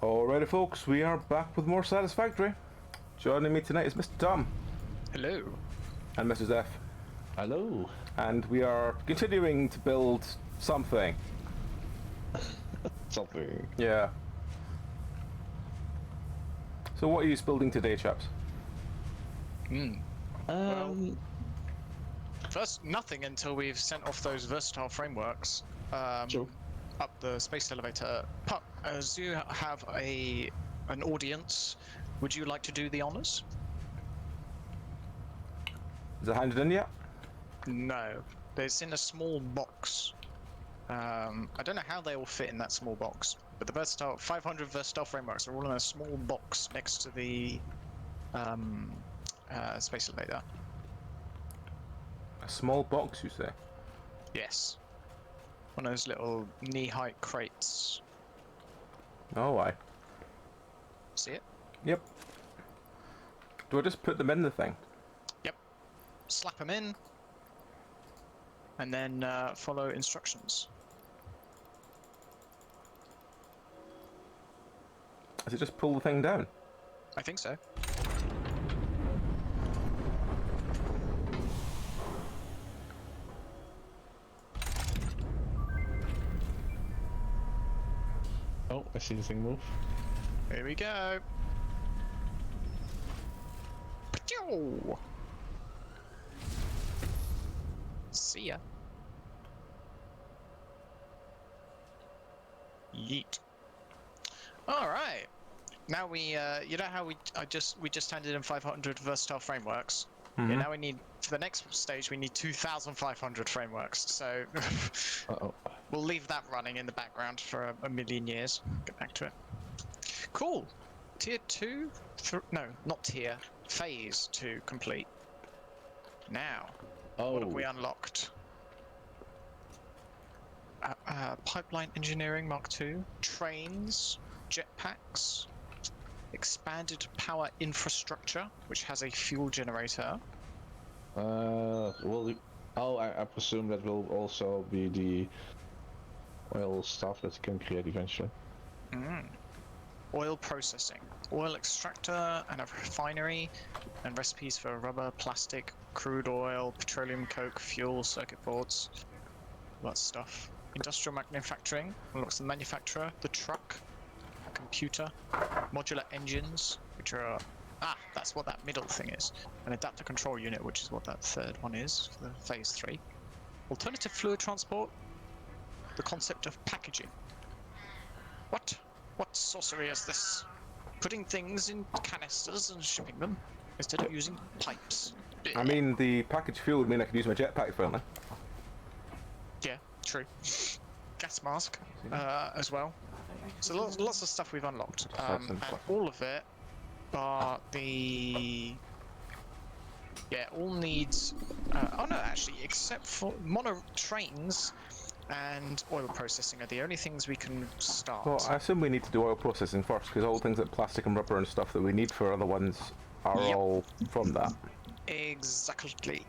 Alrighty folks, we are back with more Satisfactory. Joining me tonight is Mr. Tom. Hello. And Mr. Zeph. Hello. And we are continuing to build something. Something. Yeah. So what are you building today, chaps? Well, first, nothing until we've sent off those versatile frameworks True. up the space elevator. Pup, as you have an audience, would you like to do the honors? Is it handed in yet? No. It's in a small box. I don't know how they all fit in that small box, but the 500 versatile frameworks are all in a small box next to the space elevator. A small box, you say? Yes. One of those little knee-height crates. Oh, why? See it? Yep. Do I just put them in the thing? Yep. Slap them in, and then follow instructions. Does it just pull the thing down? I think so. Oh, I see the thing move. Here we go. Pachow! See ya. Yeet. All right. Now we, you know how we just handed in 500 versatile frameworks. Mm-hmm. Yeah. Now we need, for the next stage, we need 2,500 frameworks. So we'll leave that running in the background for a million years. Get back to it. Cool. Tier 2? No, not tier. Phase 2 complete. Now, what have we unlocked? Pipeline engineering Mark II. Trains. Jetpacks. Expanded power infrastructure, which has a fuel generator. I presume that will also be the oil stuff that you can create eventually. Oil processing, oil extractor and a refinery, and recipes for rubber, plastic, crude oil, petroleum coke, fuel, circuit boards, all that stuff. Industrial manufacturing unlocks the manufacturer, the truck, a computer, modular engines, which are that's what that middle thing is. An adapter control unit, which is what that third one is for the phase 3. Alternative fluid transport, the concept of packaging. What sorcery is this? Putting things in canisters and shipping them instead of using pipes. I mean, the packaged fuel would mean I could use my jetpack finally. Yeah, true. Gas mask as well. So lots of stuff we've unlocked, and all of it are all needs. Oh no, actually, except for mono trains and oil processing are the only things we can start. Well, I assume we need to do oil processing first, because all things like plastic and rubber and stuff that we need for other ones are all from that. Exactly.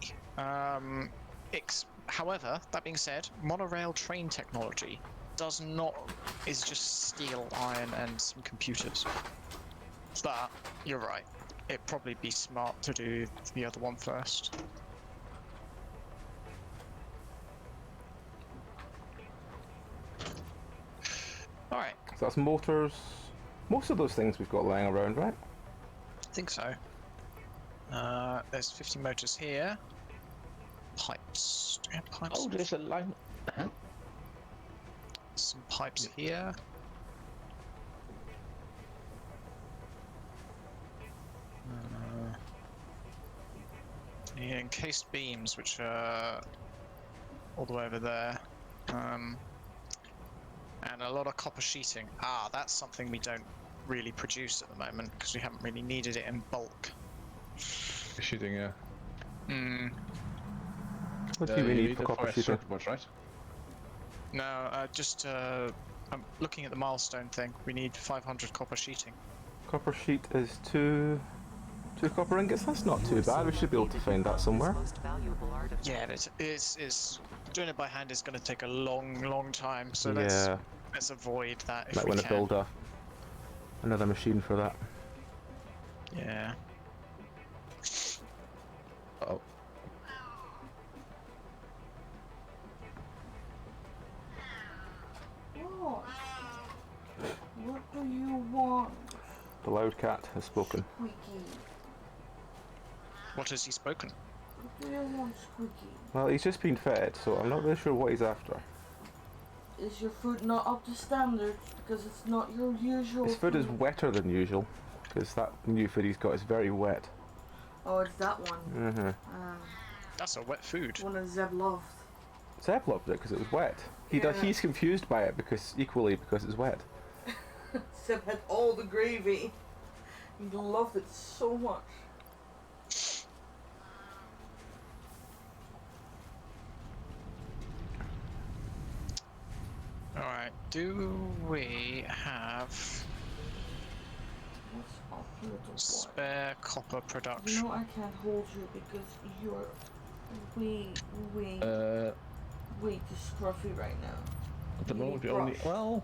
However, that being said, monorail train technology is just steel, iron, and some computers. But you're right. It'd probably be smart to do the other one first. Alright. So that's motors. Most of those things we've got lying around, right? I think so. There's 50 motors here. Pipes. Do we have pipes? Oh, there's a line. Some pipes here. Encased beams, which are all the way over there. And a lot of copper sheeting. That's something we don't really produce at the moment because we haven't really needed it in bulk. Sheeting, yeah. What do we need for copper sheeting? Boards, right? No, just I'm looking at the milestone thing. We need 500 copper sheeting. Copper sheet is two copper ingots. That's not too bad. We should be able to find that somewhere. Yeah, it's doing it by hand is going to take a long time. So let's avoid that if we can. Might want to build a another machine for that. Yeah. Oh, What? What do you want, The loud cat has spoken. Squeaky? What has he spoken? What do you want, Squeaky? Well, he's just been fed, so I'm not really sure what he's after. Is your food not up to standard? Because it's not your usual His food is wetter than usual, because that new food he's got is very wet. Oh, it's that one. Mm-hmm. That's a wet food. One that Zeb loved. Zeb loved it because it was wet. Yeah. He's confused by it because it's wet. Zeb had all the gravy. He loved it so much. Alright, do we have What's up, little boy? spare copper production? You know I can't hold you because you're way too scruffy right now. at the You moment need we only... brush. Well...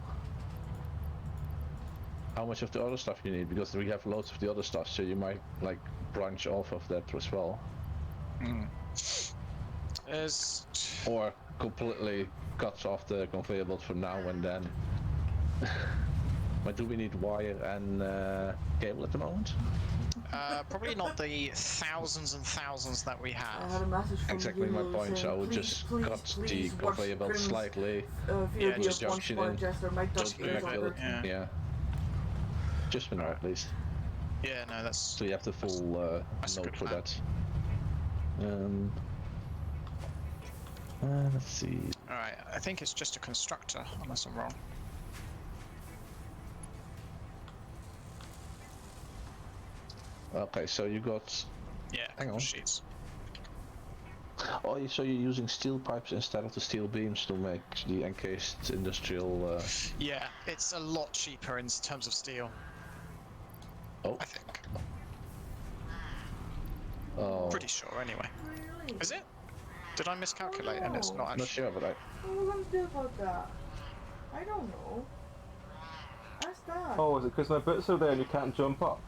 How much of the other stuff you need? Because we have loads of the other stuff, so you might, like, branch off of that as well. There's... Or completely cuts off the conveyor belt from now and then. But do we need wire and cable at the moment? probably not the thousands and thousands that we I have. had a message from Exactly my you point, so I saying, would please, just please, cut the please conveyor watch belt Grim's, slightly. Yeah, VOD just of Once junction Upon a in. Jester. My Dutch Don't ears make are it, hurting. Yeah. yeah. Just for now at least. Yeah, no, that's... So you have the full that's a note good for plan. that. Let's see. Alright, I think it's just a constructor, unless I'm wrong. Okay, so you got... Yeah, Hang on. sheets. Oh, so you're using steel pipes instead of the steel beams to make the encased industrial... Yeah, it's a lot cheaper in terms of steel, Oh, I think. oh. Pretty sure, anyway. Really? Is it? Did I miscalculate and it's not Not actually... sure, but I... What are we gonna do about that? I don't know. Ask that. Oh, is it because my boots are there and you can't jump up?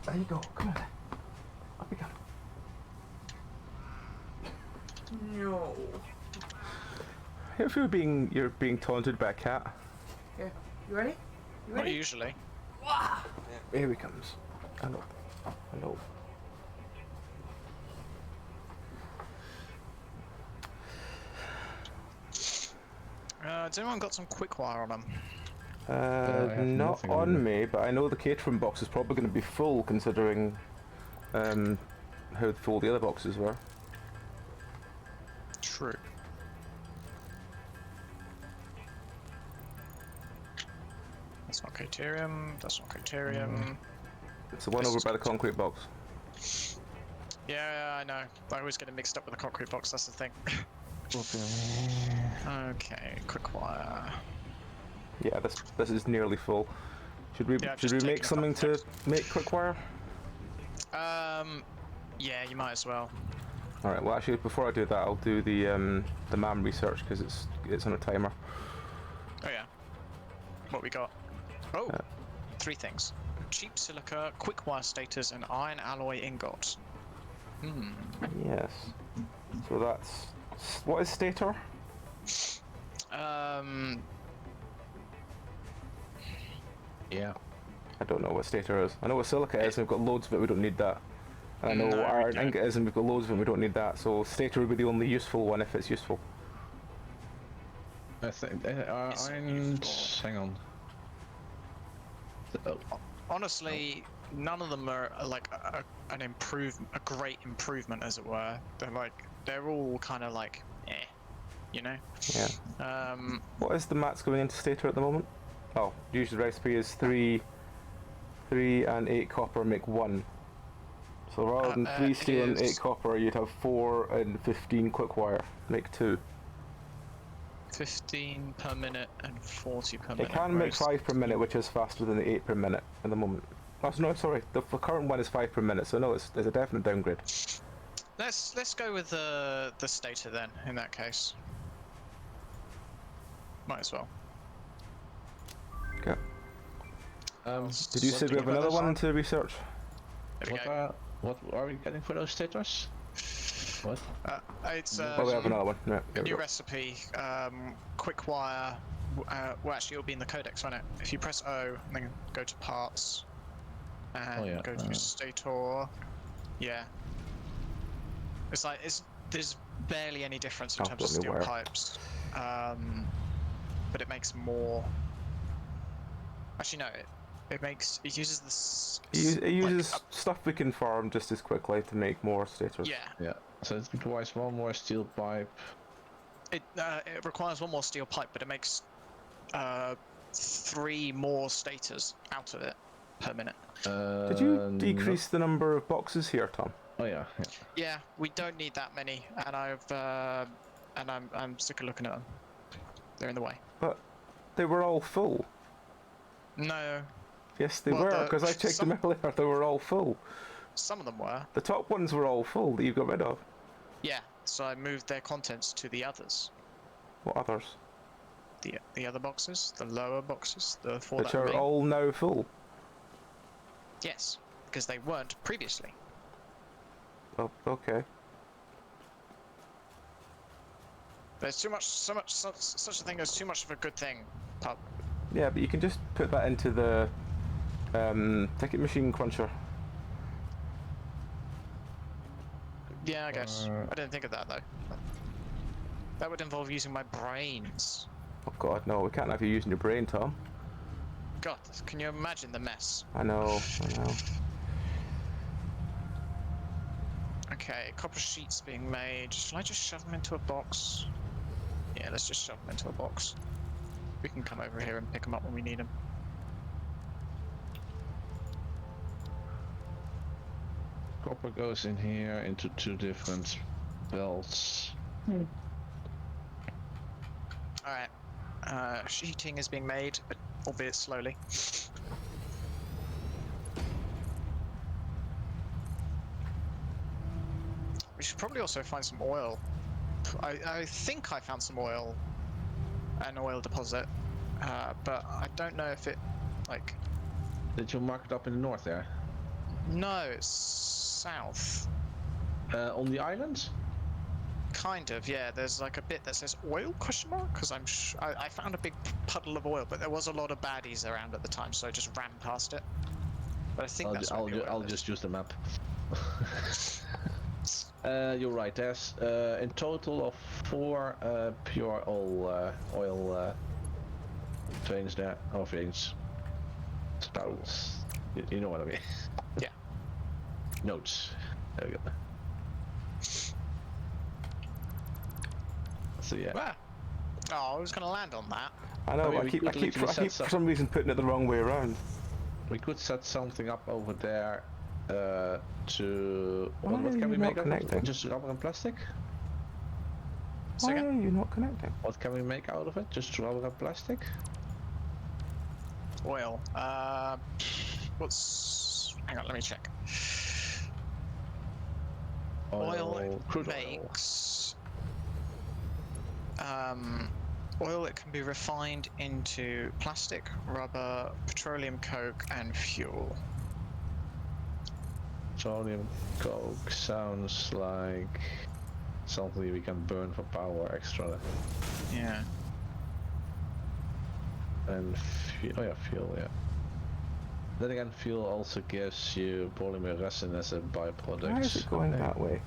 There you go, come on. Up you come. No. If you're being taunted by a cat. Here, you ready? You Not ready? usually. Here he comes. Hello. Hello. Has anyone got some quick wire on them? I have Not nothing on on me, but I know the catering box is probably going to be full considering how full the other boxes were. True. That's not Caterium, that's not Caterium. It's the one over by the concrete box. Yeah, I know. I always get it mixed up with the concrete box, that's the thing. Okay, quick wire. Yeah, this is nearly full. Should we Yeah, I've should just we taken make a something couple to make quick wire? Yeah, you might as well. All right. Well, actually, before I do that, I'll do the MAM research because it's on a timer. Oh yeah. What we got? Oh, 3 things. Cheap silica, quick wire stators, and iron alloy ingot. Yes. So that's what is stator? Yeah. I don't know what stator is. I know what silica is, and we've got loads of it, we don't need that. And I know No, what we iron don't. ingot is, and we've got loads of it, we don't need that. So stator would be the only useful one if it's useful. I think... It's useful. hang on. Oh, Honestly, none of them are like a great improvement, as it were. They're all kind of like, you know. Yeah. What is the mats going into stator at the moment? Oh, usually the recipe is 3 and 8 copper make 1. So rather than 3 steel and 8 is- copper, you'd have 4 and 15 quick wire make 2. 15 per minute and 40 per minute. It can make whereas- 5 per minute, which is faster than the 8 per minute at the moment. Oh, no, sorry, the current one is 5 per minute, so no, there's a definite downgrade. Let's go with the stator then. In that case, Might as well. Okay. Did you So say we do have another others? one to research? There we go. What are we getting for those stators? What? It's Oh, we have another one. Yeah, a here we new go. recipe. Quick wire. Well, actually, it'll be in the codex, won't it? If you press O and then go to parts and yeah, go to stator, yeah. It's like there's barely any difference in Oh, terms of bloody steel wire. pipes, but it makes more. Actually, no. It uses this. It uses stuff we can farm just as quickly to make more stators. Yeah. Yeah. So it requires one more steel pipe. It requires one more steel pipe, but it makes 3 more stators out of it per minute. Did you decrease the number of boxes here, Tom? Oh yeah. Yeah, we don't need that many, and I'm sick of looking at them. They're in the way. But they were all full. No, Yes, they Well, were, because I checked them earlier. They were all full. some of them were. The top ones were all full that you got rid of. Yeah, so I moved their contents to the others. What others? The other boxes, the lower boxes, the 4 Which that are remain. all now full. Yes, because they weren't previously. Oh, okay. There's such a thing as too much of a good thing, pup. Yeah, but you can just put that into the ticket machine cruncher. Yeah, I guess. I didn't think of that though. That would involve using my brains. Oh god, no, we can't have you using your brain, Tom. God, can you imagine the mess? I know. Okay, copper sheets being made. Shall I just shove them into a box? Yeah, let's just shove them into a box. We can come over here and pick them up when we need them. Copper goes in here into 2 different belts. Alright. Sheeting is being made, but albeit slowly. We should probably also find some oil. I think I found some oil, an oil deposit, but I don't know if it, like... Did you mark it up in the north there? No, it's south. On the islands? Kind of, yeah. There's like a bit that says oil question mark because I found a big puddle of oil, but there was a lot of baddies around at the time, so I just ran past it. But I think I'll just use the map. You're right. There's in total of 4 pure oil veins there. Oh, veins. Spouts. You know what I mean? Yeah. Notes. There we go. So yeah. Ah. Oh, I was gonna land on that. I know, I mean, I keep we could literally set for some reason putting it the wrong way around. We could set something up over there to... Why what are can we you not make out of it? connecting? Just rubber and plastic? Why Second. are you not connecting? What can we make out of it? Just rubber and plastic? Oil. What's... Hang on, let me check. Oil Crude makes... oil that can be refined into plastic, rubber, petroleum coke, and fuel. Petroleum coke sounds like something we can burn for power extra. Yeah. And oh yeah, fuel, yeah. Then again, fuel also gives you polymer resin as a byproduct. Why is it going that way?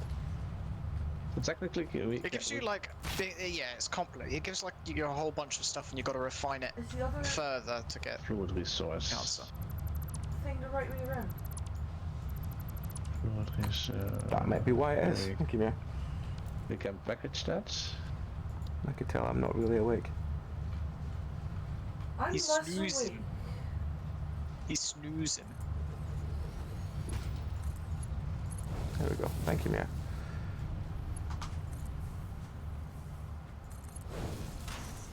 So technically, It gives you like, yeah, it's complex. It gives like you a whole bunch of stuff, and you got to refine it Is the other further to get fluid resource. answer. thing the right way around? Fluid That might be why it is. we- Thank you, Mia. We can package that. I can tell I'm not really awake. I'm He's less snoozing. awake. He's snoozing. There we go. Thank you, Mia.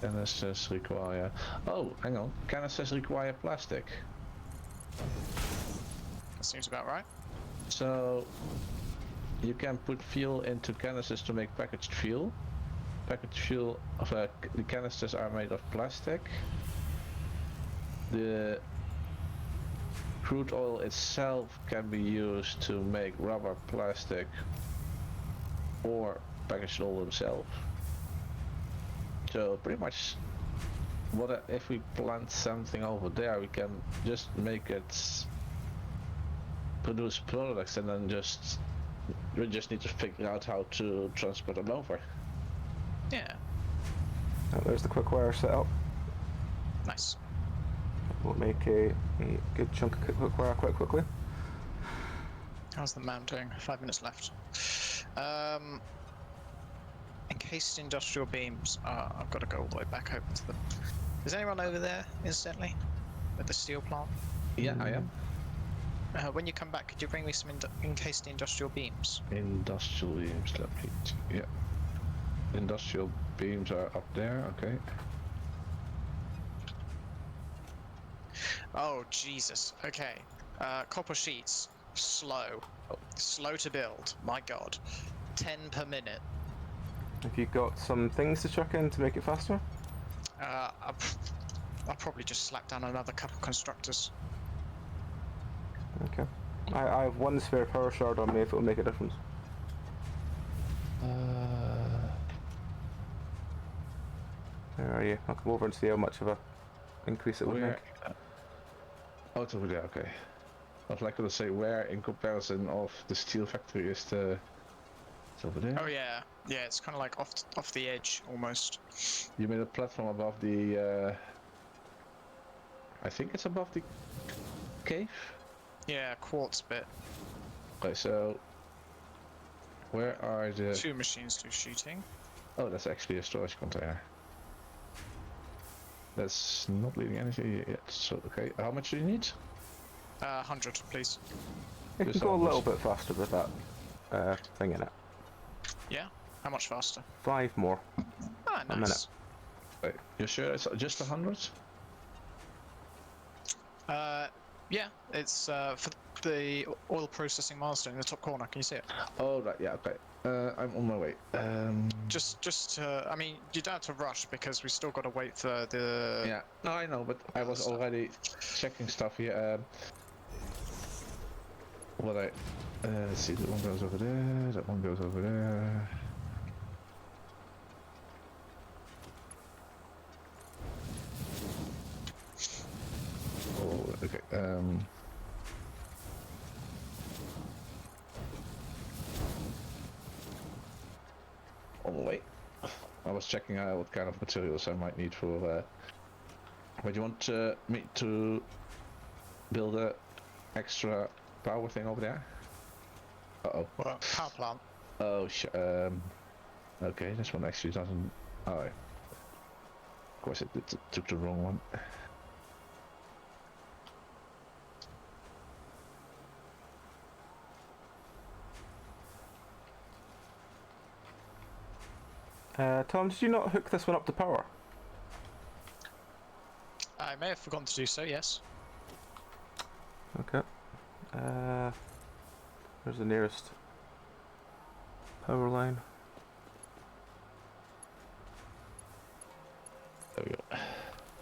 Canisters require... Oh, hang on. Canisters require plastic. That seems about right. So you can put fuel into canisters to make packaged fuel. package fuel of the canisters are made of plastic. The crude oil itself can be used to make rubber, plastic, or packaged oil themselves. So pretty much, if we plant something over there, we can just make it produce products, and then we just need to figure out how to transport them over. Yeah. Oh, there's the quick wire set up. Nice. We'll make a good chunk of quick wire quite quickly. How's the man doing? 5 minutes left. Encased industrial beams. I've got to go all the way back over to them. Is anyone over there, incidentally? At the steel plant? Yeah, I am. When you come back, could you bring me some encased industrial beams? Industrial beams, let me. Yeah. Industrial beams are up there, okay. Oh, Jesus. Okay. Copper sheets. Slow. Slow to build. My god. 10 per minute. Have you got some things to chuck in to make it faster? I'll probably just slap down another couple constructors. Okay. I have one spare power shard on me if it will make a difference. Where are you? I'll come over and see how much of a increase it would make. Oh, it's over there, okay. I was like to say where in comparison of the steel factory is the... It's over there. Oh yeah. Yeah, it's kind of like off the edge, almost. You made a platform above the... I think it's above the cave? Yeah, quartz bit. Okay, so... Where are the... 2 machines do shooting. Oh, that's actually a storage container. That's not leaving anything yet, so okay. How much do you need? 100, please. It can Just go a little almost. bit faster with that thing in it. Yeah? How much faster? 5 more. Ah, A nice. minute. Wait, you sure it's just 100? Yeah, it's for the oil processing milestone in the top corner. Can you see it? Oh, right, yeah, okay. I'm on my way. Just I mean, you don't have to rush because we still got to wait for the... Yeah, no, I know, but I was already checking stuff here. Let's see, that one goes over there, that one goes over there. Oh, okay, on the way. I was checking out what kind of materials I might need for, but you want me to build a extra power thing over there? Uh-oh. Well, power plant. Oh, okay, this one actually doesn't... Oh, of course it took the wrong one. Tom, did you not hook this one up to power? I may have forgotten to do so, yes. Okay. Where's the nearest power line? There we go.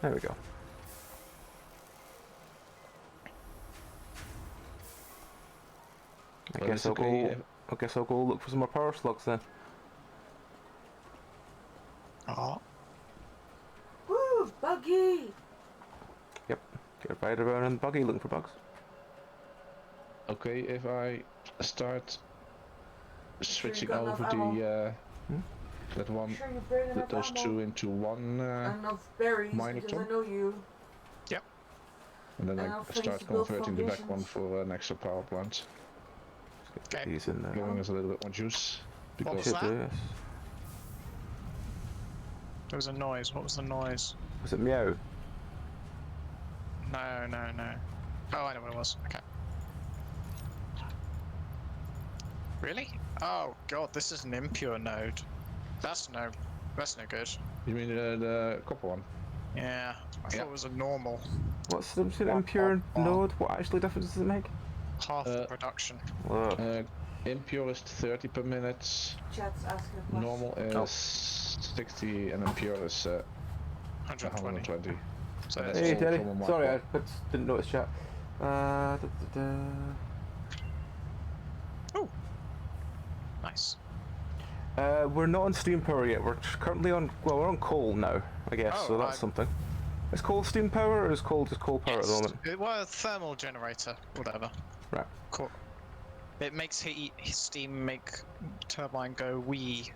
There we go. Well, it's okay, I guess I'll go look for some more power slugs then. Oh. Woo! Buggy! Yep. Get right around in the buggy looking for bugs. Okay, if I start switching got over enough ammo? that one, Sure you bring enough those ammo? two into one, Enough berries minor because I chunk? know you. and then and I I'll finish start to build converting the back one foundations. for an extra power plant, Let's get Okay. these in there. giving us a little bit more juice. What was Should that? do, yes. There was a noise. What was the noise? Was it meow? No, no, no. Oh, I know what it was. Okay. Really? Oh god, this is an impure node. That's no good. You mean the copper one? Yeah, I thought Yeah. it was a normal. What's the impure node? What actually difference does it make? Half the production. Ugh. Impure is 30 per minute. Chat's asking a question. Normal is 60 and impure is 120. 120. So That's Hey, all Terry. from a Mark Sorry, one. I didn't notice chat. oh, nice. We're not on steam power yet. We're currently on. Well, we're on coal now, I guess. Oh, so that's something. Is coal steam power or is coal just coal power at the moment? Well, a thermal generator, whatever. Right. Cool. It makes steam make turbine go wee.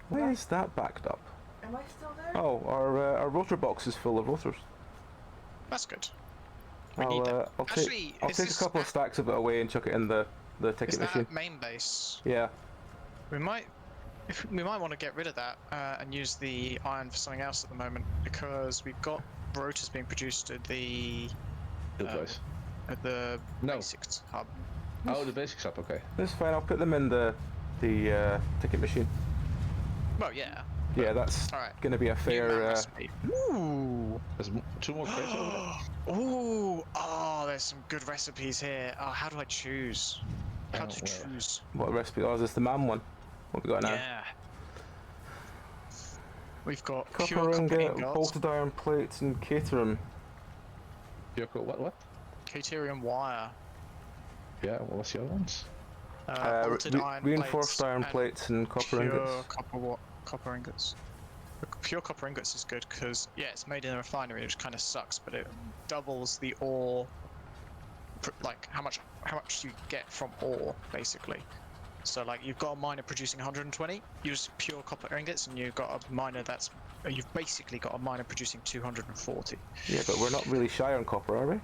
Why is that backed up? Am I still there? Oh, our rotor box is full of rotors. That's good. We need I'll that. take Actually, is a this couple of stacks of it away and chuck it in the ticket Is that machine. at main base? Yeah. We might want to get rid of that and use the iron for something else at the moment because we've got rotors being produced at the Good place. No. basics hub. Oh, the basics up, okay. That's fine. I'll put them in the ticket machine. Well, yeah. Yeah, that's All right. gonna be a New fair. map recipe. Ooh. There's 2 more crates over there. Ooh. Oh, there's some good recipes here. Oh, how do I choose? How to where? choose? What recipe? Oh, is this the MAM one? What we got now? Yeah. We've got Copper pure copper ingot, ingots, bolted iron plates, and caterham. What? Caterium wire, Yeah, what was the other ones? bolted iron reinforced plates, iron and plates and copper pure ingots. copper ingots. Pure copper ingots is good because it's made in a refinery, which kind of sucks, but it doubles the ore, like how much you get from ore basically. So like you've got a miner producing 120, use pure copper ingots, and you've got a miner you've basically got a miner producing 240. Yeah, but we're not really shy on copper, are we?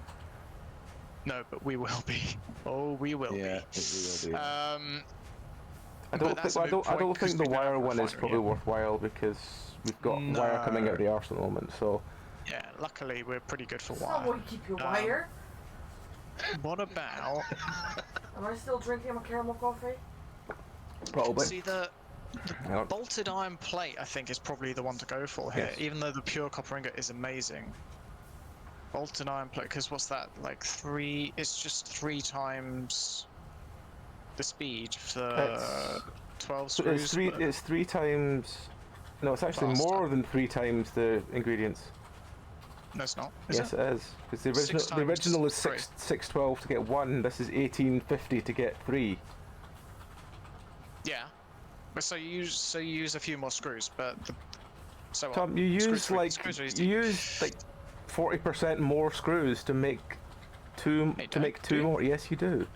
No, but we will be. Oh, we will Yeah, be. it will be. I don't that's think. a moot I don't point 'cause think the we don't have wire a one is refinery probably yet. worthwhile because we've got wire coming out of the arse at the moment. So Yeah, luckily we're pretty good for That's not wire. where you keep your wire. What about Am I still drinking my caramel coffee? probably. see the Hang on. bolted iron plate? I think is probably the one to go for here, Yes. even though the pure copper ingot is amazing. Bolted iron plate, because what's that? Like 3? It's just 3 times the speed for It's- 12 So screws. it's three. but- It's 3 times. No, it's actually Faster. more than 3 times the ingredients. No, it's not. Is Yes, it? it is. Because the 6 original is times 612 to get 1. This is 1850 to get 3. Yeah. But so you use a few more screws, but so what? Tom, you Screws use are- like screws are easy. you use like 40% more screws to make two Hey, to make do 2 you? more. Yes, you do.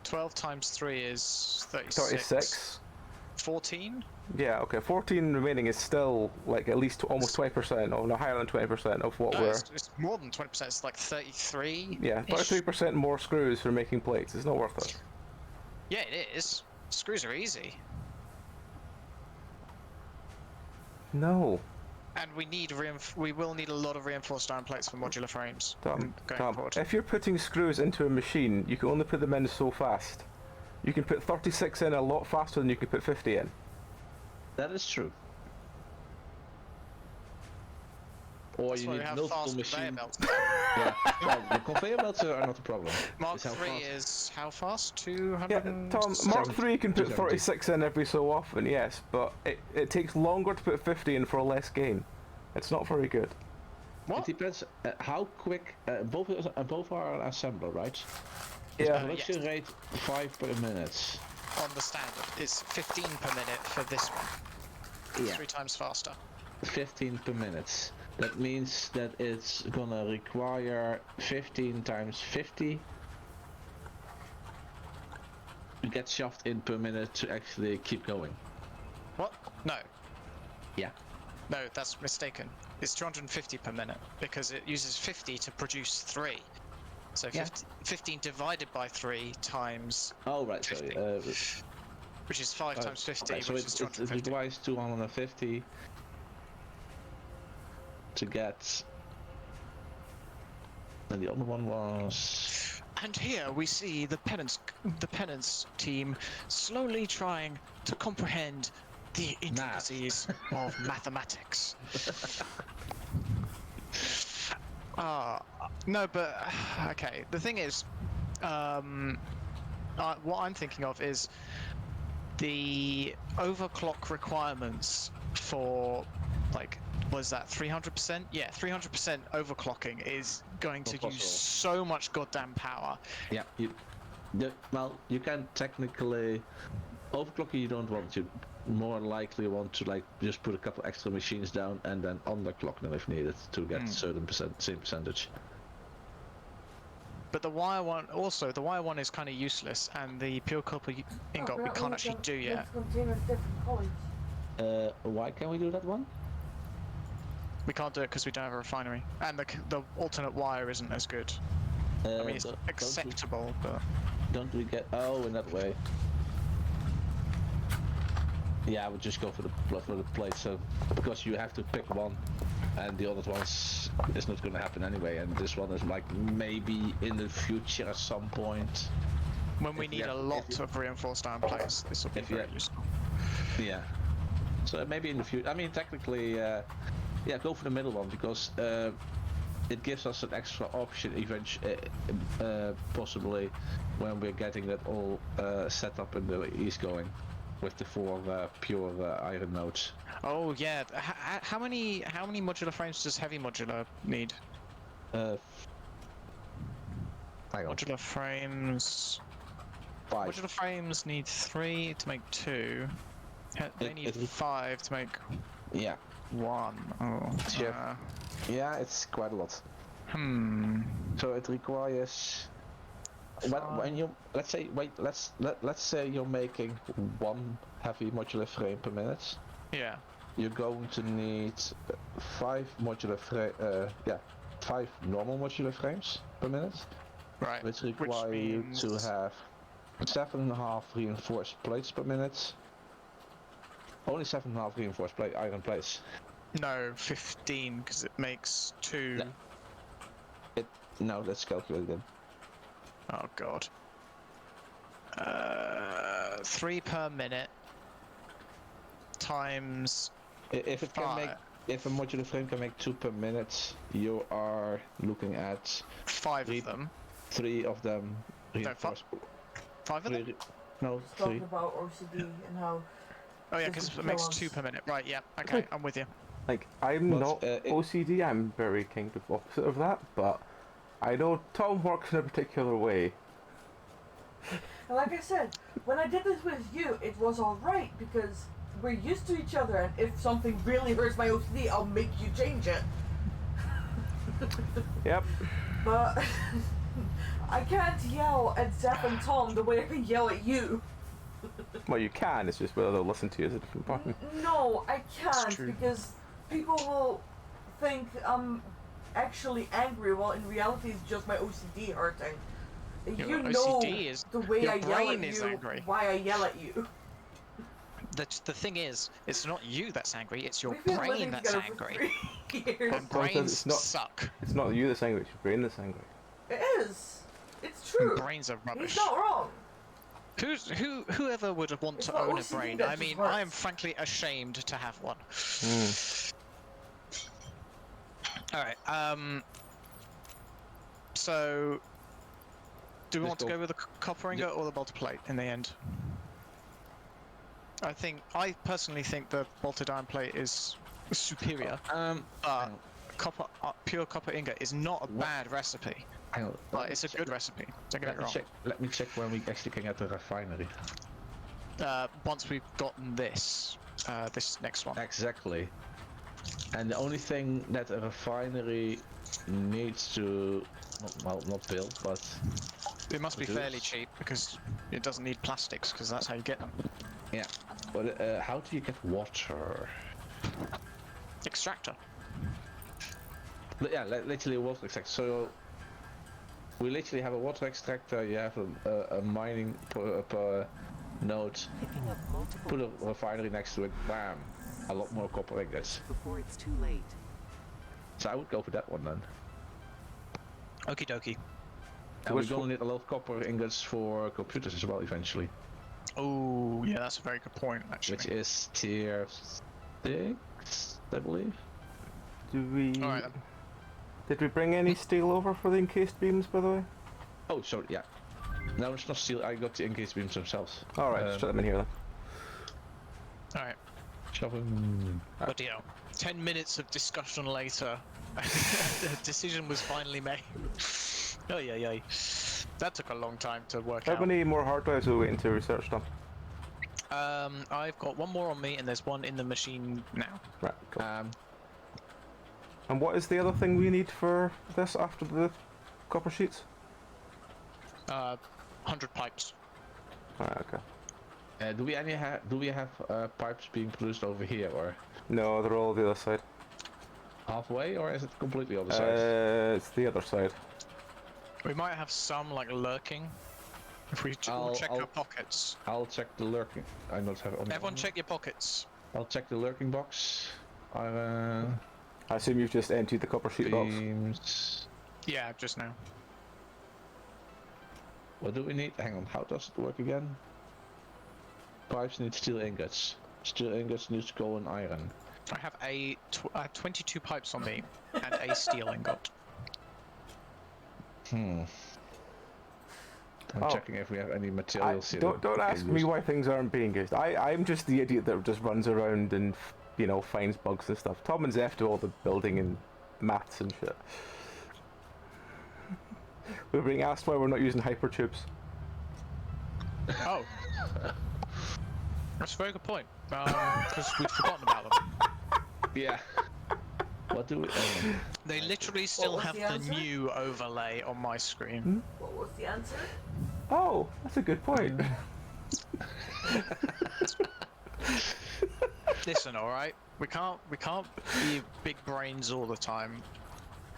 12 times 3 is 36. 36. 14? Yeah, okay. 14 remaining is still like at least almost 20%, or no, higher than 20% of what No, we're. it's more than 20%. It's like 33. Yeah, 33% more screws for making plates. It's not worth it. Yeah, it is. Screws are easy, No. and we will need a lot of reinforced iron plates for modular frames Tom, going forward. if you're putting screws into a machine, you can only put them in so fast. You can put 36 in a lot faster than you can put 50 in. That is true. Or That's you why we need have multiple fast conveyor machines. belts. Yeah, well, the conveyor belts are not a problem. Mark It's how 3 fast- is how fast? 200. Yeah, Tom, Mark 3 can put 270. 36 in every so often, yes, but it takes longer to put 50 in for less gain. It's not very good. It What? depends how quick both are assembler, right? Yeah. Production rate 5 per minute. On the standard, it's 15 per minute for this one. Yeah. 3 times faster. 15 per minute. That means that it's gonna require 15 times 50 to get shoved in per minute to actually keep going. What? No. Yeah. No, that's mistaken. It's 250 per minute because it uses 50 to produce 3. So Yeah. 15 divided by 3 times, Oh right, sorry. 50. Which is 5 times 50, Okay, so which is it 250. requires 250 to get. And the other one was. And here we see the Penance team slowly trying to comprehend the intricacies of mathematics. No, but okay. The thing is, what I'm thinking of is the overclock requirements for, like, was that 300%? Yeah, 300% overclocking is going to Not use possible. so much goddamn power. Yeah, well, you can technically overclock. You don't want to. More likely want to like just put a couple extra machines down and then underclock them if needed to get certain same percentage. But the wire one is kind of useless, and the pure copper ingot we can't actually do yet. Let's contain with different colors. Why can we do that one? We can't do it because we don't have a refinery, and the alternate wire isn't as good. I mean, it's acceptable, but don't we get? Oh, in that way. Yeah, I would just go for the plate. So because you have to pick one, and the other ones is not going to happen anyway. And this one is like maybe in the future at some point. when we need a lot of reinforced iron plates, this will be very useful. Yeah. So maybe in the future. I mean, technically, yeah, go for the middle one because it gives us an extra option eventually, possibly when we're getting that all set up and the east going. With the 4 pure iron nodes. Oh yeah, how many modular frames does heavy modular need? Modular frames. 5. Modular frames need 3 to make 2. They need 5 to make 1. Oh. Yeah, it's quite a lot. So it requires. When you let's say you're making 1 heavy modular frame per minute. Yeah. You're going to need 5 modular 5 normal modular frames per minute. Right. Which require you to have 7.5 reinforced plates per minute. Only 7.5 reinforced iron plates. No, 15 because it makes 2. No, let's calculate them. Oh god. 3 per minute times. If it can make, if a modular frame can make 2 per minute, you are looking at 5 of them. 3 of them. No, 5 of them? No, Just 3. talking about OCD and how. Oh yeah, because it makes 2 per minute. Right, yeah, okay, I'm with you. Like, I'm not OCD, I'm very kind of opposite of that, but I know Tom works in a particular way. And like I said, when I did this with you, it was alright because we're used to each other, and if something really hurts my OCD, I'll make you change it. Yep. But I can't yell at Zeph and Tom the way I can yell at you. Well, you can, it's just whether they'll listen to you is a different part. No, I can't because people will think I'm actually angry, while in reality it's just my OCD hurting. You know is, the way I yell at is you, angry. why I yell at you. The thing is, it's not you that's angry, it's your We've been brain living that's together for angry. 3 years. And brains it's not- suck. It's not you that's angry, it's your brain that's angry. It is. It's true. And brains are rubbish. He's not wrong. Whoever would want It's to not own a OCD brain? that I just mean, hurts. I am frankly ashamed to have one. Alright, so do we want to go with the copper ingot or the bolted plate in the end? I personally think the bolted iron plate is superior. But pure copper ingot is not a bad recipe. But it's a good recipe. Don't get me wrong. Let me check when we actually can get the refinery. Once we've gotten this next one. Exactly. And the only thing that a refinery needs to, not build, but it must be fairly cheap because it doesn't need plastics because that's how you get them. Yeah. But how do you get water? Extractor. Yeah, literally a water extractor. So we literally have a water extractor. You have a mining per node. Put a refinery next to it. Bam! A lot more copper ingots. Before it's too late. So I would go for that one then. Okie dokie. And we're gonna need a lot of copper ingots for computers as well eventually. Oh, yeah, that's a very good point, actually. Which is tier 6, I believe. Alright then. Did we bring any steel over for the encased beams, by the way? Oh, sorry, yeah. No, it's not steel. I got the engaged beams themselves. Alright, just chuck them in here then. Alright. Shove them. But you know, 10 minutes of discussion later, the decision was finally made. Oh yeah. That took a long time to work How out. many more hard drives are we waiting to research them? I've got one more on me, and there's one in the machine now. Right, cool. And what is the other thing we need for this after the copper sheets? 100 pipes. Alright, okay. Do we have pipes being produced over here, or No, they're all the other side. halfway, or is it completely other side? It's the other side. We might have some like lurking. If we check our pockets. I'll check the lurking. I not have. Everyone, check your pockets. I'll check the lurking box. I assume you've just emptied the copper sheet box. Beams. Yeah, just now. What do we need? Hang on. How does it work again? Pipes need steel ingots. Steel ingots need coal and iron. I have I have 22 pipes on me and a steel ingot. I'm checking if we have any materials here. Don't ask me why things aren't being used. I'm just the idiot that just runs around and, you know, finds bugs and stuff. Tom and Zeph do all the building and maths and shit. We're being asked why we're not using hypertubes. Oh. That's a very good point. Because we'd forgotten about them. Yeah. What do we? They literally still have the new overlay on my screen. What was the answer? Oh, that's a good point. Listen, all right. We can't be big brains all the time.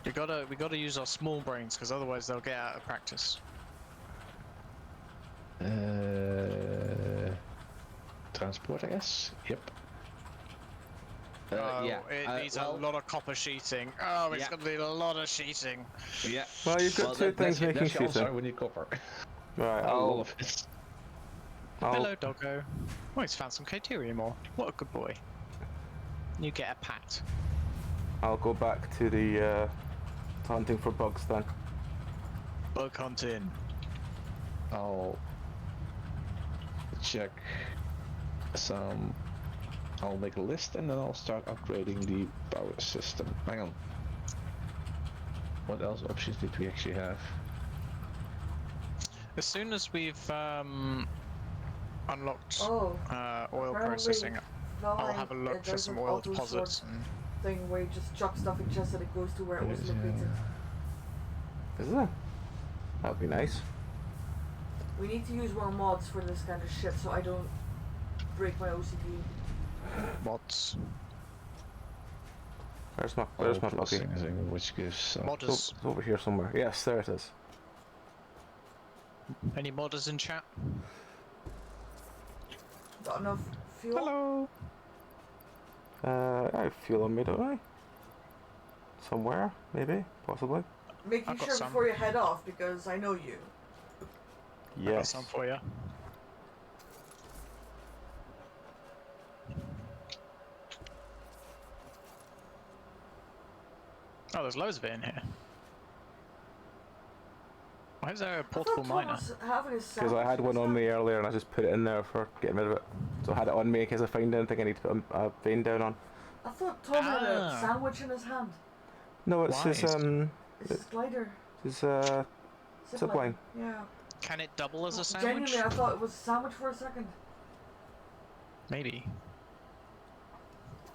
We gotta use our small brains because otherwise they'll get out of practice. Transport, I guess. Yep. Oh, Yeah. it needs a lot of copper sheeting. Oh, it's gonna need a lot of sheeting. Yeah. Well, you've got two things making that's your answer, sheeting. we need copper. Right, All of it. Hello, doggo. Oh, he's found some Caterium ore. What a good boy. You get a pat. I'll go back to the hunting for bugs then. Bug hunting. I'll check some. I'll make a list and then I'll start upgrading the power system. Hang on. What else options did we actually have? As soon as we've unlocked oil apparently processing, I'll Valheim, have a look for there's some an oil auto deposits. sort And thing where you just chuck stuff in chest and it goes to where it was located. Is there? That would be nice. We need to use more mods for this kind of shit so I don't break my OCD. mods. Where's my Oil lucky? processing, which gives Modders. It's over here somewhere. Yes, there it is. Any modders in chat? Got enough fuel? Hello. I have fuel on me, don't I? Somewhere, maybe, possibly. Making I've got sure some. before you head off because I know you. I got Yes. some for you. Oh, there's loads of it in here. Why is there a portable miner? Because I had one on me earlier and I just put it in there for getting rid of it. So I had it on me in case I find anything I need to put a vein down on. I thought Tom had a Ah. sandwich in his hand. No, it's his It's his glider. his zipline. Yeah. Can it double as a sandwich? Genuinely, I thought it was a sandwich for a second. Maybe.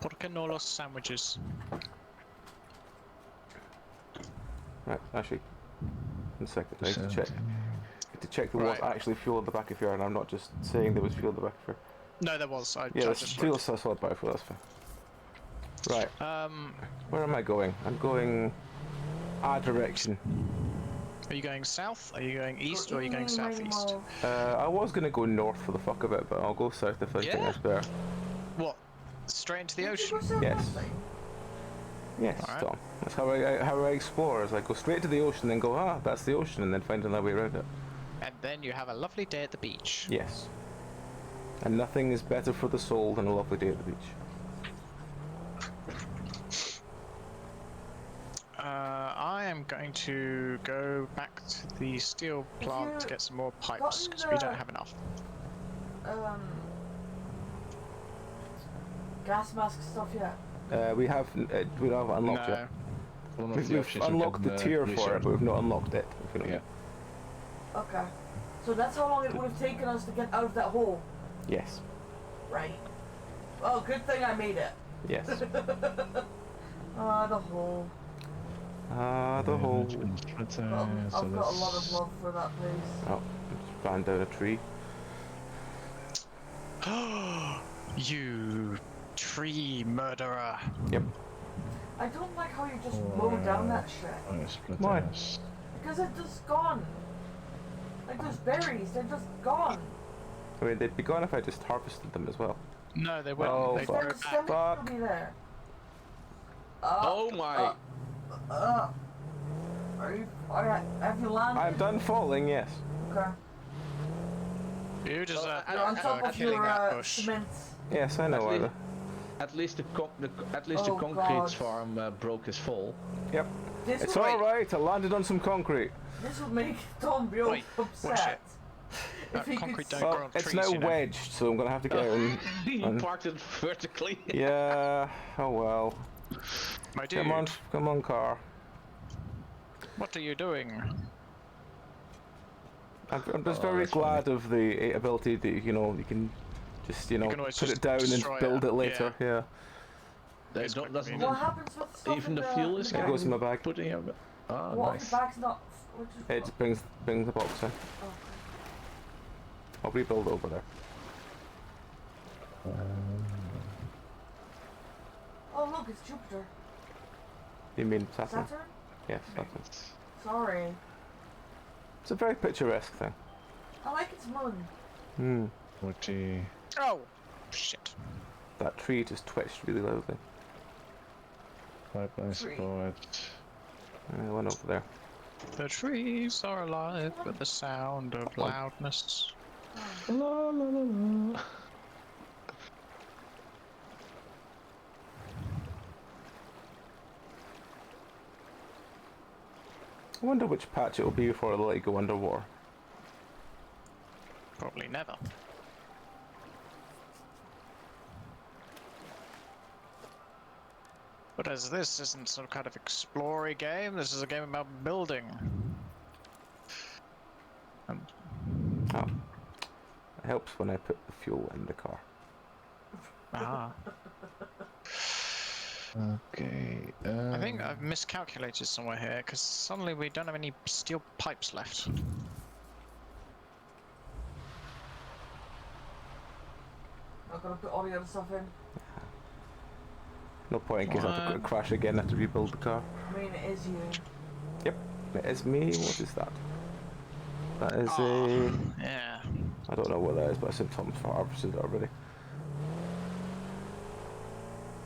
¿Por qué no los sandwiches? Right, actually, one second. I need to check. To check there was Right. actually fuel in the back of here, and I'm not just saying there was fuel in the back of here. No, there was. I Yeah, there's just fuel looked. solid back for that's fine. Right, Um, where am I going? I'm going our direction. are you going south? Are you going east? Or are you going Eeny, miny, southeast? moe. I was gonna go north for the fuck of it, but I'll go south if I think Yeah? that's better. What? Straight into the Did you ocean? go south Yes. last time? Yes, Alright. Tom. That's how I explore. Is I go straight to the ocean, then go that's the ocean, and then find another way around it. And then you have a lovely day at the beach. Yes. And nothing is better for the soul than a lovely day at the beach. I I am going to go back to the steel plant to get some more pipes gotten because we don't the- have enough. Gas mask stuff yet? We have unlocked No. yet. One of We've, the we've options we unlocked can, the tier for it, research. but we've not unlocked it. If you know what I Yeah. Okay. So that's how long it would have taken us to get out of that hole. mean. Yes. Right. Well, good thing I made it. Yes. Ah, the hole. The hole. Well, I've got a lot of love for that place. Oh, just ran down a tree. You tree murderer. Yep. I don't like how you just mow down that shit. Why? Because it's just gone. Like those berries, they're just gone. I mean, they'd be gone if I just harvested them as well. No, they wouldn't. Oh, They'd fuck. grow There's back. still be there. Oh my! Have you landed? I'm done falling, yes. Okay. You deserve You're on top of killing your that bush. cement. Yes, I know. At least- At least the Oh, concrete God. farm broke his fall. Yep. This It's would, alright, I landed on some concrete. this would make Tom real Wait, watch upset. That If he concrete could. don't grow Well, on it's trees, now you know. wedged, so I'm gonna have to get out and... He and- parked it vertically. Yeah, oh well. My dude, Come on, car. what are you doing? I'm just Oh, very that's glad of the ability that, you know, you can just, you know, can always put just it down and destroy build it, it later, yeah. They It's don't, quite doesn't convenient. What happens with stuff even in the fuel is It bag? goes in my bag. put in your. Ah, What nice. if the bag's not? Which is It brings the box in. Oh, I'll rebuild over there. oh look, it's Jupiter. You mean Saturn? Saturn? Yes, Saturn. Sorry. It's a very picturesque thing. I like its moon. Hmm. 40. Oh, shit. That tree just twitched really loudly. Pipeline Three. support. I went over there. The trees are alive with the sound of loudness. La la la la. I wonder which patch it will be before it'll let you go underwater. Probably never. But as this isn't some kind of exploring game, this is a game about building. Oh. It helps when I put the fuel in the car. Ah. Okay. I think I've miscalculated somewhere here, because suddenly we don't have any steel pipes left. I'm gonna put all the other stuff in. No point in case I have to What? crash again, I have to rebuild the car. I mean, it is you. Yep, it is me. What is that? That is Oh, yeah. I don't know what that is, but I assume Tom's harvested it already.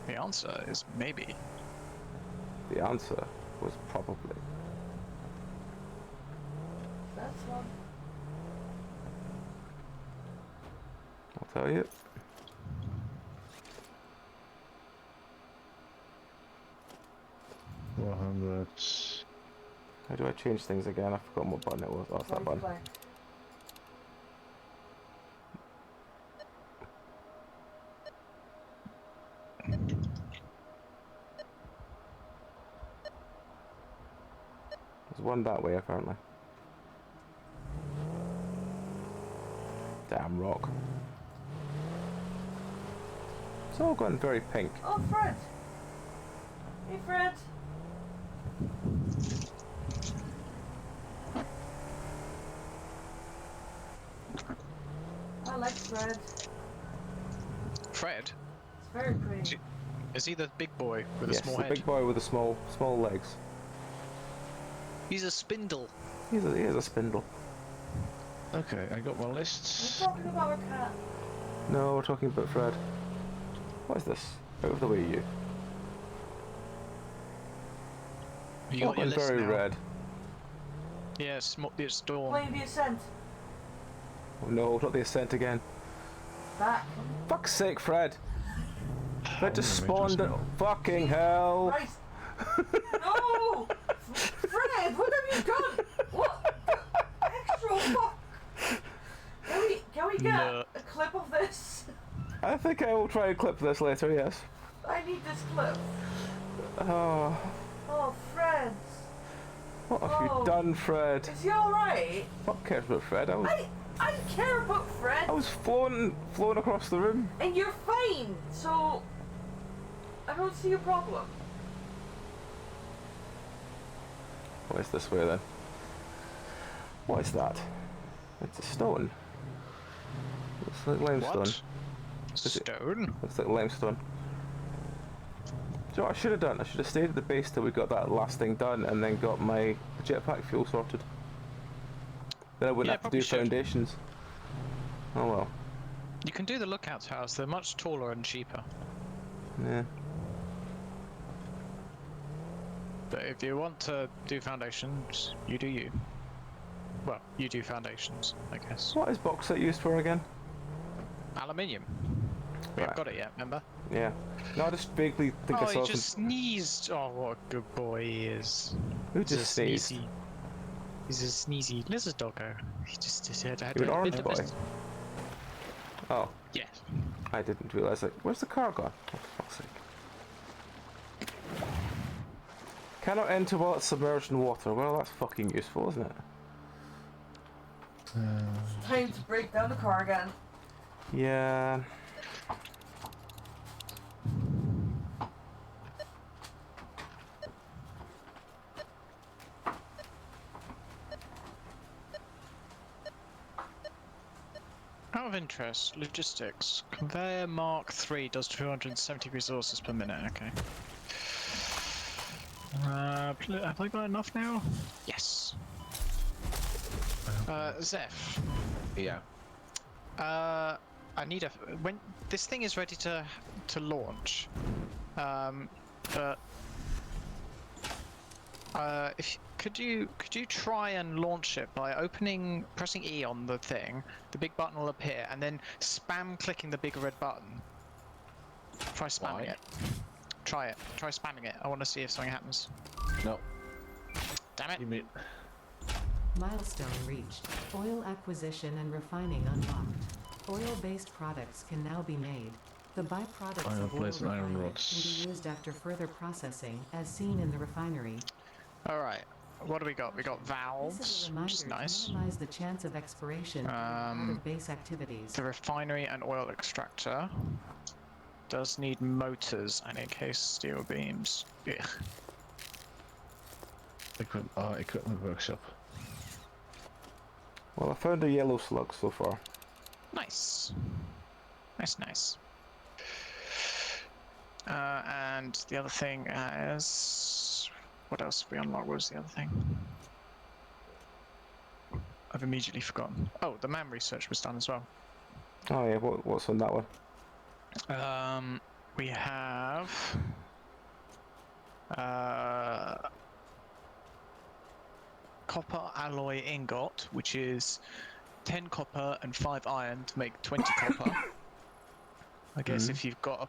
The answer is maybe. The answer was probably. That's one. I'll tell you. How do I change things again? I've forgotten what button it was. Oh, it's that Right button. flank. There's one that way apparently. Damn rock. It's all gone very pink. Oh, Fred! Hey, Fred! I like Fred. Fred? It's very pretty. Is he the big boy with Yes, a small the head? big boy with the small legs. He's a spindle. He is a spindle. Okay, I got my We're lists. talking about a cat. No, we're talking about Fred. What is this? Out of the way, you. You got your Open list very now. red. Yeah, it's dawn. Playing the Ascent. Oh no, not the ascent again. Back. Fuck's sake, Fred. Fred just Oh, spawned it. Fucking hell. Right. No! Fred, what have you done? What? Extra fuck! Can we get No. a clip of this? I think I will try and clip this later, yes. I need this clip. Oh, Oh, Fred. what have Oh. you done, Fred? Is he alright? What cares about Fred? I care about Fred. I was flown across the room. And you're fine, so I don't see a problem. What is this way then? What is that? It's a stone. Looks like limestone. What? Is it- Stone? Looks like limestone. So what I should have done? I should have stayed at the base till we got that last thing done and then got my jetpack fuel sorted. Then I wouldn't Yeah, have to probably do should. foundations. Oh well. You can do the lookout towers. They're much taller and cheaper. Yeah. But if you want to do foundations, you do you. Well, you do foundations, I guess. What is bauxite used for again? Aluminium. We Right. haven't got it yet, remember? Yeah. No, I just vaguely think I Oh, saw he some... just sneezed. Oh, what a good boy he is. Who He's a just sneezed? sneezy. He's a sneezy lizard doggo. He just said, You're an orange boy. Oh, Yeah. I didn't realise it. Where's the car gone? Oh, for fuck's sake. Cannot enter while it's submerged in water. Well, that's fucking useful, isn't it? Time to break down the car again. Yeah. Out of interest, logistics. Conveyor Mark 3 does 270 resources per minute, okay. Have I got enough now? Yes. Zeph. Yeah. I need a... When this thing is ready to launch, but... could you try and launch it by pressing E on the thing? The big button will appear, and then spam clicking the big red button. Try spamming Why? it. Try it. Try spamming it. I want to see if something happens. No. Damn it! You mean... Milestone reached. Oil acquisition and refining unlocked. Oil-based products can now be made. The byproducts Iron of oil plates and iron refining rods. can be used after further processing, as seen in the refinery. All right. What do we got? We got This valves, is a which is reminder nice. to minimize the chance of expiration during part of base activities. The refinery and oil extractor does need motors and encased steel beams. Yeah. Equipment workshop. Well, I found a yellow slug so far. Nice. Nice. And the other thing is... What else have we unlocked? What was the other thing? I've immediately forgotten. Oh, the man research was done as well. Oh yeah, what's on that one? We have... copper alloy ingot, which is 10 copper and 5 iron to make 20 copper. I guess if you've got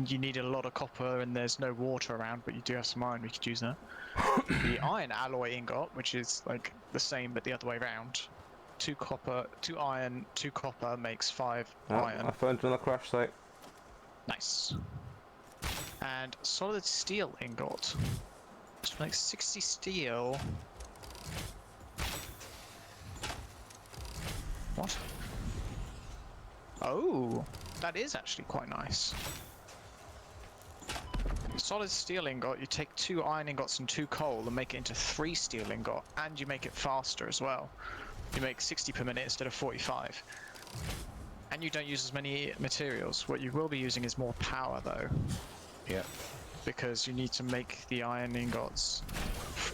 you need a lot of copper and there's no water around, but you do have some iron, we could use that. The iron alloy ingot, which is like the same but the other way around. 2 copper, 2 iron, 2 copper makes 5 Oh, iron. I found another crash site. Nice. And solid steel ingot. Which makes 60 steel. What? Oh, that is actually quite nice. Solid steel ingot, you take 2 iron ingots and 2 coal and make it into 3 steel ingot, and you make it faster as well. You make 60 per minute instead of 45. And you don't use as many materials. What you will be using is more power though. Yeah. Because you need to make the iron ingots.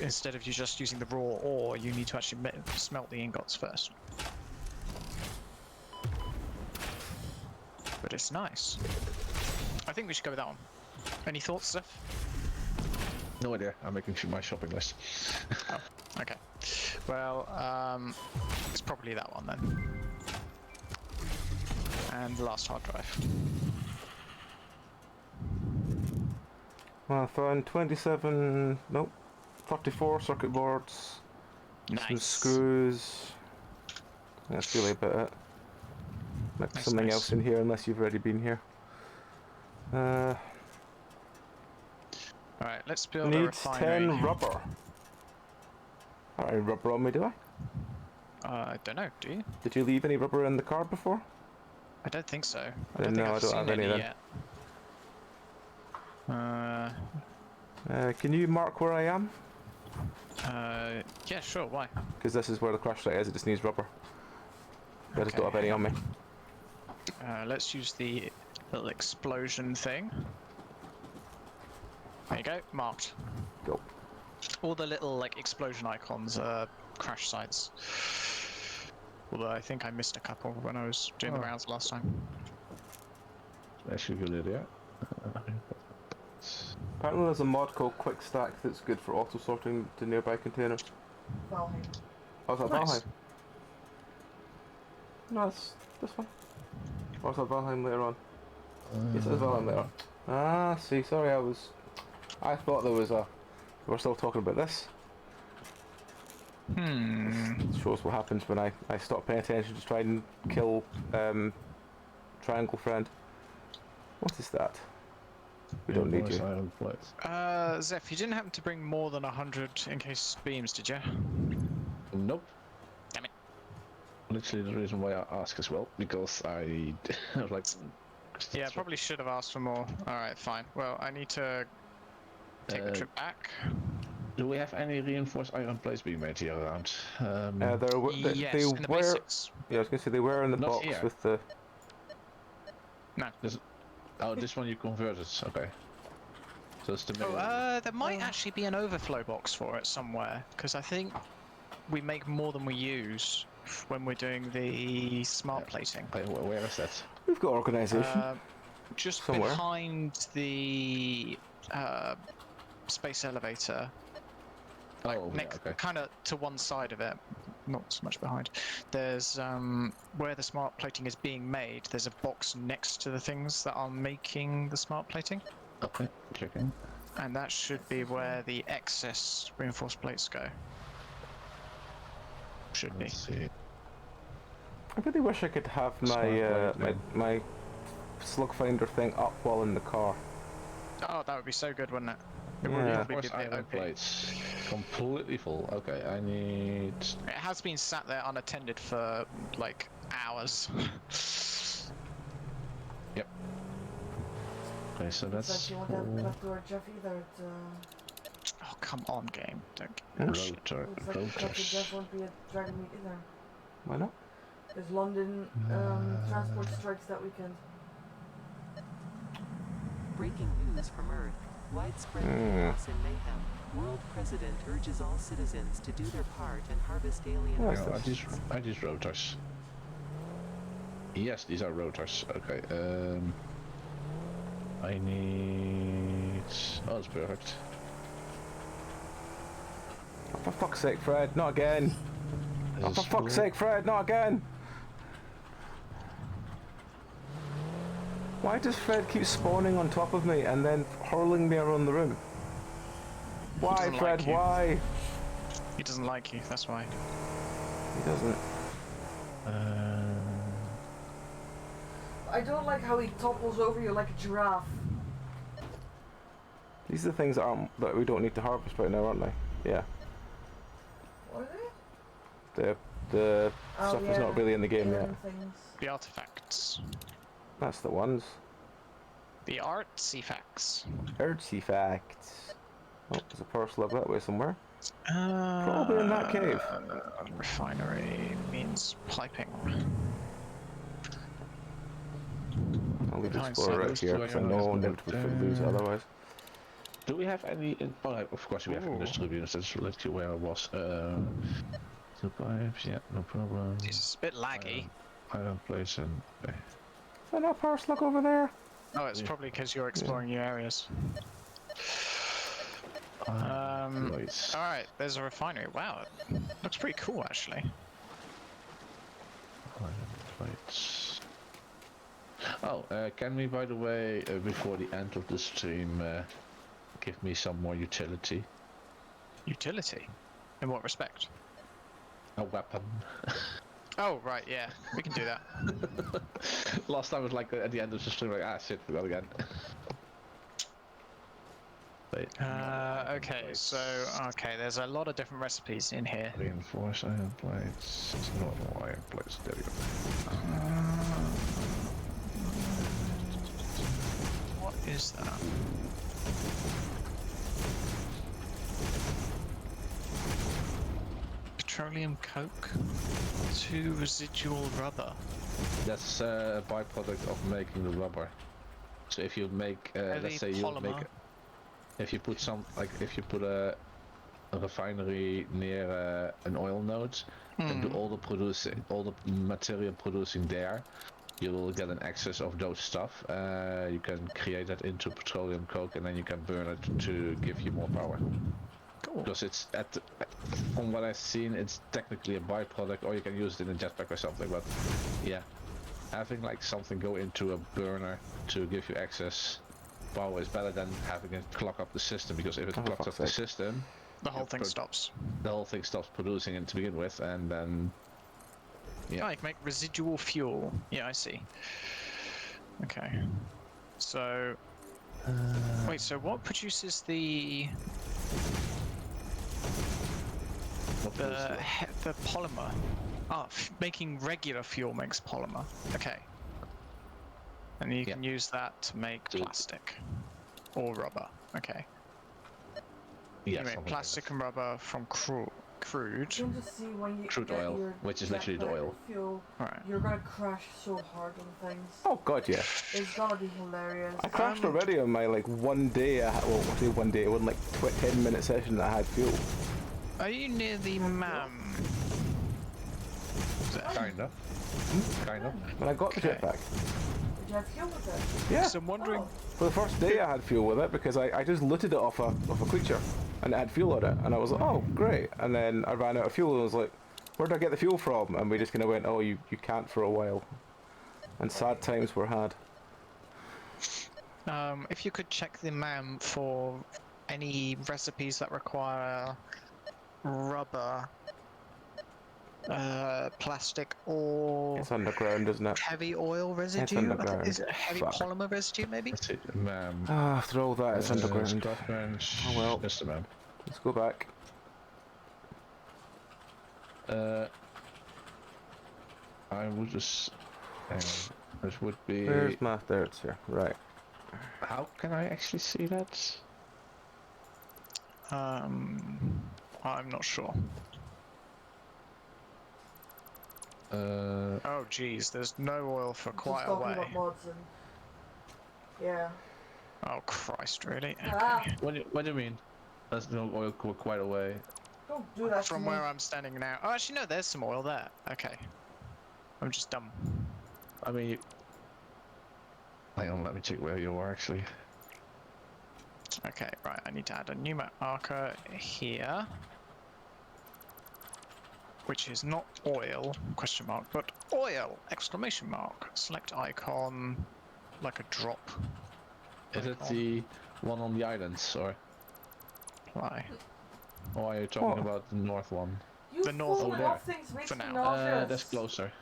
Instead of you just using the raw ore, you need to actually smelt the ingots first. But it's nice. I think we should go with that one. Any thoughts, Zeph? No idea. I'm making sure my shopping list. Oh, okay. Well, it's probably that one then. And the last hard drive. Well, I found 27, nope, 34 circuit boards, some Nice. screws. That's really about it. Might be Nice, something nice. else in here unless you've already been here. Alright, let's build a Needs refinery. 10 rubber. I don't have any rubber on me, do I? I don't know, do you? Did you leave any rubber in the car before? I don't think so. I Then don't think no, I've I don't seen have any then. yet. Can you mark where I am? Yeah, sure, why? Because this is where the crash site is, it just needs rubber. I just don't have any on me. Let's use the little explosion thing. There you go, marked. Go. All the little like explosion icons are crash sites. Although I think I missed a couple when I was doing the rounds last time. Actually, good idea. Apparently there's a mod called Quick Stack that's good for auto sorting to nearby containers. Valheim. Oh, is that Nice. Valheim? No, that's this one. Or is that Valheim later on? Yes, it is Valheim later on. Ah, see, sorry, I thought there was a... We're still talking about this. It shows what happens when I stop paying attention to try and kill Triangle Friend. What is that? We don't need you. Zeph, you didn't happen to bring more than 100 in case beams, did you? Nope. Damn it. Literally the reason why I ask as well, because I like. Yeah, probably should have asked for more. Alright, fine. Well, I need to take the trip back. Do we have any reinforced iron plates being made here around? Yes, they in the were. basics. Yeah, I was gonna say they were in the Not box here. with the. No. Oh, this one you converted. Okay. So it's the middle. There might actually be an overflow box for it somewhere, because I think we make more than we use when we're doing the smart plating. Where is that? We've got organisation. Just Somewhere. behind the space elevator. Like okay. kind of to one side of it, not so much behind. There's where the smart plating is being made. There's a box next to the things that are making the smart plating. Okay, checking. And that should be where the excess reinforced plates go. Should be. Let's see. I really wish I could have my slug finder thing up while in the car. Oh, that would be so good, wouldn't it? It would Yeah. probably be a bit Iron OP. plates. Completely full. Okay, I need. It has been sat there unattended for like hours. Yep. Okay, so that's. It's like you won't have left door Jeff either. Oh, come on, game. Don't. Rotor. Looks like Rotors. Jeff won't be at Dragon Meet either. Why not? There's London transport strikes that weekend. Breaking news from Earth. Widespread chaos and mayhem. World President urges all citizens to do their part and harvest alien Oh, No, are these rotors? Yes, these are rotors. Okay. I need. Oh, that's perfect. Oh, for fuck's sake, Fred, not again! Oh, for fuck's sake, Fred, not again! Why does Fred keep spawning on top of me and then hurling me around the room? Why, doesn't Fred, like you. why? He doesn't like you, that's why. He doesn't. I don't like how he topples over you like a giraffe. These are the things that we don't need to harvest right now, aren't they? Yeah. What are they? The stuff is not really in the game yet. alien things. The artifacts. That's the ones. The artifacts. Artifacts. Oh, there's a power slug that way somewhere. Probably in that cave. Refinery means piping. I'll leave the Behind explorer out silos, here do I because I have know an inevitably explorer? we'll lose it otherwise. Do we have any? Oh, of course we have Ooh. industrial units. That's literally where I was. Two pipes. Yeah, no problem. It's a bit laggy. Iron plates and. Okay. Is there no power slug over there? Oh, it's probably because you're exploring new areas. Plates. Alright, there's a refinery. Wow, it looks pretty cool actually. Iron plates. Oh, can we, by the way, before the end of the stream, give me some more utility. Utility? In what respect? A weapon. Oh, right, yeah. We can do that. Last time was like at the end of the stream, like, ah, shit, forgot again. Wait, Okay, so, okay, there's a lot of different recipes in here. reinforce iron plates, normal iron plates, there we go. What is that? Petroleum coke? 2 residual rubber. That's a byproduct of making the rubber. So if you make, Heavy let's say you make, polymer. if you put some, like if you put a refinery near an oil node and do all the material producing there, you will get an excess of those stuff. You can create that into petroleum coke and then you can burn it to give you more power. Cool. Because it's from what I've seen, it's technically a byproduct, or you can use it in a jetpack or something. But yeah, having like something go into a burner to give you excess power is better than having it clog up the system. Because if it clogs up the system, The whole thing stops. the whole thing stops producing it to begin with, and then Yeah. Oh, you can make residual fuel. Yeah, I see. Okay. So... wait, so what produces the polymer? Ah, making regular fuel makes polymer. Okay. And you can use that to make plastic. Or rubber. Okay. yeah, You make plastic and rubber from crude. You can just see when you Crude get oil, your which is literally the jetpack oil. fuel, Right. you're gonna crash so hard on things. Oh god, yeah. It's gonna be hilarious. I crashed already on my like one day. Well, I say one day. It wasn't like 10-minute session that I had fuel. Are you near the MAM? Kind of. Kind of. When I got the Okay. jetpack. Did you have fuel with it? Yeah. So I'm wondering... Oh. For the first day I had fuel with it because I just looted it off a creature and it had fuel on it and I was like, oh great, and then I ran out of fuel and was like, where did I get the fuel from? And we just kind of went, oh, you can't for a while. And sad times were had. if you could check the MAM for any recipes that require rubber, plastic, or It's underground, isn't it? heavy oil residue. underground. Is it a heavy Fuck. polymer residue, maybe? That's it, ma'am. Ah, after all that, it's underground. Scott bench. Oh well. That's the ma'am. Let's go back. I would just. Hang on. This would be. Where's my there? It's here. Right. How can I actually see that? I'm not sure. Oh geez, there's no oil for quite a Just talking way. about mods and... Yeah. Oh Christ, really? Ah. Okay. What do you mean? There's no oil quite away. Don't do that From to me. where I'm standing now. Oh, actually no, there's some oil there. Okay. I'm just dumb. I mean, hang on, let me check where you are actually. Okay, right, I need to add a new marker here. Which is not oil, question mark, but oil, exclamation mark. Select icon, like a drop. Is it the one on the islands, or Apply. are you talking Oh. about the north one? You The north falling over off things makes for me now. nauseous. That's closer.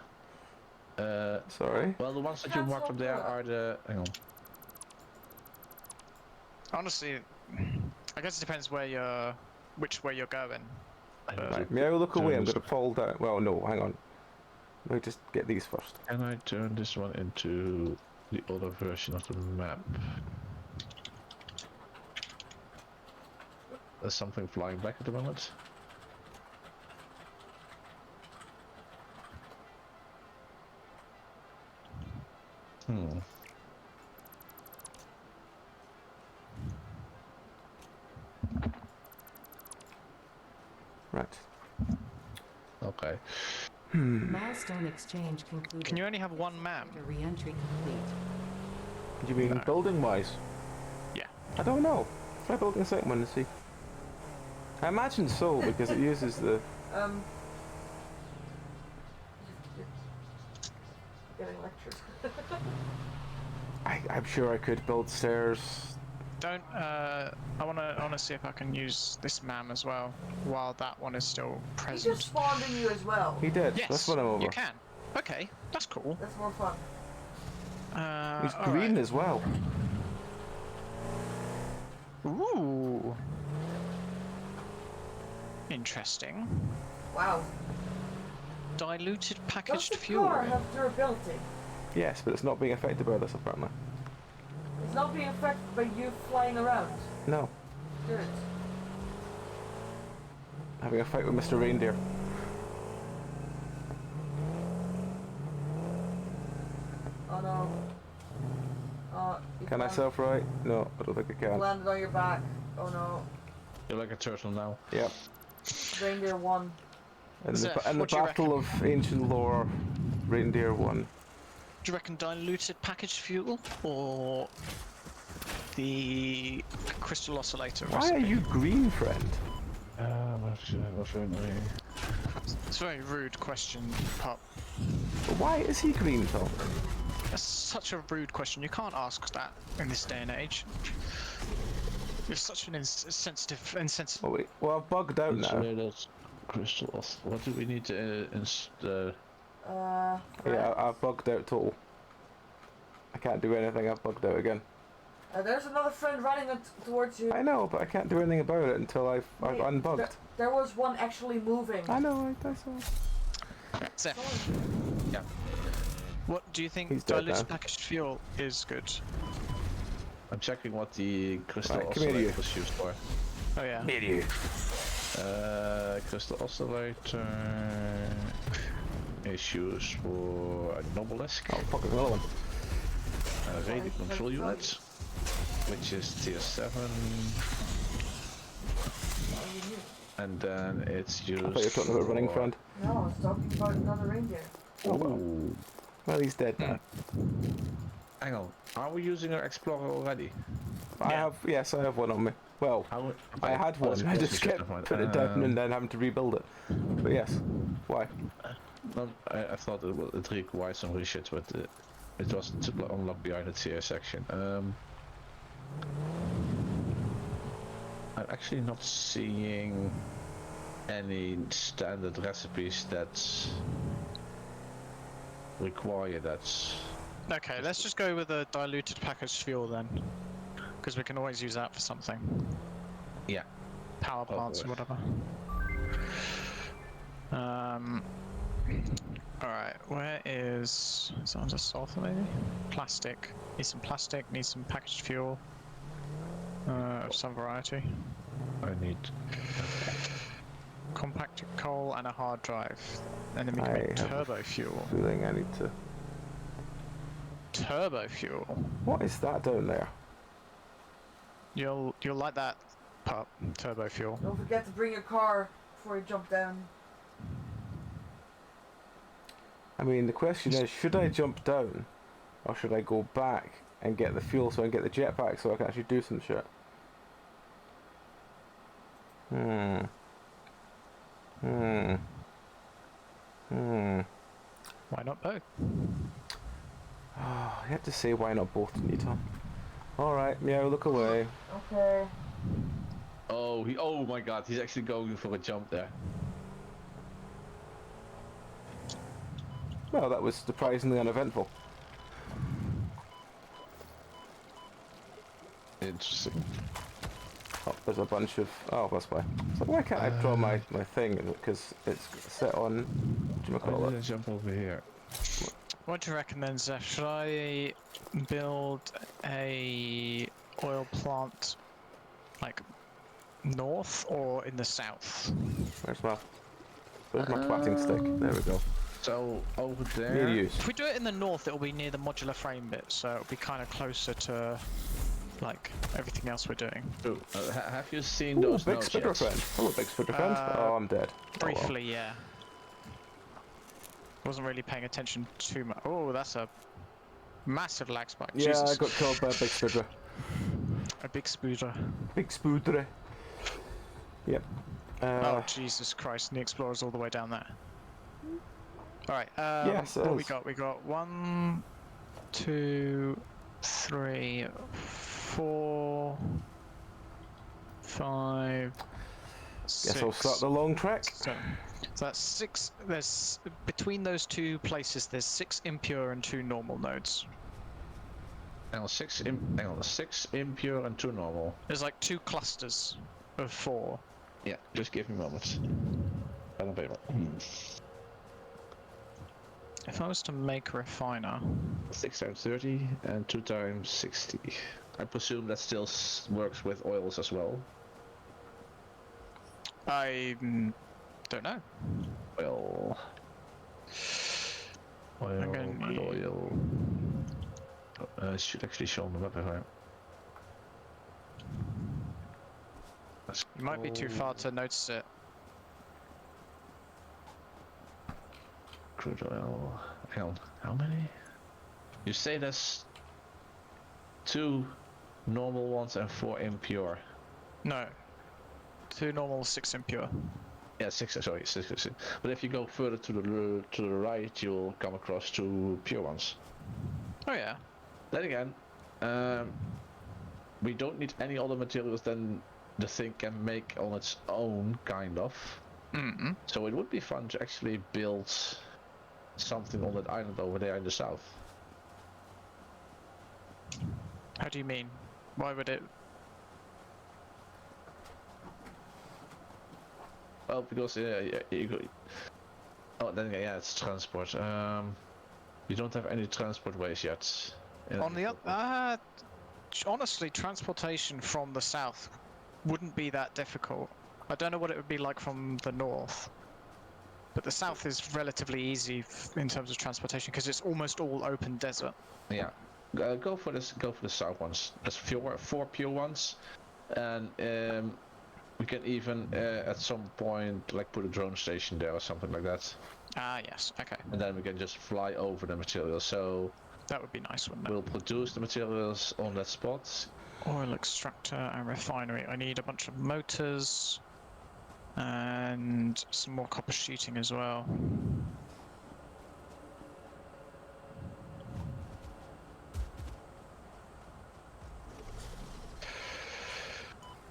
Sorry. Well, the ones that you That's marked up not there good. are the. Hang on. Honestly, I guess it depends where which way you're going. Right. May I look away? I'm going to fall down. Well, no, hang on. Let me just get these first. Can I turn this one into the other version of the map? There's something flying back at the moment. Right. Okay. Milestone exchange concluded. Can you only have one MAM? Re-entry complete. Do you mean No. building-wise? Yeah. I don't know. Try building a second one and see. I imagine so, because it uses the... Getting lectured. I'm sure I could build stairs Don't. I wanna see if I can use this MAM as well while that one is still He present. just spawned in you as well. He did. Yes, That's what I'm over. you can. Okay, that's cool. That's more fun. He's all green right. as well. Ooh. Interesting. Wow. Diluted Does packaged the fuel. car have durability? Yes, but it's not being affected by this apparently. It's not being affected by you flying around. No. Good. Having a fight with Mr. Reindeer. Oh no. You Can I land- self-right? No, I don't think I you can. landed on your back. Oh no. You're like a turtle now. Yep. Reindeer won. In the, Zeph, in the what do you battle of ancient lore, Reindeer won. Do you reckon diluted packaged fuel or the crystal oscillator Why recipe? are you green, friend? What's going on here? It's a very rude question, Pup. Why is he green, Tom? That's such a rude question. You can't ask that in this day and age. You're such an insensitive. Oh wait, well I've bugged out now. Insulated crystals. What do we need to Yeah, I've bugged out total. I can't do anything, I've bugged out again. There's another friend running towards you. I know, but I can't do anything about it until I've Wait, unbugged. There was one actually moving. I know, I saw. Zeph, Yeah. what do you He's think dead diluted now. packaged fuel is good? I'm checking what the crystal Right, come here, oscillator you. was used for. Oh yeah. Idiot. Crystal oscillator is used for a Nobelisk, Oh, fuck, there's another one. radio control unit, which is tier 7, and then it's used I thought you were talking about running, for- friend. No, I was talking about another reindeer. Oh well. Ooh. Well, he's dead now. Hang on, are we using our Explorer already? I have, yes, I have one on me. Well, How, I had oh, one. that's I a just question, kept never mind. putting it down and then having to rebuild it. But yes, why? No, I thought it required some research, but it wasn't unlocked behind the tier section. I'm actually not seeing any standard recipes that require that. Okay, let's just go with a diluted packaged fuel then, because we can always use that for something. Yeah. Power plants or course. whatever. Alright, where is that one's a sulfur maybe? Plastic. Need some plastic, need some packaged fuel. Of some variety. I need. Compacted coal and a hard drive. And then we can I make have a turbo fuel. Feeling I need to. Turbo fuel. What is that down there? You'll like that, Pup. Turbo fuel. Don't forget to bring your car before you jump down. I mean, the question is, should I jump down, or should I go back and get the fuel so I can get the jetpack so I can actually do some shit? Hmm. Why not both? Oh, you have to say why not both, didn't you, Tom? Alright, meow, look away. Okay. Oh, oh my God! He's actually going for a jump there. Well, that was surprisingly uneventful. Interesting. Oh, there's a bunch of... Oh, that's why. So why can't I draw my thing? Because it's set on... What do you I'm call gonna it? jump over here. What do you recommend, then, Zeph? Should I build a oil plant like north or in the south? Where's my twatting stick? There we go. So over there. Near use. If we do it in the north, it'll be near the modular frame bit, so it'll be kind of closer to like everything else we're doing. Ooh, have you seen Ooh, those big notes spitter yet? friend. Hello, big spitter friend. Oh, I'm dead. Oh, well. Briefly, yeah. Wasn't really paying attention too much. Oh, that's a massive lag spike. Yeah, Jesus. I got killed by a big spitter. A big spooder. Big spooter. Yep. Oh, Jesus Christ, and the Explorer's all the way down there. Alright, Yes, it what we is. got? We got 1, 2, 3, 4, 5, Guess I'll 6. start the long trek. So that's 6. There's between those two places. There's 6 impure and 2 normal nodes. Hang on, 6 impure and 2 normal. There's like 2 clusters of 4. Yeah, just give me a moment. Pen and paper. If I was to make a refiner, 6 times 30 and 2 times 60. I presume that still works with oils as well. I don't know. Oil. Oil, I'm gonna need- oil. It should actually show on the map if I... Let's You might be too go. far to notice it. Crude oil. Hang on, how many? You say there's 2 normal ones and 4 impure. No. 2 normal, 6 impure. Yeah, 6. Sorry, 6. But if you go further to the right, you'll come across 2 pure ones. Oh yeah. Then again, we don't need any other materials than the thing can make on its own, kind of. Mm-mm. So it would be fun to actually build something on that island over there in the south. How do you mean? Why would it? Well, because you go. Oh, then again, yeah, it's transport. You don't have any transport ways yet. On the other, honestly, transportation from the south wouldn't be that difficult. I don't know what it would be like from the north, but the south is relatively easy in terms of transportation because it's almost all open desert. Yeah, go for this. Go for the south ones. There's 4 pure ones, and we can even at some point like put a drone station there or something like that, Ah, yes. Okay, and then we can just fly over the materials. So that would be nice, wouldn't it? we'll produce the materials on that spot. Oil extractor and refinery. I need a bunch of motors and some more copper sheeting as well.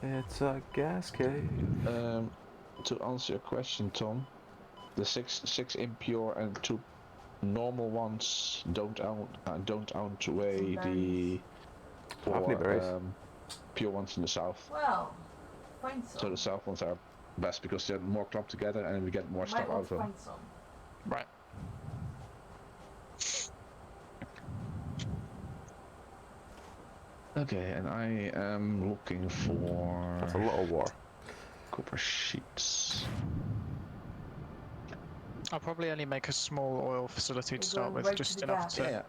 It's a gas cave. To answer your question, Tom, the 6 impure and 2 normal ones don't outweigh the Lovely 4 berries. pure ones in the south. Well, find some. So the south ones are best because they're more clumped together and we get more Might stuff well out of them. find some. Right. Okay, and I am looking for That's a lot of war. copper sheets. I'll probably only make a small oil facility to We're start going with, right just to the enough gas. to Yeah,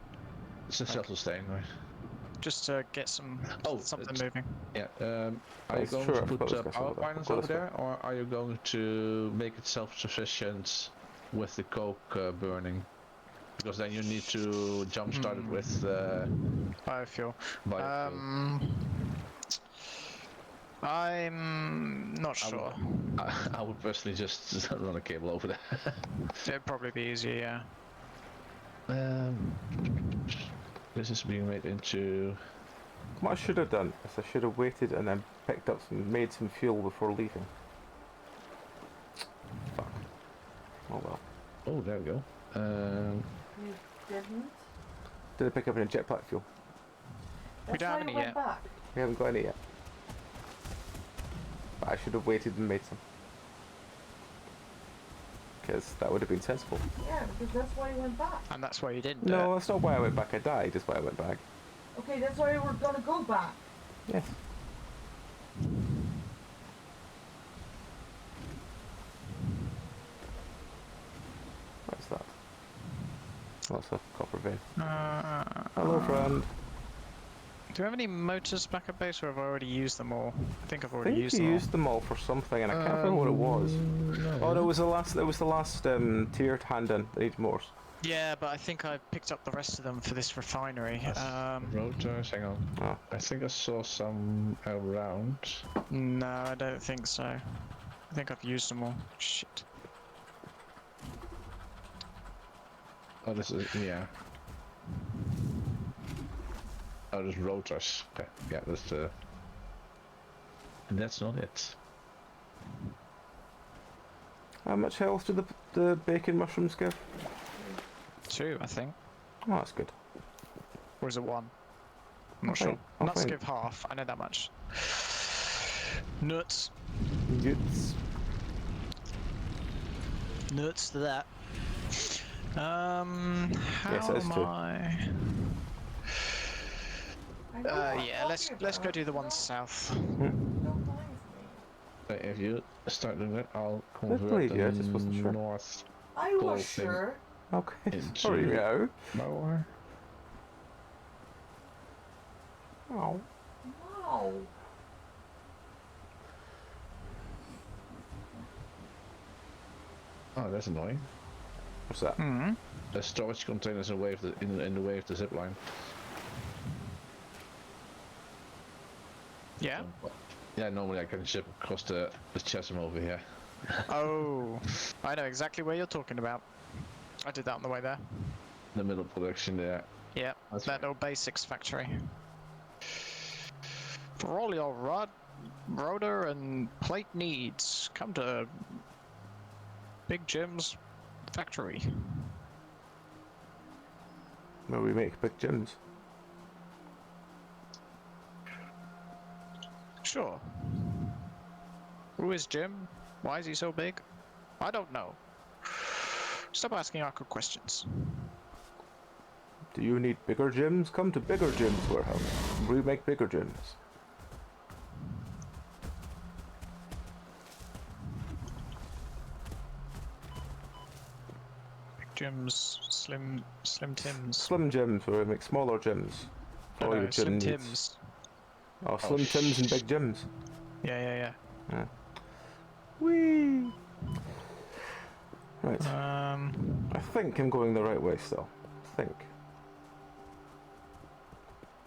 it's a self-sustain, right? just to get something it's- moving. Yeah. Are you It's going true, to I've put got discussion power with that. pylons Go over this way. there, or are you going to make it self-sufficient with the coke burning? Because then you need to jumpstart it with Biofuel. biofuel. I'm not sure. I would personally just run a cable over there. It'd probably be easier, yeah. This is being made into. What I should have done is I should have waited and then made some fuel before leaving. Fuck. Oh well. Oh, there we go. You didn't? Did I pick up any jetpack fuel? We That's don't why have you any went yet. back. We haven't got any yet. But I should have waited and made some. Because that would have been sensible. Yeah, because that's why you went back. And that's why you didn't do No, it. that's not why I went back. I died. That's why I went back. Okay, that's why we're gonna go back. Yes. What's that? That's a copper vein. Hello, friend. Do we have any motors back at base, or have I already used them all? I think I've I already think used you them all. used them all for something, and I can't remember what it was. Oh, no, it was the last. It was the last tiered hand-in. They need more. Yeah, but I think I picked up the rest of them for this refinery. Rotors, hang on. Oh. I think I saw some around. No, I don't think so. I think I've used them all. Shit. Oh, this is, yeah. Oh, there's rotors. Okay, yeah, that's the... And that's not it. How much health do the bacon mushrooms give? 2, I think. Oh, that's good. Or is it 1? I'm not fine, sure. I'm Nuts fine. give half. I know that much. Nuts. Utes. Nuts to that. How Yes, it is am true. I? I know what I'm Yeah. Let's talking go about. do the one Don't- south. Don't believe me. If you start doing it, I'll I convert believe the you, I just wasn't sure. north I Cool was thing. sure. Okay, Into- sorry, meow. mower. Oh. Wow. Oh, that's annoying. What's that? Hmm. The storage containers in the way of the in the way of the zip line. Yeah. Yeah, normally I can ship across the chasm over here. Oh, I know exactly where you're talking about. I did that on the way there. The middle production there. Yeah, That's that right. little basics factory. For all your rotor and plate needs, come to Big Jim's factory. Where we make big gyms. Sure. Who is Jim? Why is he so big? I don't know. Stop asking awkward questions. Do you need bigger gyms? Come to Bigger Gyms Warehouse. We make bigger gyms. Big Jim's Slim Tims. Slim gyms where we make smaller gyms. For all No, your Slim gym needs. Tims. Oh, Slim Tims and big gyms. Yeah. Whee! Right. Um, I think I'm going the right way still. I think.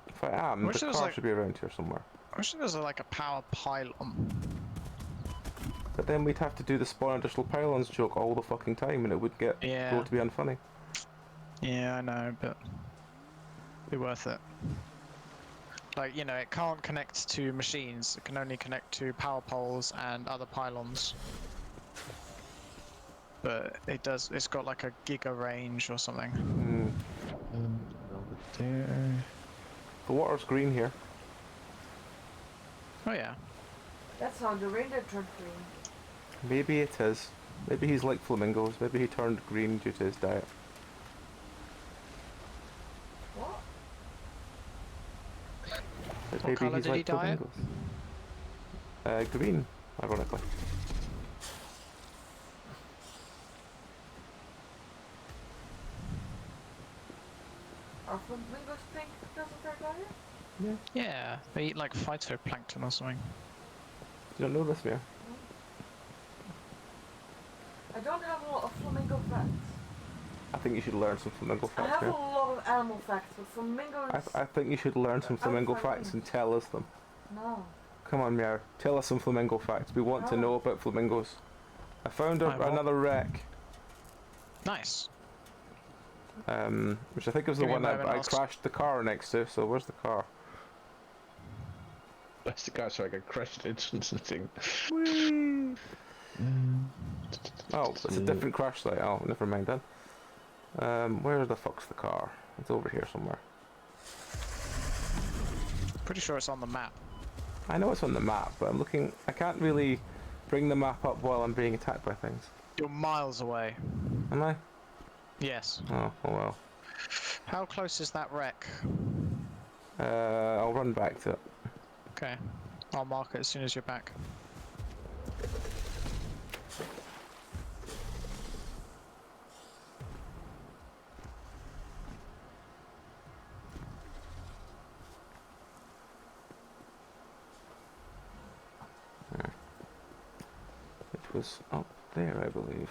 If I am, Wish the there was car like- should be around here somewhere. I wish there was like a power pylon. But then we'd have to do the spawn additional pylons joke all the fucking time and it would get Yeah. go to be unfunny. Yeah, I know, but be worth it. Like, you know, it can't connect to machines. It can only connect to power poles and other pylons. But it does. It's got like a giga range or something. Over there. The water's green here. Oh yeah. That's how the reindeer turned green. Maybe it is. Maybe he's like flamingos. Maybe he turned green due to his diet. What? But What maybe colour he's did he like dye it? flamingos. Green, ironically. Are flamingos pink because of their diet? Yeah. They eat like phytoplankton or something. You don't know this, Mia? I don't have a lot of flamingo facts. I think you should learn some flamingo I facts, have a Mia. lot of animal facts, but flamingos. I think you should learn some I'm flamingo fine. facts and tell us them. No. Come on, Meow. Tell us some flamingo facts. We want to No. know about flamingos. I found I will. another wreck, Nice. which I think was the Give me a one moment, I I'll crashed the car next to. So where's the car? That's the guy so I can crash it into something. Whee! Oh, it's a different crash site. Oh, never mind then. Where the fuck's the car? It's over here somewhere. Pretty sure it's on the map. I know it's on the map, but I'm looking. I can't really bring the map up while I'm being attacked by things. You're miles away. Am I? Yes. Oh well. How close is that wreck? I'll run back to it. Okay. I'll mark it as soon as you're back. It was up there, I believe.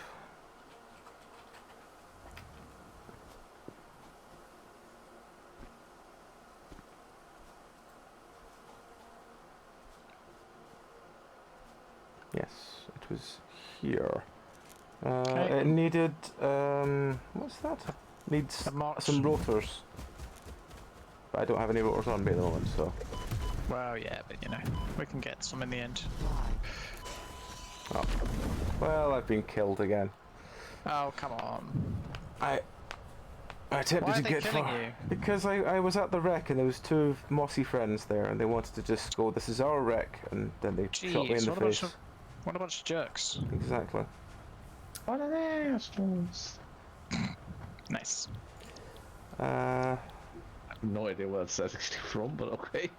Yes, it was here. Okay. It needed, what's that? Needs A marked- some rotors. But I don't have any rotors on me at the moment, so. Well, yeah, but you know, we can get some in the end. Oh. Well, I've been killed again. Oh, come on. I attempted Why are to they get killing far. you? Because I was at the wreck and there was two mossy friends there and they wanted to just go, this is our wreck, and then they shot me in Jeez, the face. what a bunch of jerks. Exactly. What are they assholes? Uh, I have no idea where it's actually from, but okay.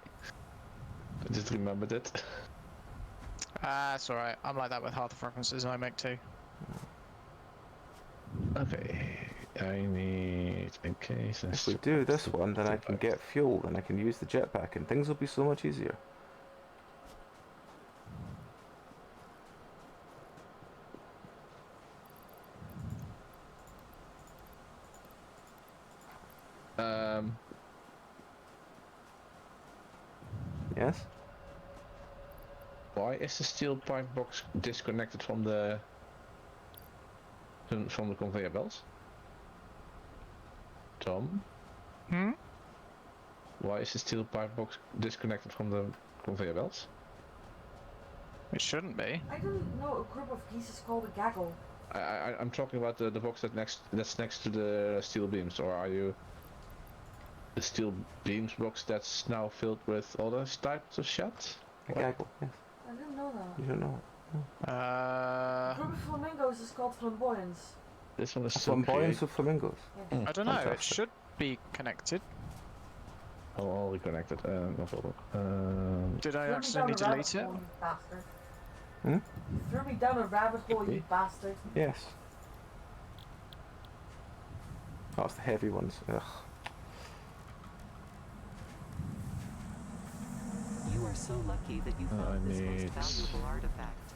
I just remembered it. Ah, it's alright. I'm like that with half the references I make too. Okay, I need in case. if we do this one, then I can get fuel and I can use the jetpack and things will be so much easier. Yes? Why is the steel pipe box disconnected from the conveyor belts? Tom, Hmm? why is the steel pipe box disconnected from the conveyor belts? It shouldn't be. I didn't know a group of geese is called a gaggle. I'm talking about the box that's next to the steel beams, or are you the steel beams box that's now filled with other types of shit? A gaggle, yes. I didn't know that. You don't know. A group of flamingos is called flamboyance. This one is A so flamboyance of flamingos. Yes. I don't know, it Fantastic. should be connected. Oh, all reconnected. No problem. Did I Threw me accidentally down a delete rabbit it? hole, you bastard. Hmm? You threw me down a rabbit hole, you bastard. Yes. Oh, it's the heavy ones. Ugh. You are so lucky that you found this most valuable artifact.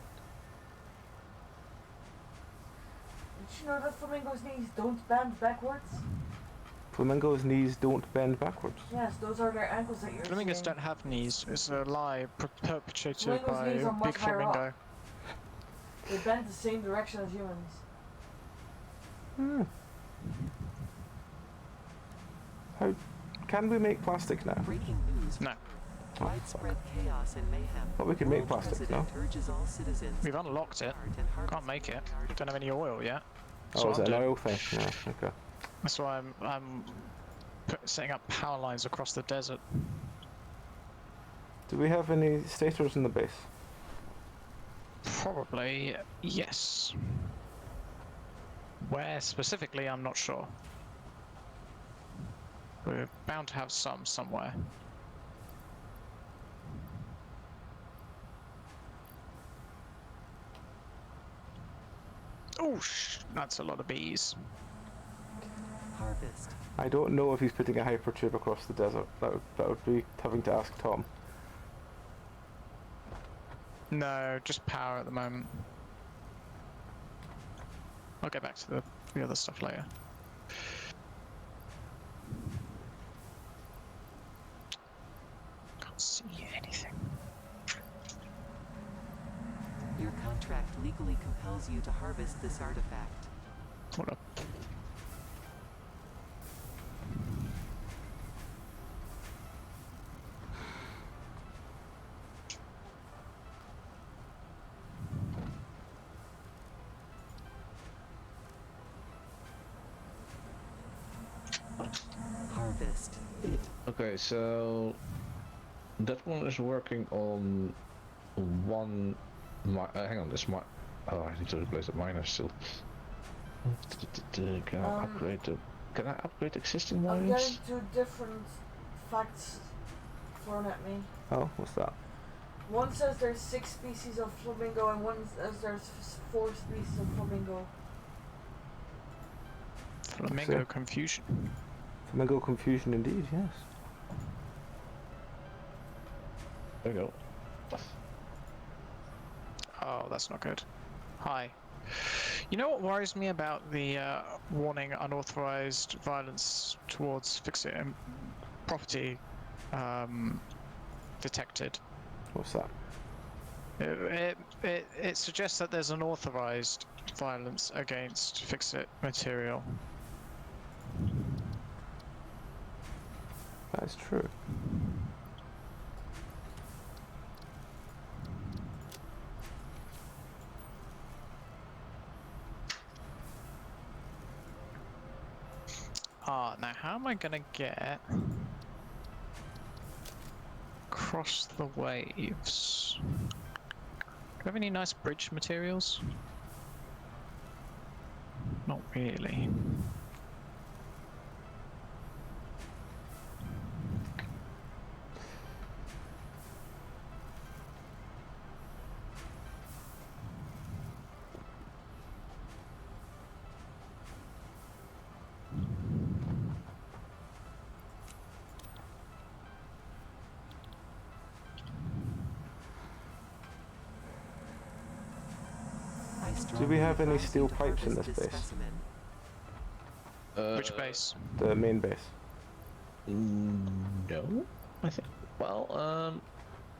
Did you know that flamingos' knees don't bend backwards? Flamingos' knees don't bend backwards. Yes, those are their ankles that you're Flamingos seeing. don't have knees. It's a lie perpetrated Flamingos' by knees are much Big higher up. Flamingo. They bend the same direction as humans. Hmm. How can we make plastic now? Breaking news. No. Widespread chaos and mayhem. But we can make World plastic, no? President urges all citizens We've unlocked it. Can't make it. Don't have any oil yet. That's Oh, what is I'm it an doing. oil thing? Yeah, okay. That's why I'm setting up power lines across the desert. Do we have any stators in the base? Probably yes. Where specifically, I'm not sure. We're bound to have some somewhere. Oh, that's a lot of bees. Harvest. I don't know if he's putting a hypertube across the desert. That would be having to ask Tom. No, just power at the moment. I'll get back to the other stuff later. Can't see anything. Your contract legally compels you to harvest this artifact. What up? Harvest. Okay, so that one is working on one. Hang on, this oh, I need to replace the miner still. Can I upgrade the? Can I upgrade existing I'm miners? getting two different facts thrown at me. Oh, what's that? One says there's 6 species of flamingo and one says there's 4 species of flamingo. Flamingo See? confusion. Flamingo confusion indeed, yes. There we go. Oh, that's not good. Hi. You know what worries me about the warning unauthorized violence towards fixit and property detected? What's that? It suggests that there's unauthorized violence against fixit material. That is true. Now how am I gonna get across the waves? Do you have any nice bridge materials? Not really. Do we have any steel pipes in this base? Which base? The main base. No, I think. Well,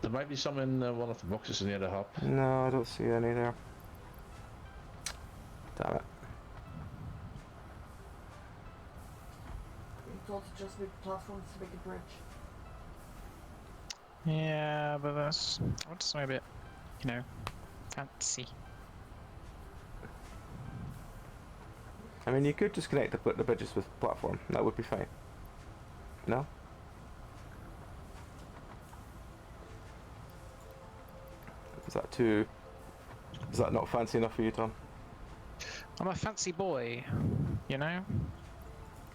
there might be some in one of the boxes near the hub. No, I don't see any there. Damn it. You told to just make platforms to make a bridge. Yeah, but that's what's a bit, you know, fancy. I mean, you could just connect the bridges with platform. That would be fine. No? Is that too... Is that not fancy enough for you, Tom? I'm a fancy boy, you know?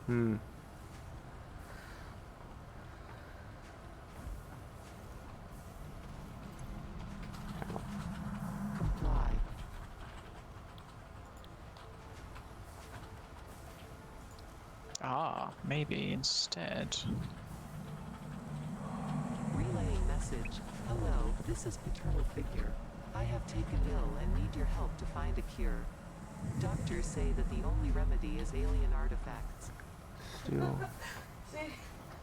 Hmm. Comply. Maybe instead. Relaying message. Hello, this is Paternal Figure. I have taken ill and need your help to find a cure. Doctors say that the only remedy is alien artifacts. Steel. See,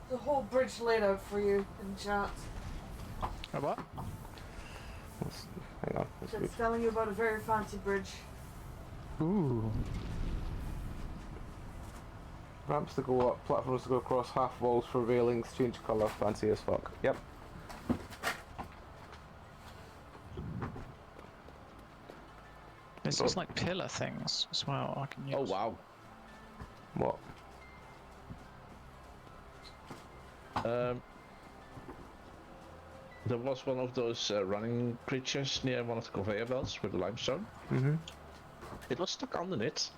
there's a whole bridge laid out for you in chat. A what? Hang on. Let's It's read. telling you about a very fancy bridge. Ooh. Ramps to go up, platforms to go across, half walls for railings, change colour, fancy as fuck. Yep. There's just like pillar things as well I can use. Oh wow. What? There was one of those running creatures near one of the conveyor belts with the limestone. Mm-hmm. It was stuck on it.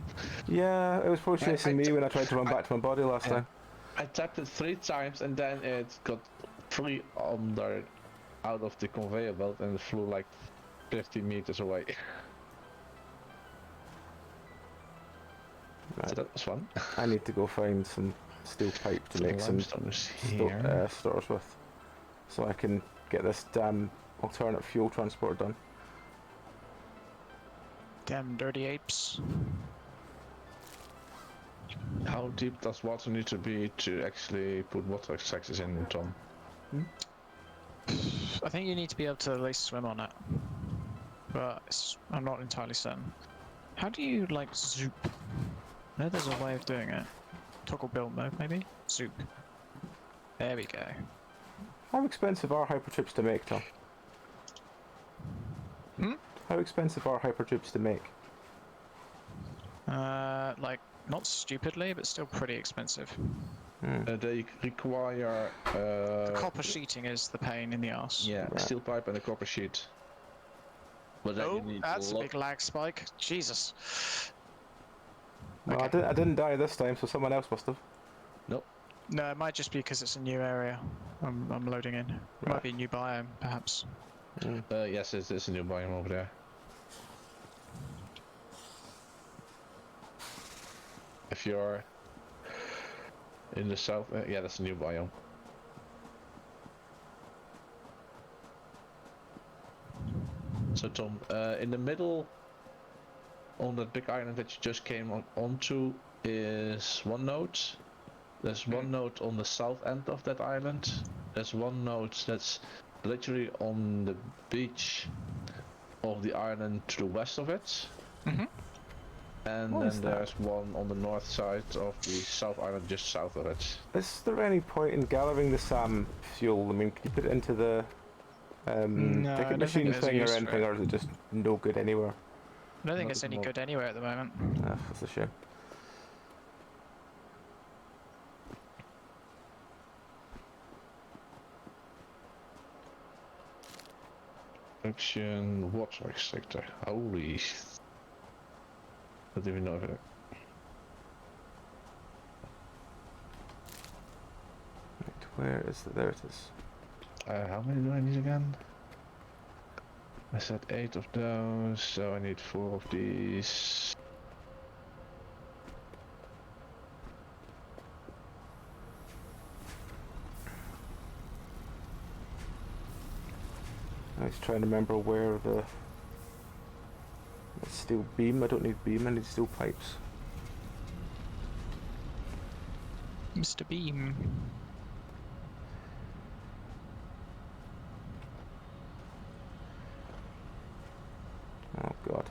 Yeah, it was probably chasing me when I tried to run back to my body last time. I tapped it 3 times and then it got fully under out of the conveyor belt and it flew like 50 meters away. So Right. that was fun. I need to go find some steel pipe to make some Limestone is here. stores with, so I can get this damn alternate fuel transport done. Damn dirty apes. How deep does water need to be to actually put water extractors in, Tom? I think you need to be able to at least swim on it. But I'm not entirely certain. How do you like zoop? I know there's a way of doing it. Toggle build mode maybe? Zoop. There we go. How expensive are hypertubes to make, Tom? Hmm? How expensive are hypertubes to make? Like not stupidly, but still pretty expensive. They require The copper sheeting is the pain in the ass. yeah, Right. steel pipe and a copper sheet. But then Oh, you need that's a lot- big lag spike. Jesus. Well, Okay. I didn't die this time, so someone else must have. Nope. No, it might just be because it's a new area. I'm loading in. It Right. might be a new biome, perhaps. Yes, it's a new biome over there. If you're in the south, yeah, that's a new biome. So Tom, in the middle, on that big island that you just came onto, is one node. There's one node on the south end of that island. There's one node that's literally on the beach of the island to the west of it. Mm-hmm. And What then is that? there's one on the north side of the south island just south of it. Is there any point in gathering the SAM fuel? I mean, can you put it into the No, I ticket don't think machine there's a thing or use for anything, it. or is it just no good anywhere? I don't think Not it's at any the good anywhere at the moment. That's a shame. Action water extractor. Holy. Don't even know if it. Right, where is the... There it is. How many do I need again? I said 8 of those, so I need 4 of these. I was trying to remember where the steel beam. I don't need beam, I need steel pipes. Mr. Beam. Oh god.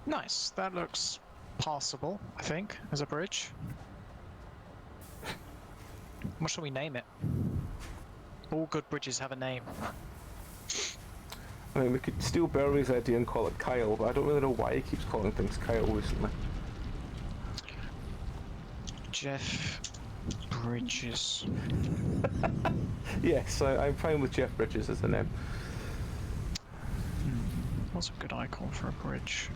Nice. That looks passable, I think, as a bridge. What shall we name it? All good bridges have a name. I mean, we could steal Berwick's idea and call it Kyle, but I don't really know why he keeps calling things Kyle recently. Jeff Bridges. Yes, I'm fine with Jeff Bridges as the name. What's a good icon for a bridge?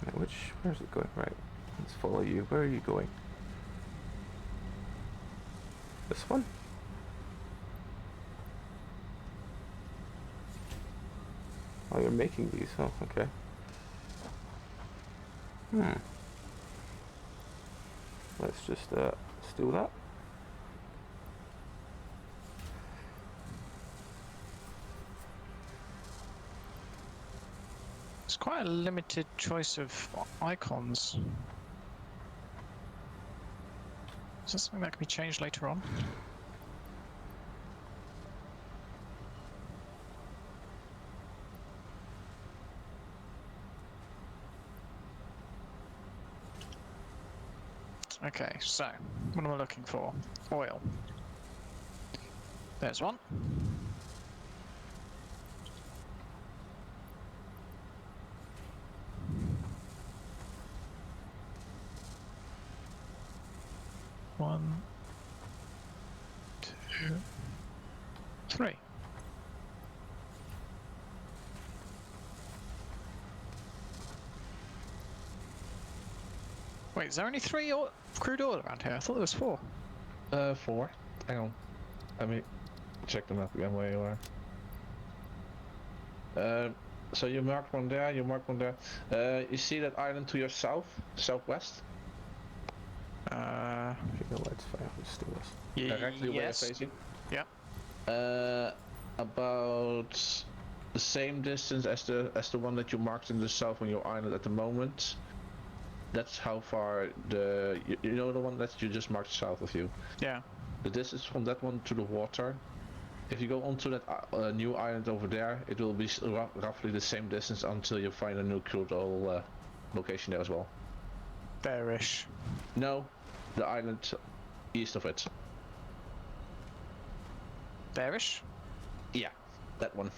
Right, where's it going? Right, let's follow you. Where are you going? This one? Oh, you're making these. Oh, okay. Let's just steal that. It's quite a limited choice of icons. Is that something that can be changed later on? Okay, so what am I looking for? Oil. There's one. One, two, three. Wait, is there only three crude oil around here? I thought there was four. 4. Hang on. Let me check the map again where you are. So you marked one there, you marked one there. You see that island to your southwest? I think let's fire. Let's steal this. Directly where you're Yes. facing? Yeah. About the same distance as the one that you marked in the south on your island at the moment. That's how far you know the one that you just marked south of you. Yeah. The distance from that one to the water. If you go onto that new island over there, it will be roughly the same distance until you find a new crude oil location there as well. Bearish. No, the island east of it. Bearish? Yeah, that one.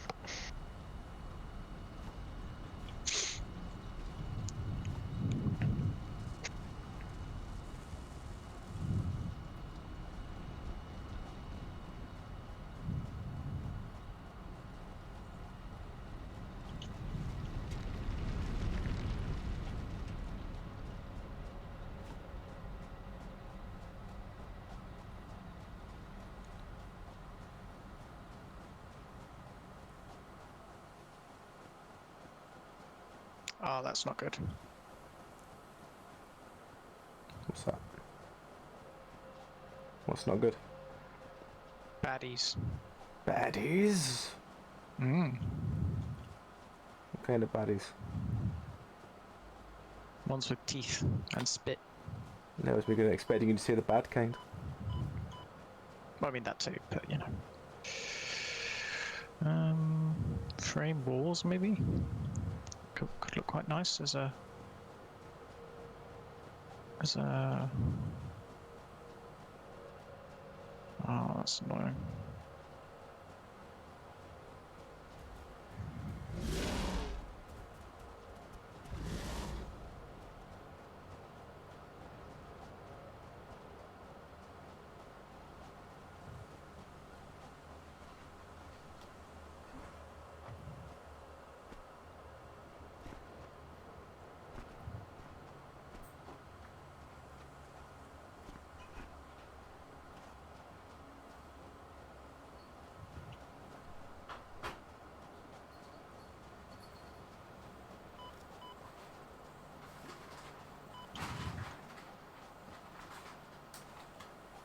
Oh, that's not good. What's that? What's not good? Baddies. Baddies? Mmm. What kind of baddies? Ones with teeth and spit. I was beginning expecting you to say the bad kind. Well, I mean that too, but you know. Frame walls maybe. Could look quite nice as a. Oh, that's annoying.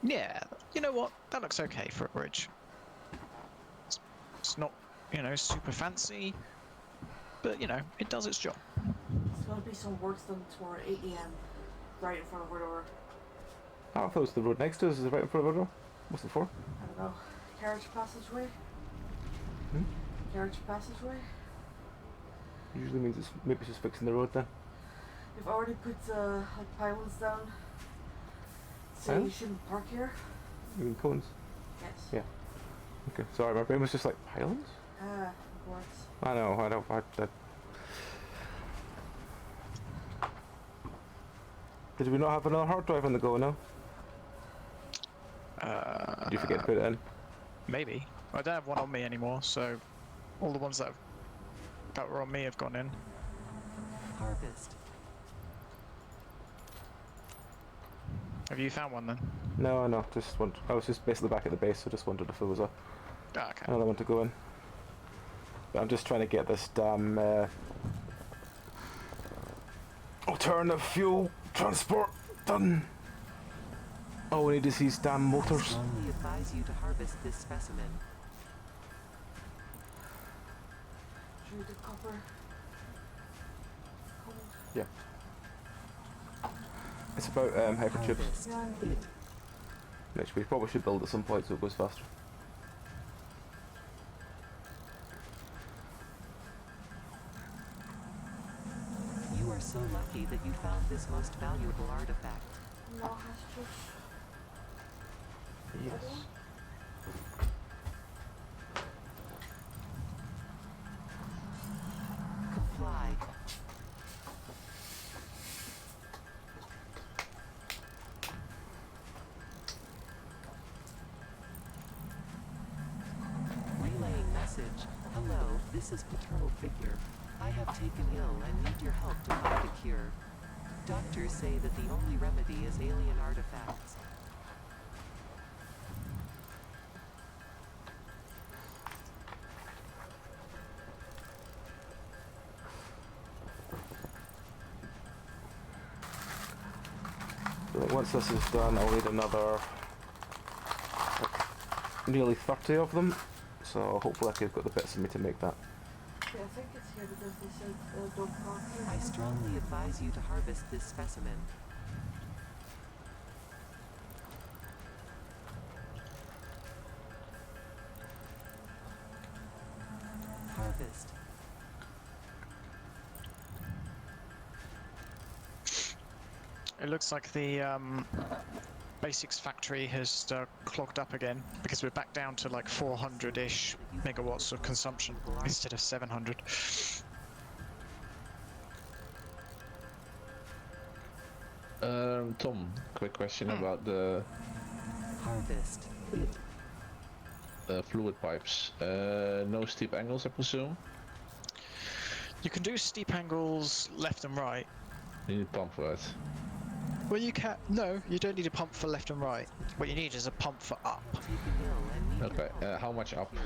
Yeah, you know what? That looks okay for a bridge. It's not, you know, super fancy, but you know, it does its job. There's gonna be some work done tomorrow at 8 a.m. right in front of our door. Oh, I thought it was the road next to us. Is it right in front of our door? What's it for? I don't know. Carriage passageway? Hmm? Carriage passageway? Usually means it's maybe it's just fixing the road then. We've already put like pylons down. So you Pylons? shouldn't park here. You mean cones? Yes. Yeah. Okay. Sorry, my brain was just like pylons. Words. I know. Did we not have another hard drive on the go now? Did you forget to put it in? Maybe. I don't have one on me anymore, so all the ones that were on me have gone in. Harvest. Have you found one then? No. I was just basically back at the base, so just wondered if there was Okay. another one to go in. But I'm just trying to get this damn alternative fuel transport done. All we need is these damn I motors. strongly advise you to harvest this specimen. Drew the copper. Yeah. It's about hyperchips, Harvest. Yeah. which we probably should build at some point so it goes faster. You are so lucky that you found this most valuable artifact. No, has just. Yes. Comply. Relaying message. Hello, this is paternal figure. I have taken ill and need your help to find a cure. Doctors say that the only remedy is alien artifacts. I think once this is done, I'll need another like, nearly 30 of them. So hopefully I've got the bits in me to make that. Yeah, I think it's here because they said don't park here. I strongly advise you to harvest this specimen. Harvest. It looks like the basics factory has clogged up again because we're back down to like 400-ish megawatts of consumption instead of 700. Tom, quick question about the Harvest. fluid pipes. No steep angles, I presume? You can do steep angles left and right. You need pump for it. Well, you can. No, you don't need a pump for left and right. What you need is a pump for up. Taken ill and need Okay, your help how much to up? cure.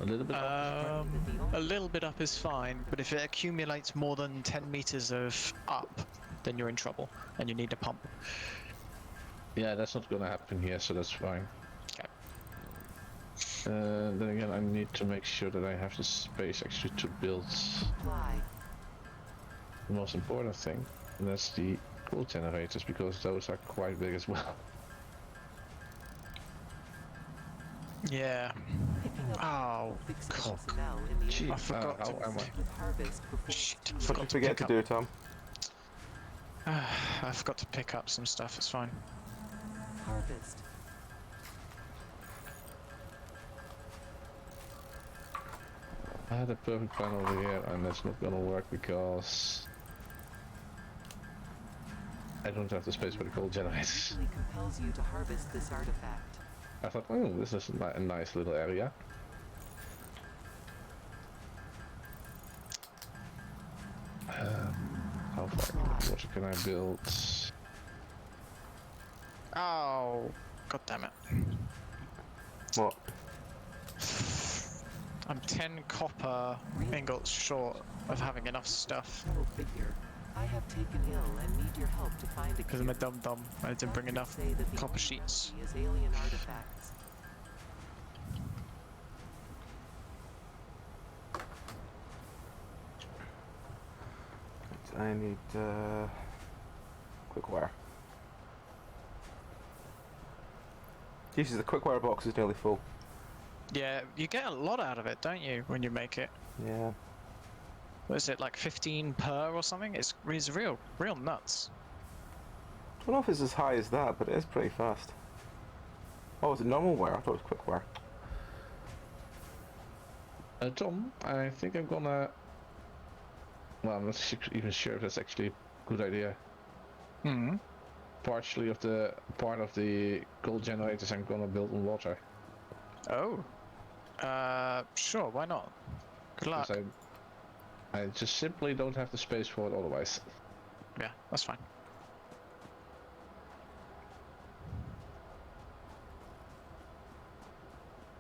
A little bit up? A little bit up is fine, but if it accumulates more than 10 meters of up, then you're in trouble and you need a pump. Yeah, that's not gonna happen here, so that's fine. Okay. Then again, I need to make sure that I have the space actually to build. Comply. the most important thing, and that's the coal generators, because those are quite big as well. Yeah. Picking up Oh, fixing cock. personnel in the Gee, area. I forgot how to am I? With harvest before Shit, it's I too What forgot did late. you to forget pick to up. do, Tom? I forgot to pick up some stuff. It's fine. Harvest. I had a perfect plan over here, and that's not gonna work because I don't have the space for the coal generators. Usually compels you to harvest this artifact. I thought, oh, this is a nice little area. How far water can I build? Oh, god damn it. What? I'm 10 copper ingots short of having enough stuff. Go figure. I have taken ill and need your help to find a Because cure. I'm a dum-dum. I didn't bring Doctors enough say that the copper only sheets. remedy is alien artifacts. I need quick wire. Jesus, the quick wire box is nearly full. Yeah, you get a lot out of it, don't you, when you make it? Yeah. What is it, like 15 per or something? It's real nuts. I don't know if it's as high as that, but it is pretty fast. Oh, is it normal wire? I thought it was quick wire. Tom, I think I'm gonna. Well, I'm not even sure if that's actually a good idea. Hmm. Partially of the part of the coal generators I'm gonna build on water. Oh. Sure, why not? Good luck. Because I just simply don't have the space for it otherwise. Yeah, that's fine.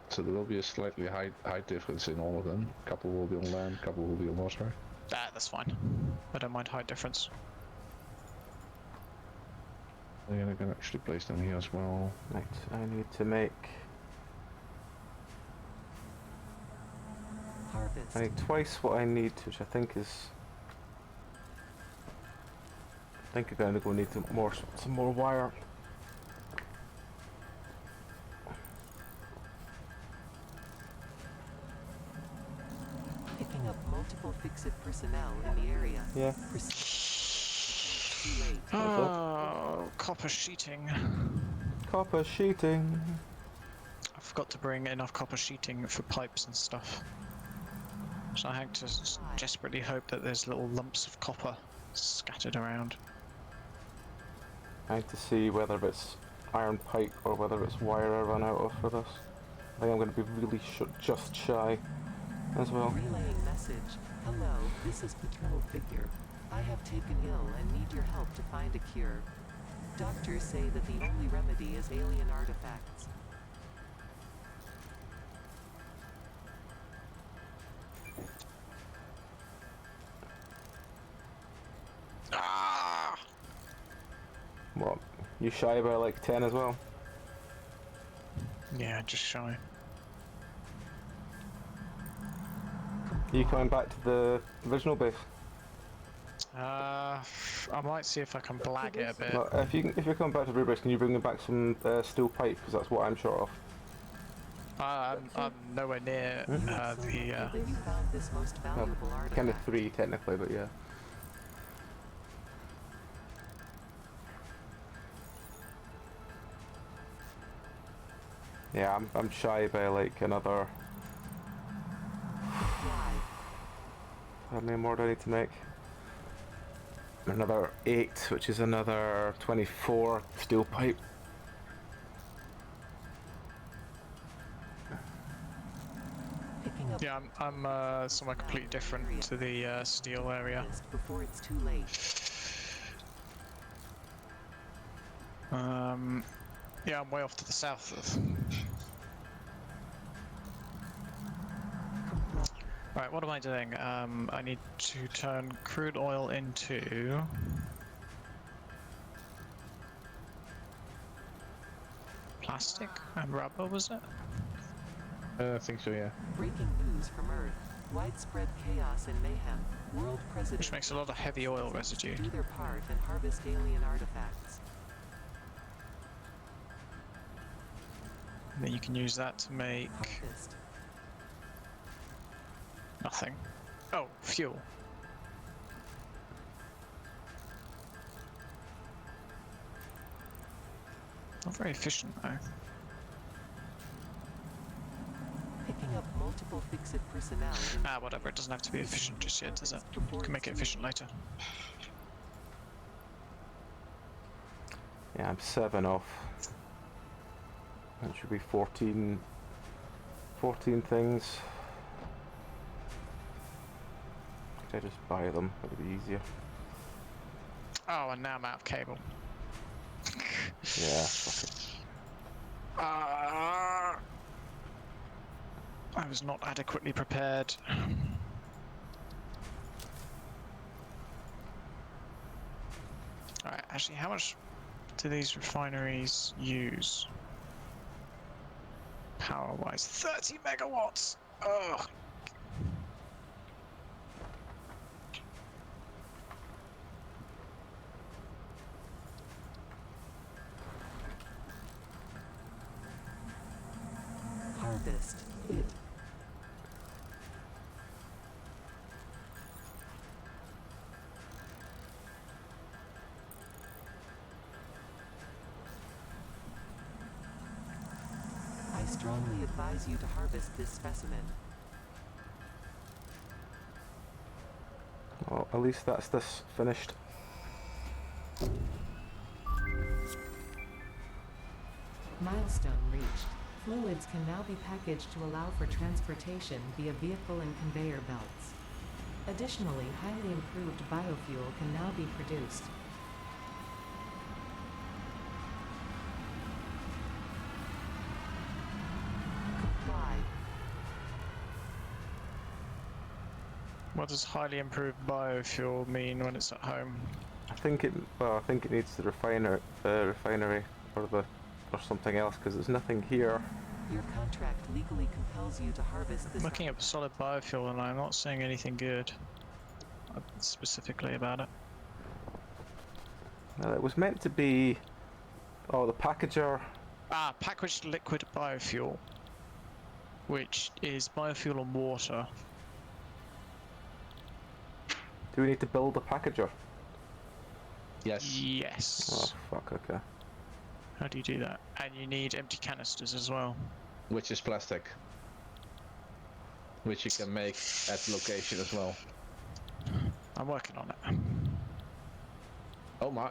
So there will be a slightly height difference in all of them. A couple will be on land, a couple will be on water. That's fine. I don't mind height difference. And I can actually place them here as well. Right, I need to make... Harvest. I need twice what I need, which I think is... I think I'm gonna go need some more wire. Picking up multiple fix-it personnel in the area. Yeah. Too late. Oh, copper sheeting. Copper sheeting. I forgot to bring enough copper sheeting for pipes and stuff. So I had to desperately hope that there's little lumps of copper scattered around. I need to see whether it's iron pipe or whether it's wire I run out of for this. I think I'm going to be really just shy as well. Relaying message. Hello, this is Paternal Figure. I have taken ill and need your help to find a cure. Doctors say that the only remedy is alien artifacts. Ah! What? You shy by like 10 as well? Yeah, just shy. Are you coming back to the original base? I might see if I can blag it a bit. No, if you're coming back to the base, can you bring me back some steel pipe? Because that's what I'm short of. I'm nowhere near the. That you found this most valuable artifact. Kind of 3 technically, but yeah. Yeah, I'm shy by like another... Why? How many more do I need to make? Another 8, which is another 24 steel pipe. Picking up Yeah, I'm somewhere completely different to the steel area. before it's too late. Yeah, I'm way off to the south. Right, what am I doing? I need to turn crude oil into... plastic and rubber, was it? I think so, yeah. Breaking news from Earth. Widespread chaos and mayhem. World presidents Which makes a lot of heavy oil residue. do their part and harvest alien artifacts. And then you can use that to make Harvest. nothing. Oh, fuel. Not very efficient though. Picking up multiple fix-it personnel. in Ah, whatever, it doesn't have to be efficient just yet, does it? You can make it efficient later. Yeah, I'm 7 off. That should be 14 things. Could I just buy them? That would be easier. Oh, and now I'm out of cable. Yeah, fuck it. I was not adequately prepared. Alright, actually, how much do these refineries use? Power-wise, 30 megawatts! Ugh! Harvest. It. I strongly advise you to harvest this specimen. Well, at least that's this finished. Milestone reached. Fluids can now be packaged to allow for transportation via vehicle and conveyor belts. Additionally, highly improved biofuel can now be produced. Comply. What does highly improved biofuel mean when it's at home? I think it needs the refinery or something else because there's nothing here. Your contract legally compels you to harvest this. I'm looking at solid biofuel and I'm not seeing anything good specifically about it. It was meant to be. Oh, the packager. Ah, packaged liquid biofuel, which is biofuel and water. Do we need to build a packager? Yes. Yes. Oh fuck. Okay. How do you do that? And you need empty canisters as well. Which is plastic. Which you can make at location as well. I'm working on it. Oh my.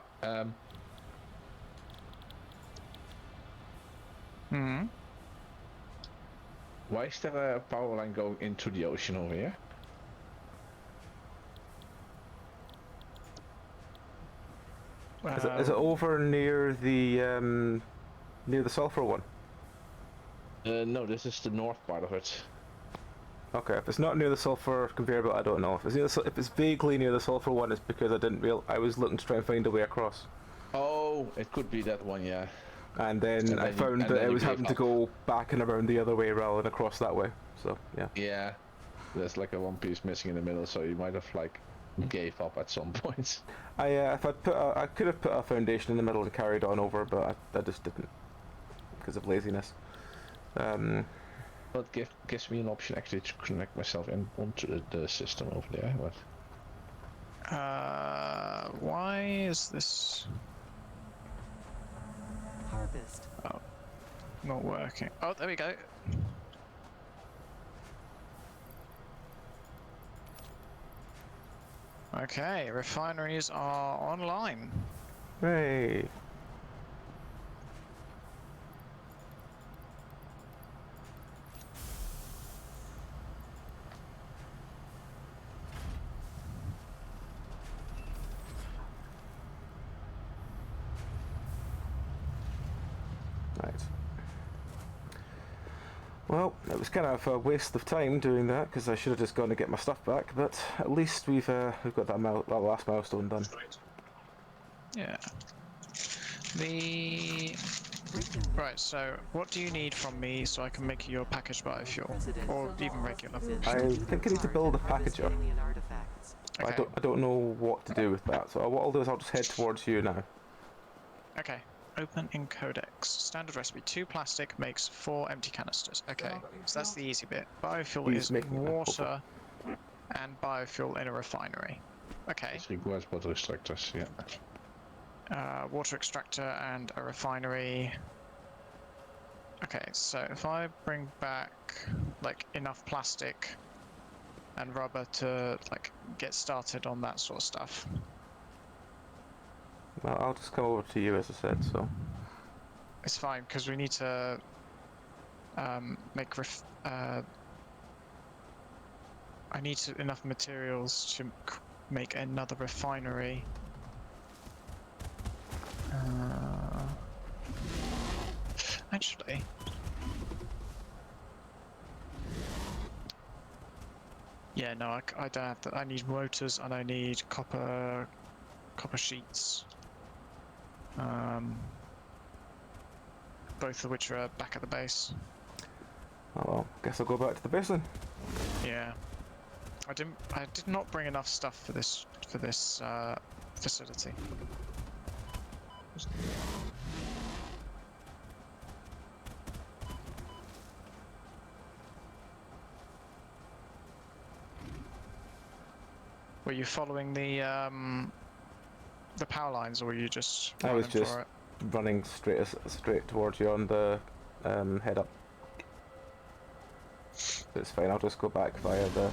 Hmm. Why is there a power line going into the ocean over here? Is it over near the sulfur one? No, this is the north part of it. Okay, if it's not near the sulfur conveyor belt, I don't know. If it's vaguely near the sulfur one, it's because I was looking to try and find a way across, Oh, it could be that one, yeah. and then I found that it was having to go back and around the other way rather than across that way. So yeah. Yeah. There's like a one piece missing in the middle, so you might have like gave up at some point. I could have put a foundation in the middle and carried on over, but I just didn't because of laziness. But gives me an option actually to connect myself in onto the system over there. But Why is this Harvest. not working? Oh, there we go. Okay, refineries are online. Hooray! Right. Well, it was kind of a waste of time doing that because I should have just gone to get my stuff back. But at least we've got that last milestone done. Yeah. Right, so what do you need from me so I can make your packaged biofuel? Or even regular? I think I need to build a packager. Okay. I don't know what to do with that. So what I'll do is I'll just head towards you now. Okay. Open in codex. Standard recipe. 2 plastic makes 4 empty canisters. Okay. So that's the easy bit. Biofuel He's is making it now, water and biofuel in a refinery. Okay. This requires water extractors, yeah. Water extractor and a refinery. Okay, so if I bring back like enough plastic and rubber to like get started on that sort of stuff. Well, I'll just come over to you as I said. So It's fine because we need to make I need enough materials to make another refinery. Actually, yeah, no, I don't have that. I need motors and I need copper sheets. Both of which are back at the base. oh well, guess I'll go back to the base then. Yeah, I did not bring enough stuff for this facility. Were you following the power lines, or were you just I was running just for it? running straight towards you on the head up. It's fine. I'll just go back via the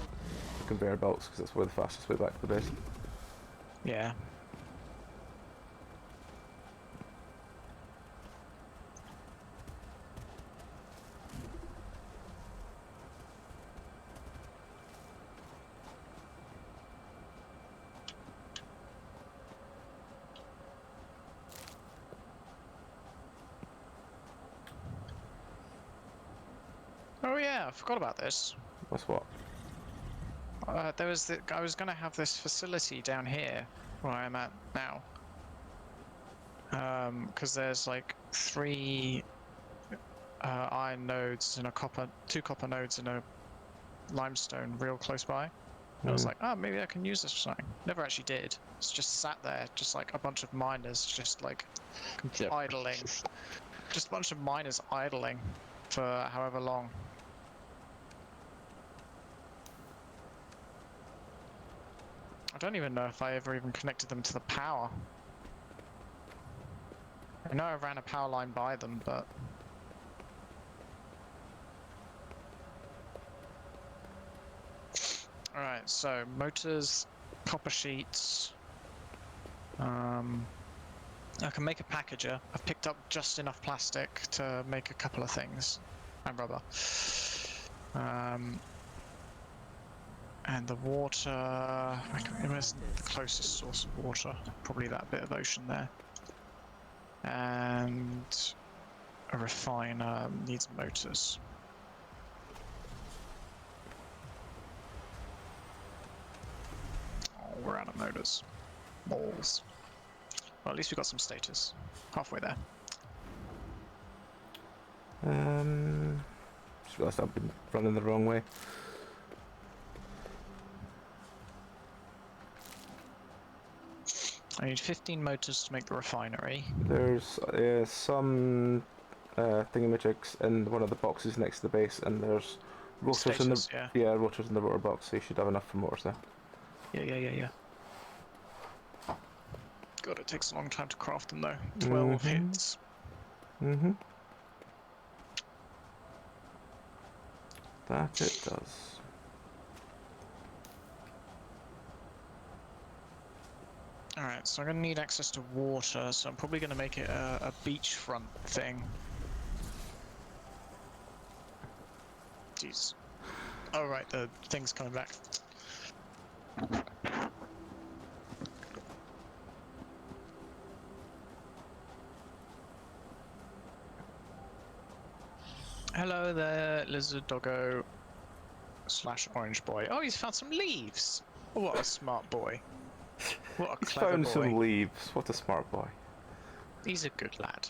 conveyor belts because it's the fastest way back to the base. Yeah. Oh yeah, I forgot about this. What's what? There was I was going to have this facility down here where I'm at now. Because there's like 3 iron nodes and two copper nodes and a limestone real close by. I was like, oh, maybe I can use this for something. Never actually did. It's just sat there, just like a bunch of miners, just like Yep. idling. Just a bunch of miners idling for however long. I don't even know if I ever even connected them to the power. I know I ran a power line by them, but... Alright, so motors, copper sheets. I can make a packager. I've picked up just enough plastic to make a couple of things. And rubber. And the water... Where's the closest source of water? Probably that bit of ocean there. And a refiner needs motors. Oh, we're out of motors. Balls. Well, at least we got some status. Halfway there. Just realised I've been running the wrong way. I need 15 motors to make the refinery. There's some thingamajigs in one of the boxes next to the base, and there's rotors in the Status, yeah. rotors in the rotor box. So you should have enough for motors there. Yeah. God, it takes a long time to craft them though. 12 hits. That it does. Alright, so I'm going to need access to water, so I'm probably going to make it a beachfront thing. Jeez. Oh right, the thing's coming back. Hello there, lizard doggo / orange boy. Oh, he's found some leaves. What a smart boy. What a He's clever found boy. some leaves. What a smart boy. He's a good lad.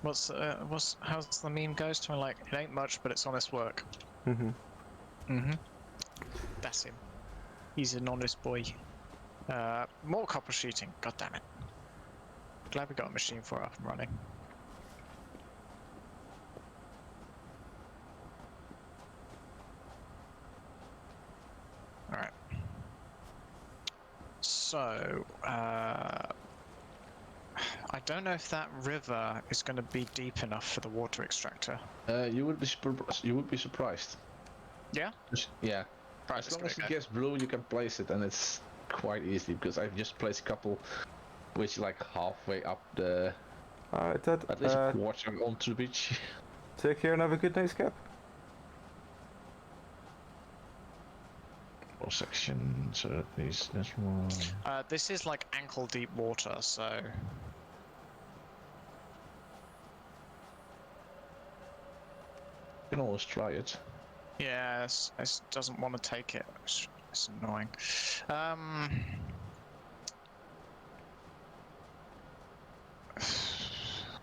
How's the meme goes? To me like, it ain't much, but it's honest work. That's him. He's an honest boy. More copper sheeting. God damn it. Glad we got a machine for it up and running. Alright. So, I don't know if that river is going to be deep enough for the water extractor. You would be surprised. Yeah? Yeah. Right, As let's long give as it a it go. gets blue, you can place it, and it's quite easy because I've just placed a couple, which like halfway up the, Alright, Dad. at least a quarter onto the beach. Take care and have a good night's cap. Or section, so at least this one. This is like ankle deep water, so You can always try it. yeah, it doesn't want to take it. It's annoying.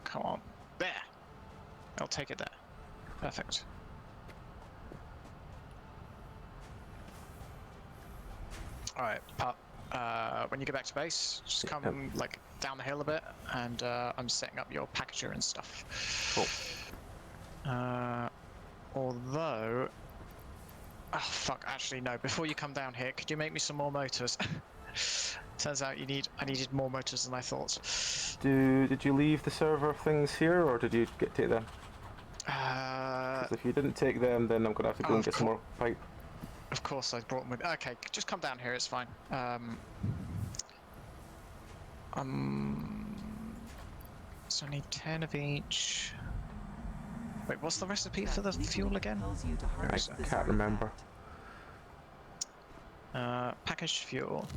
Come on, there. I'll take it there. Perfect. All right, Pup. When you get back to base, just come like down the hill a bit, and I'm setting up your packager and stuff. Cool. Although, oh fuck, actually no. Before you come down here, could you make me some more motors? Turns out I needed more motors than I thought. Did you leave the server things here, or did you take them? Because if you didn't take them, then I'm gonna have to go and get some more pipe. Of course, I brought them with. Okay, just come down here. It's fine. So I need 10 of each. Wait, what's the recipe for the fuel again? I can't remember. Packaged fuel.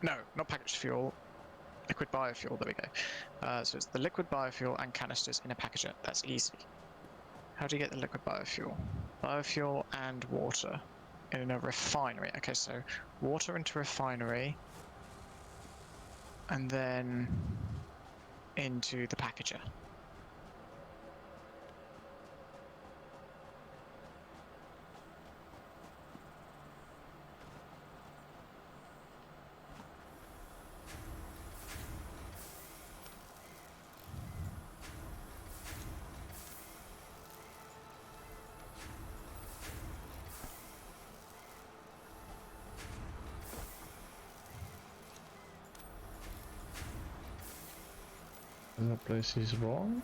No, not packaged fuel. Liquid biofuel. There we go. So it's the liquid biofuel and canisters in a packager. That's easy. How do you get the liquid biofuel? Biofuel and water in a refinery. Okay, so water into refinery, and then into the packager. And the place is wrong.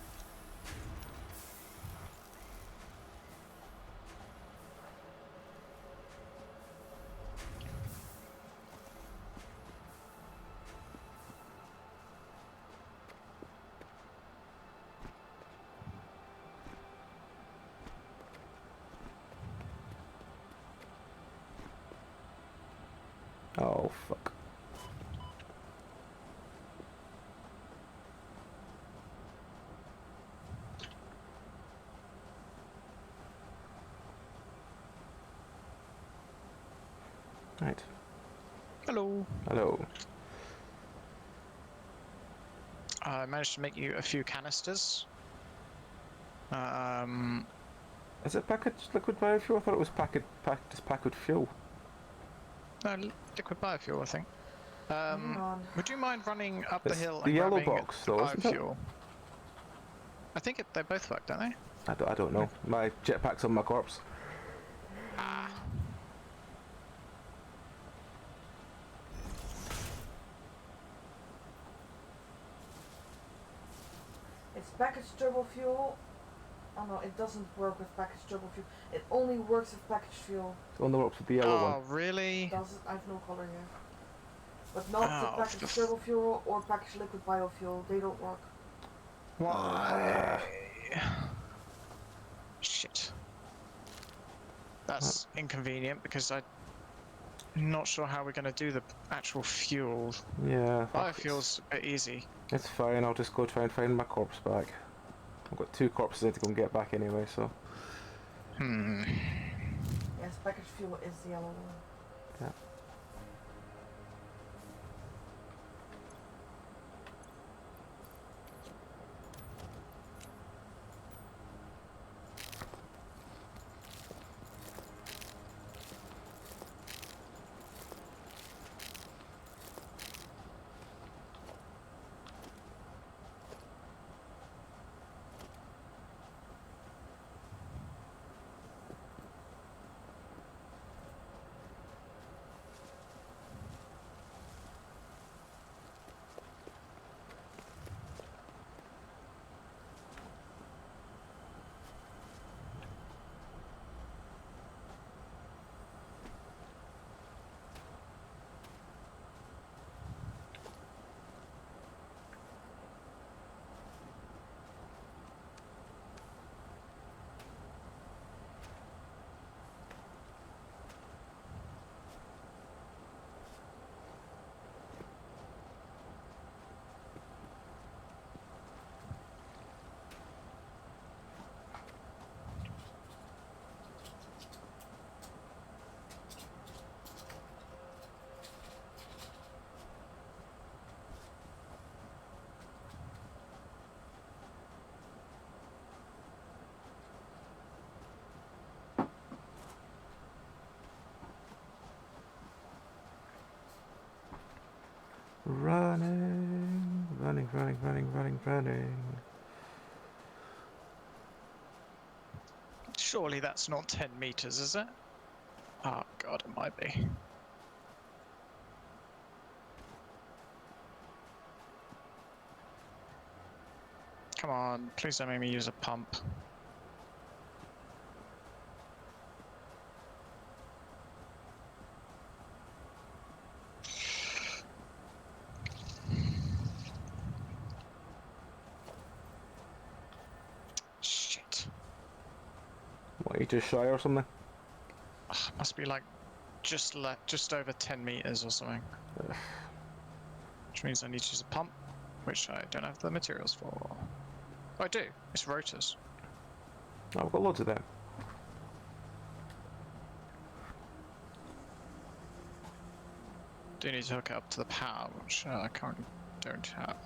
Oh fuck. Right. Hello. Hello. I managed to make you a few canisters. Is it packaged liquid biofuel? I thought it was just packaged fuel. No, liquid biofuel, I think. Hang on. Would you mind running up It's the hill the and yellow grabbing box, though, isn't it? biofuel? I think they both work, don't they? I don't know. My jetpack's on my corpse. Ah. It's packaged turbo fuel. Oh no, it doesn't work with packaged turbo fuel. It only works with packaged fuel. It only works with the yellow one. Oh, really? Does it? I have no color here. But not Oh, the packaged turbo fuel or packaged liquid biofuel. They don't work. Why? Shit. That's inconvenient because I'm not sure how we're going to do the actual fuel. Yeah. Biofuel's a bit easy. It's fine. I'll just go try and find my corpse back. I've got 2 corpses I need to go and get back anyway, so. Yes, packaged fuel is the yellow one. Yeah. Running, running, running, running, running, running. Surely that's not 10 meters, is it? Oh god, it might be. Come on, please don't make me use a pump. Shit. What, you just shy or something? Must be like just over 10 meters or something. Which means I need to use a pump, which I don't have the materials for. Oh, I do. It's rotors. Oh, I've got loads of them. Do need to hook it up to the power, which I currently don't have.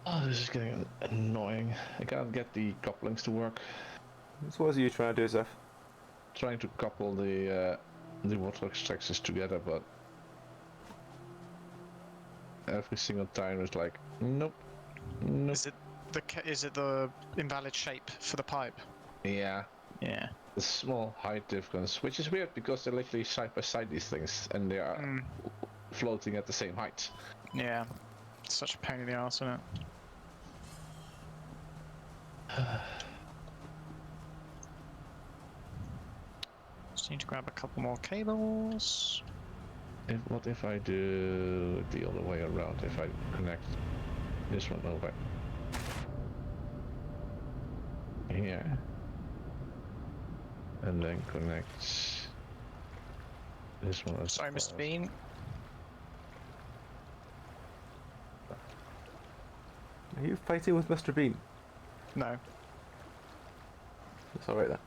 Oh, this is getting annoying. I can't get the couplings to work. So what are you trying to do, Zeph? Trying to couple the water extractors together, but every single time it's like, nope, nope. Is it the invalid shape for the pipe? Yeah, Yeah. the small height difference, which is weird because they're literally side by side these things, and they are floating at the same height. Yeah. It's such a pain in the arse, isn't it? Just need to grab a couple more cables. What if I do the other way around? If I connect this one over here, and then connect this one as Sorry, well. Mr. Bean. Are you fighting with Mr. Bean? No. It's alright then.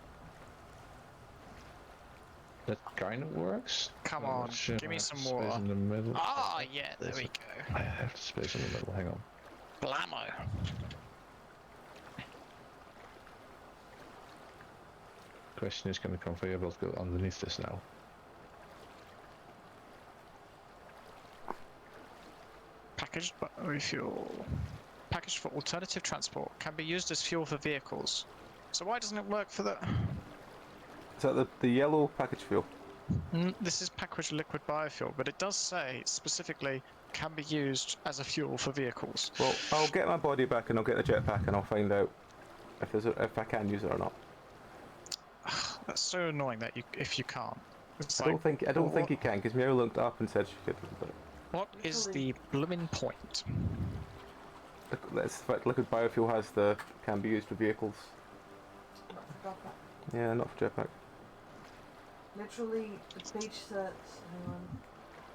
That kind of works. Come I'm on, not sure give me if I some have space water. in the middle. Ah, yeah, there we go. I have the space in the middle. Hang on. Blammo. Question is, can the conveyor belt go underneath this now? Packaged refuel. Packaged for alternative transport. Can be used as fuel for vehicles. So why doesn't it work for the... Is that the yellow package fuel? This is packaged liquid biofuel, but it does say specifically can be used as a fuel for vehicles. Well, I'll get my body back and I'll get the jetpack and I'll find out if I can use it or not. That's so annoying that if you can't. It's I don't think what, you can, because Mary looked up and said she could. But what is the bloomin' point? liquid biofuel has can be used for vehicles. I forgot that. Yeah, not for jetpack. Literally, the page says, hang on.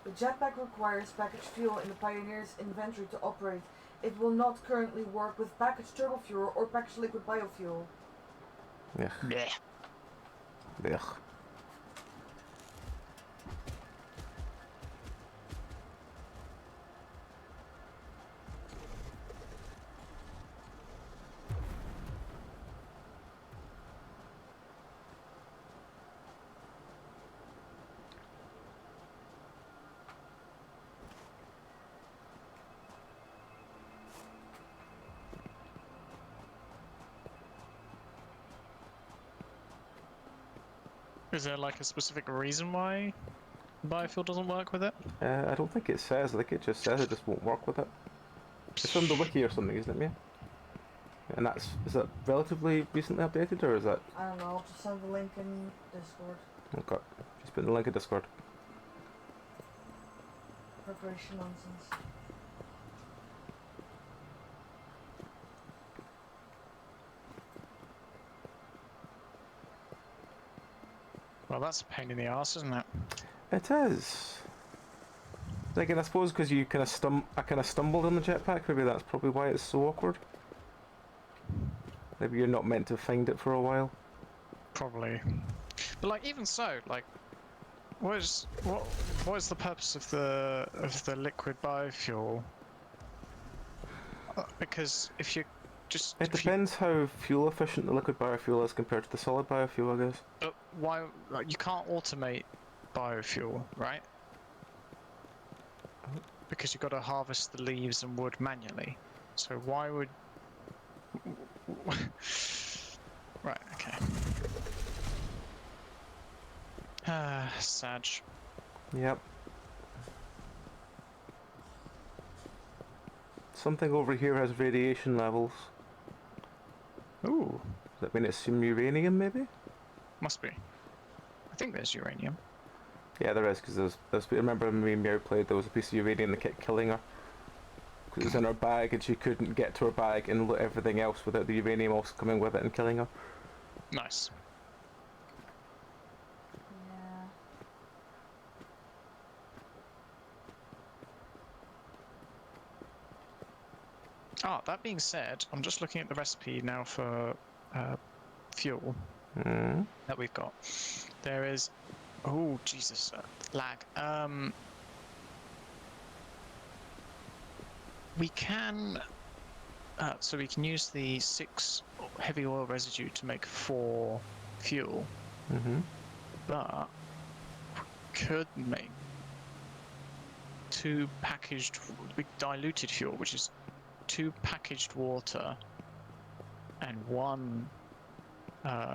The jetpack requires packaged fuel in the Pioneer's inventory to operate. It will not currently work with packaged turbo fuel or packaged liquid biofuel. Yeah. Yeah. Yeah. Is there like a specific reason why biofuel doesn't work with it? I don't think it says. I think it just says it just won't work with it. It's on the wiki or something, isn't it, Mia? And is that relatively recently updated, or is that? I don't know, I'll just send the link in Discord. Okay, just put the link in Discord. Preparation nonsense. Well, that's a pain in the arse, isn't it? It is. Again, I suppose because you I kind of stumbled on the jetpack. Maybe that's probably why it's so awkward. Maybe you're not meant to find it for a while. Probably. But like, even so, like, what is the purpose of the liquid biofuel? Because if you just It depends how fuel efficient the liquid biofuel is compared to the solid biofuel, I guess. But why? Like, you can't automate biofuel, right? Because you've got to harvest the leaves and wood manually. So why would? Right. Okay. Sag. Yep. Something over here has radiation levels. Ooh, Does that mean it's some uranium, maybe? must be. I think there's uranium. Yeah, there is, because remember when me and Meow played, there was a piece of uranium that kept killing her. Because it was in her bag, and she couldn't get to her bag and loot everything else without the uranium also coming with it and killing her. Nice. Yeah. Ah, that being said, I'm just looking at the recipe now for fuel Hmm. that we've got. There is, oh Jesus, lag. We can, so we can use the 6 heavy oil residue to make 4 fuel, Mm-hmm. but could make 2 packaged, diluted fuel, which is 2 packaged water and 1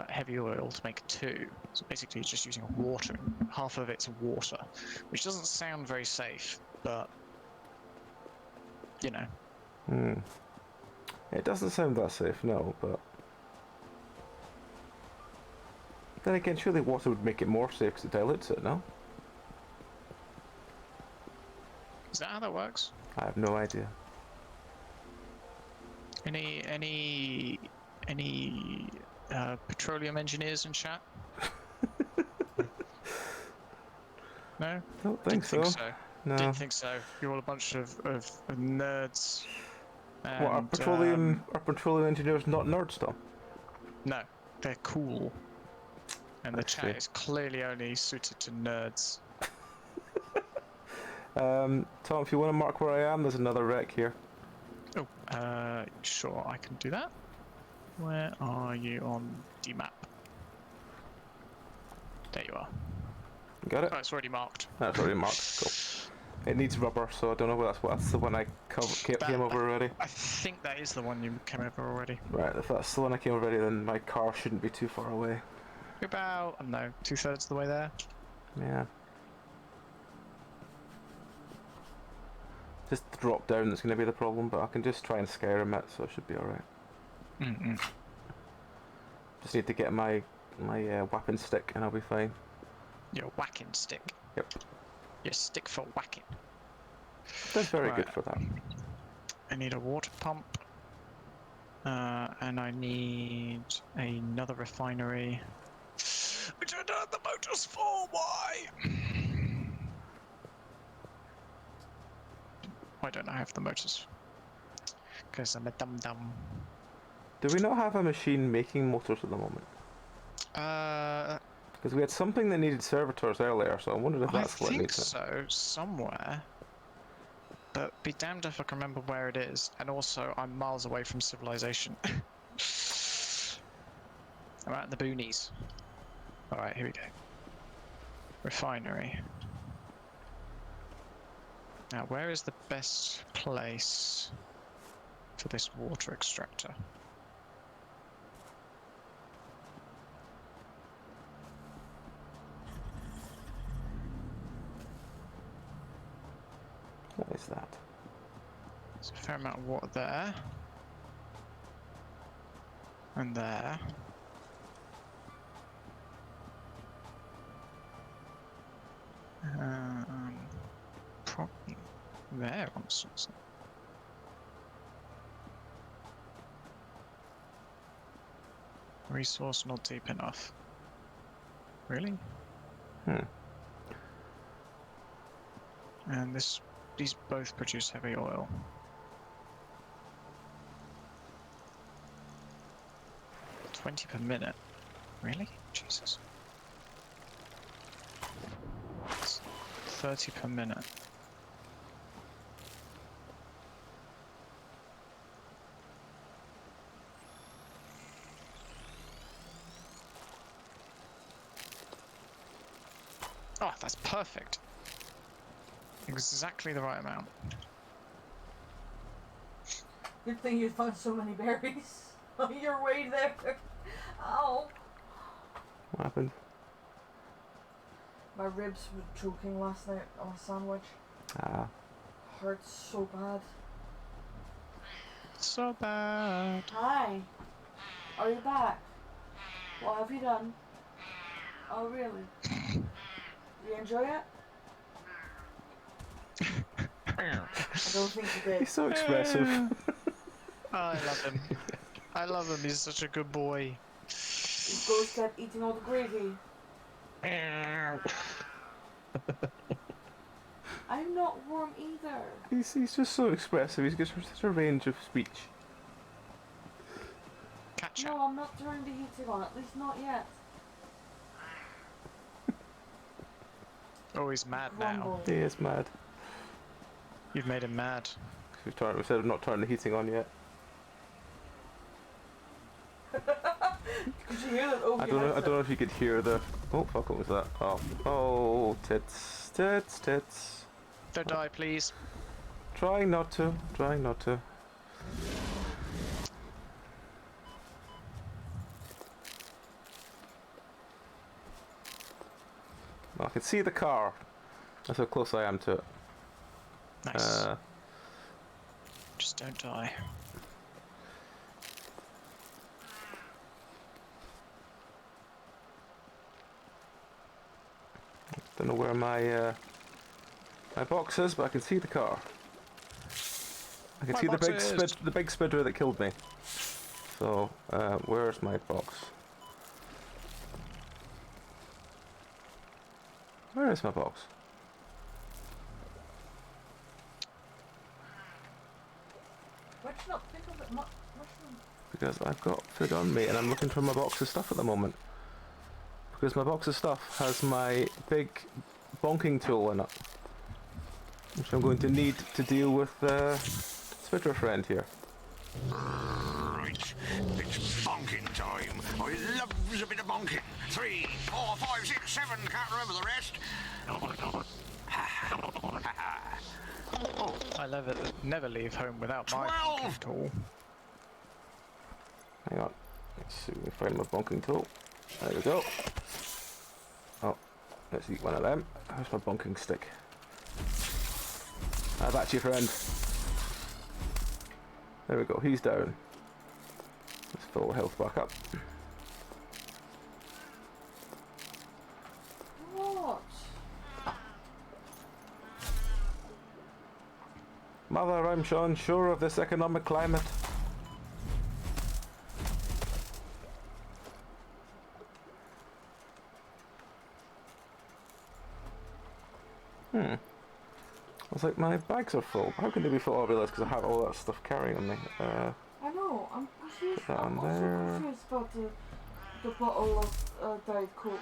heavy oil to make 2. So basically it's just using water. Half of it's water, which doesn't sound very safe, but you know. Hmm. It doesn't sound that safe, no, but... Then again, surely water would make it more safe because it dilutes it, no? Is that how that works? I have no idea. Any petroleum engineers in chat? No? Don't Didn't think so. think so. No. Didn't think so. You're all a bunch of nerds. And, What, are petroleum engineers not nerds, though? no, they're cool. And the I chat see. is clearly only suited to nerds. Tom, if you want to mark where I am, there's another wreck here. Oh, sure, I can do that. Where are you on the map? There you are. Got it? Oh, it's already marked. That's already marked. Cool. It needs rubber, so I don't know what that's the one I came over already. I think that is the one you came over already. Right, if that's the one I came over already, then my car shouldn't be too far away. You're about, I don't know, 2/3 of the way there. Yeah. Just the drop down that's going to be the problem, but I can just try and Skyrim it, so it should be alright. Mm-mm. Just need to get my weapon stick and I'll be fine. Your whacking stick. Yep. Your stick for whacking. That's very good Right. for that. I need a water pump. And I need another refinery. Which I don't have the motors for, why? Why don't I have the motors? Because I'm a dum-dum. Do we not have a machine making motors at the moment? Because we had something that needed servitors earlier, so I wondered if that's what I think needs it. so, somewhere. But be damned if I can remember where it is. And also, I'm miles away from civilization. I'm out in the boonies. Alright, here we go. Refinery. Now, where is the best place for this water extractor? What is that? There's a fair amount of water there. And there. Probably there on something. Resource not deep enough. Really? Hmm. And these both produce heavy oil. $20 per minute. Really? Jesus. It's 30 per minute. Oh, that's perfect. Exactly the right amount. Good thing you found so many berries on your way there. Ow. What happened? My ribs were choking last night on a sandwich. Ah. Hurts so bad. So bad. Hi. Are you back? What have you done? Oh, really? Do you enjoy it? I don't think you did. He's so expressive. I love him. I love him. He's such a good boy. This ghost kept eating all the gravy. I'm not warm either. He's just so expressive. He's got such a range of speech. Catch No, up. I'm not turning the heating on. At least not yet. Oh, he's mad now. Grumble. He is mad. You've made him mad. We said not turning the heating on yet. Did you hear that? Oh, I don't know if you could hear the. Oh fuck! What was that? Oh, tits, tits, tits. Don't die, please. Trying not to. Trying not to. I can see the car. That's how close I am to it. Nice. Just don't die. Don't know where my box is, but I can see the car. I can My see box the big spidder that killed me. So, where's my box? Where is my box? Why'd you not think of it mushroom? Because I've got food on me and I'm looking for my box of stuff at the moment. Because my box of stuff has my big bonking tool in it. Which I'm going to need to deal with Spitter friend here. Right, it's bonking time. I loves a bit of bonking. 3, 4, 5, 6, 7, can't remember the rest. I never leave home without my 12. bonking tool. Hang on. Let's see if we can find my bonking tool. There we go. Oh, let's eat one of them. How's my bonking stick? Ah, that's your friend. There we go, he's down. Let's fill health back up. What? Mother, I'm so unsure of this economic climate. I was like, my bags are full. How can they be full? Oh, I realise because I have all that stuff carrying on me. I know. I'm confused. Put that I'm on also there. confused about the bottle of Diet Coke.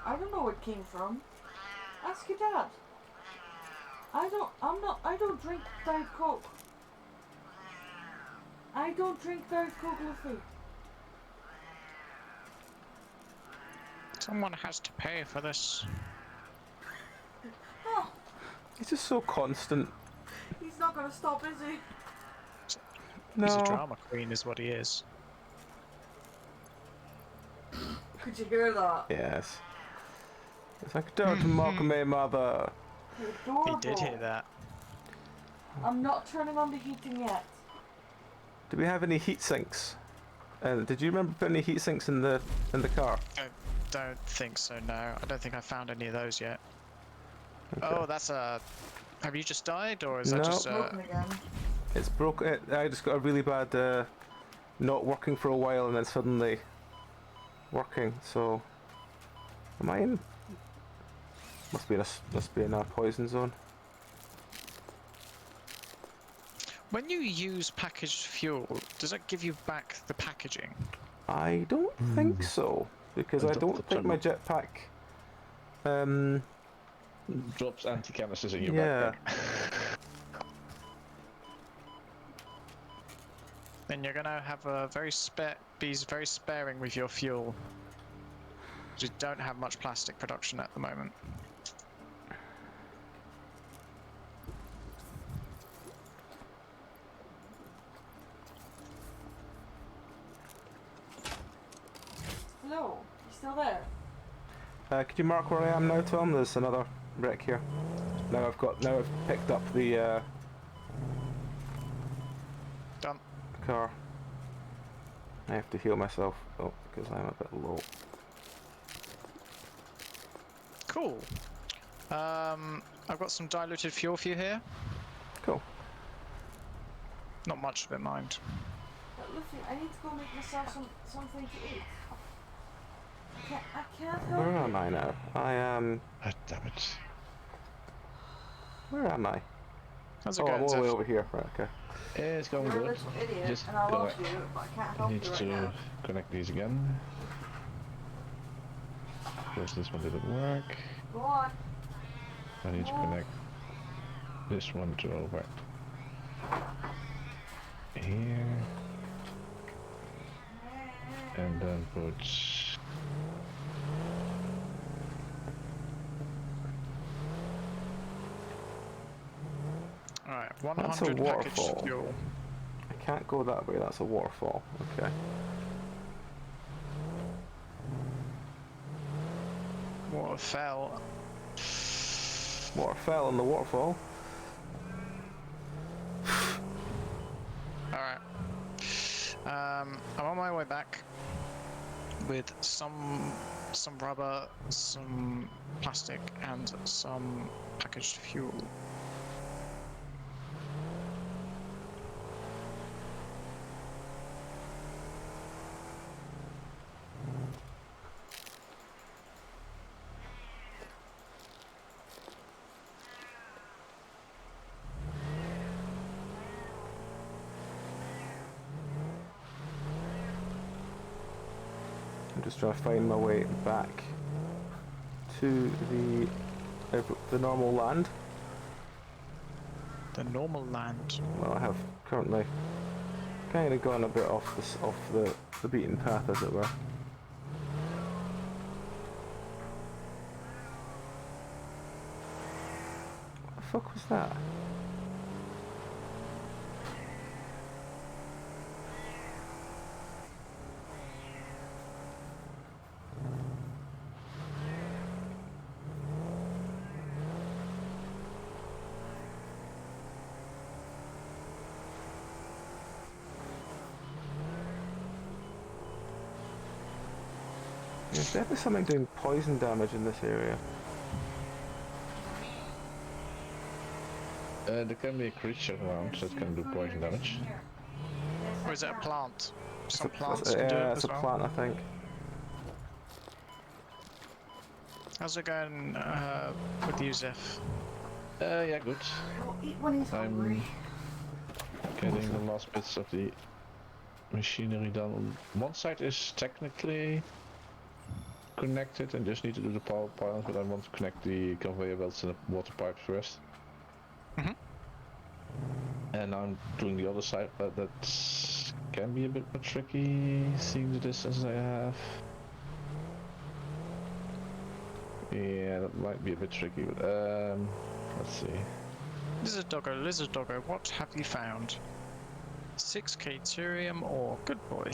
I don't know where it came from. Ask your dad. I don't drink Diet Coke. I don't drink Diet Coke, Luffy. Someone has to pay for this. Oh, It's just so constant. he's not gonna stop, is he? He's a No. drama queen, is what he is. Could you hear that? Yes. It's like, don't mock me, mother. You're He adorable. did hear that. I'm not turning on the heating yet. Do we have any heat sinks? Did you remember putting any heat sinks in the car? Don't think so, no. I don't think I found any of those yet. Okay. Oh, that's a... Have you just died, or is No. that just Broken again. It's broken. I just got a really bad not working for a while and then suddenly working. So, am I in? Must be in a poison zone. When you use packaged fuel, does that give you back the packaging? I don't think so, because I don't think my jetpack. Drops anti-canisters in your Yeah. backpack. Then you're gonna have a be very sparing with your fuel. You don't have much plastic production at the moment. Hello, you still there? Could you mark where I am now, Tom? There's another wreck here. Now I've picked up the Done. car. I have to heal myself, though, because I'm a bit low. Cool. I've got some diluted fuel for you here. Cool. Not much of it, mind. Luffy, I need to go make myself something to eat. I can't help Where you. am I now? I am... Ah, damn it. Where am I? How's it Oh, going, I'm all the way Zeph? over here. Right, okay. It's going You're a good. little idiot, Just and I gonna love you, but I can't help need you right to now. connect these again. Because this one didn't work. Go on. I need to connect this one to over here. And then put... Alright, That's a 100 packaged waterfall. fuel. I can't go that way, that's a waterfall. Okay. Water fell. Water fell in the waterfall. Alright. I'm on my way back with some rubber, some plastic, and some packaged fuel. I'm just trying to find my way back to the normal land. The normal land. Well, I have currently kind of gone a bit off the beaten path, as it were. What the fuck was that? There's definitely something doing poison damage in this area. there can be a creature around that can do poison damage. Or is it a plant? Some It's plants can do it yeah, as it's a well. plant, I think. How's it going with you, Zeph? Yeah, good. He'll eat when he's hungry. Getting the last bits of the machinery done. One side is technically connected and just need to do the power pylons, but I want to connect the conveyor belts and the water pipes first. Mhm. And I'm doing the other side, but that can be a bit more tricky, seeing the distance I have. Yeah, that might be a bit tricky, but let's see. Lizard doggo, what have you found? 6k Tyrium ore, good boy.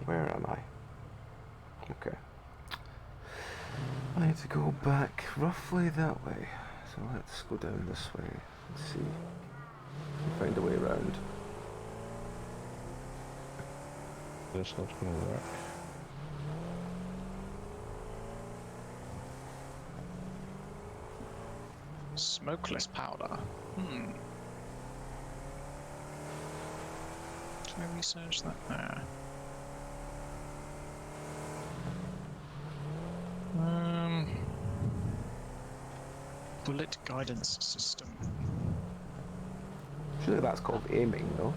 Where am I? Okay. I need to go back roughly that way. So let's go down this way and see. Find a way around. That's not gonna work. Smokeless powder. Can I research that? Bullet guidance system. Surely that's called aiming, though.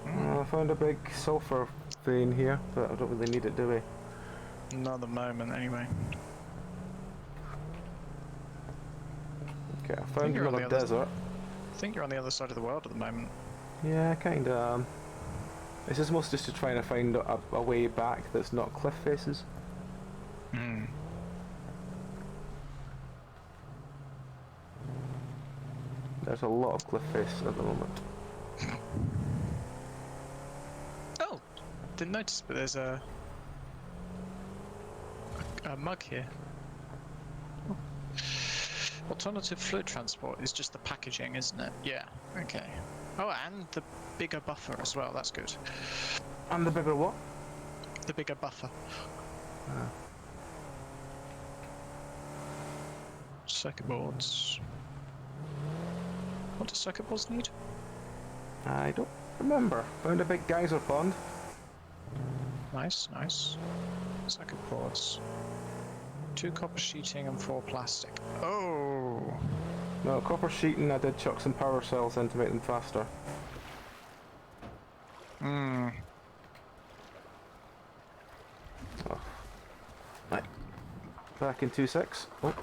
I found a big sulfur vein here, but I don't really need it, do we? Not at the moment, anyway. Okay, I found you're on another the other desert. I think you're on the other side of the world at the moment. Yeah, kinda. This is mostly just to try and find a way back that's not cliff faces. Hmm. There's a lot of cliff face at the moment. Oh! Didn't notice, but there's a mug here. Alternative fluid transport is just the packaging, isn't it? Yeah, okay. Oh, and the bigger buffer as well, that's good. And the bigger what? The bigger buffer. Circuit boards. What do circuit boards need? I don't remember. Found a big geyser pond. Nice, nice. Circuit boards. 2 copper sheeting and 4 plastic. Oh! No, copper sheeting, I did chuck some power cells in to make them faster. Hmm. Oh. Right. Back in 2.6. Oh.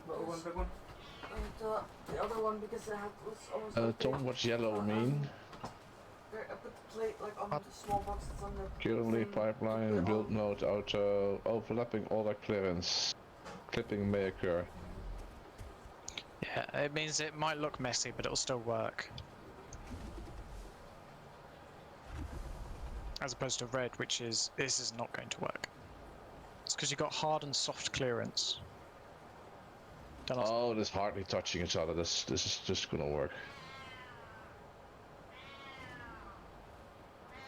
Little one, big one? The other one, because it was almost Tom, what's yellow mean? I put the plate like on the small box that's on the Currently thing. pipeline, build mode, auto, overlapping order clearance. Clipping may occur. Yeah, it means it might look messy, but it'll still work. As opposed to red, which is, this is not going to work. It's because you've got hard and soft clearance. Oh, this hardly touching each other. This is just gonna work.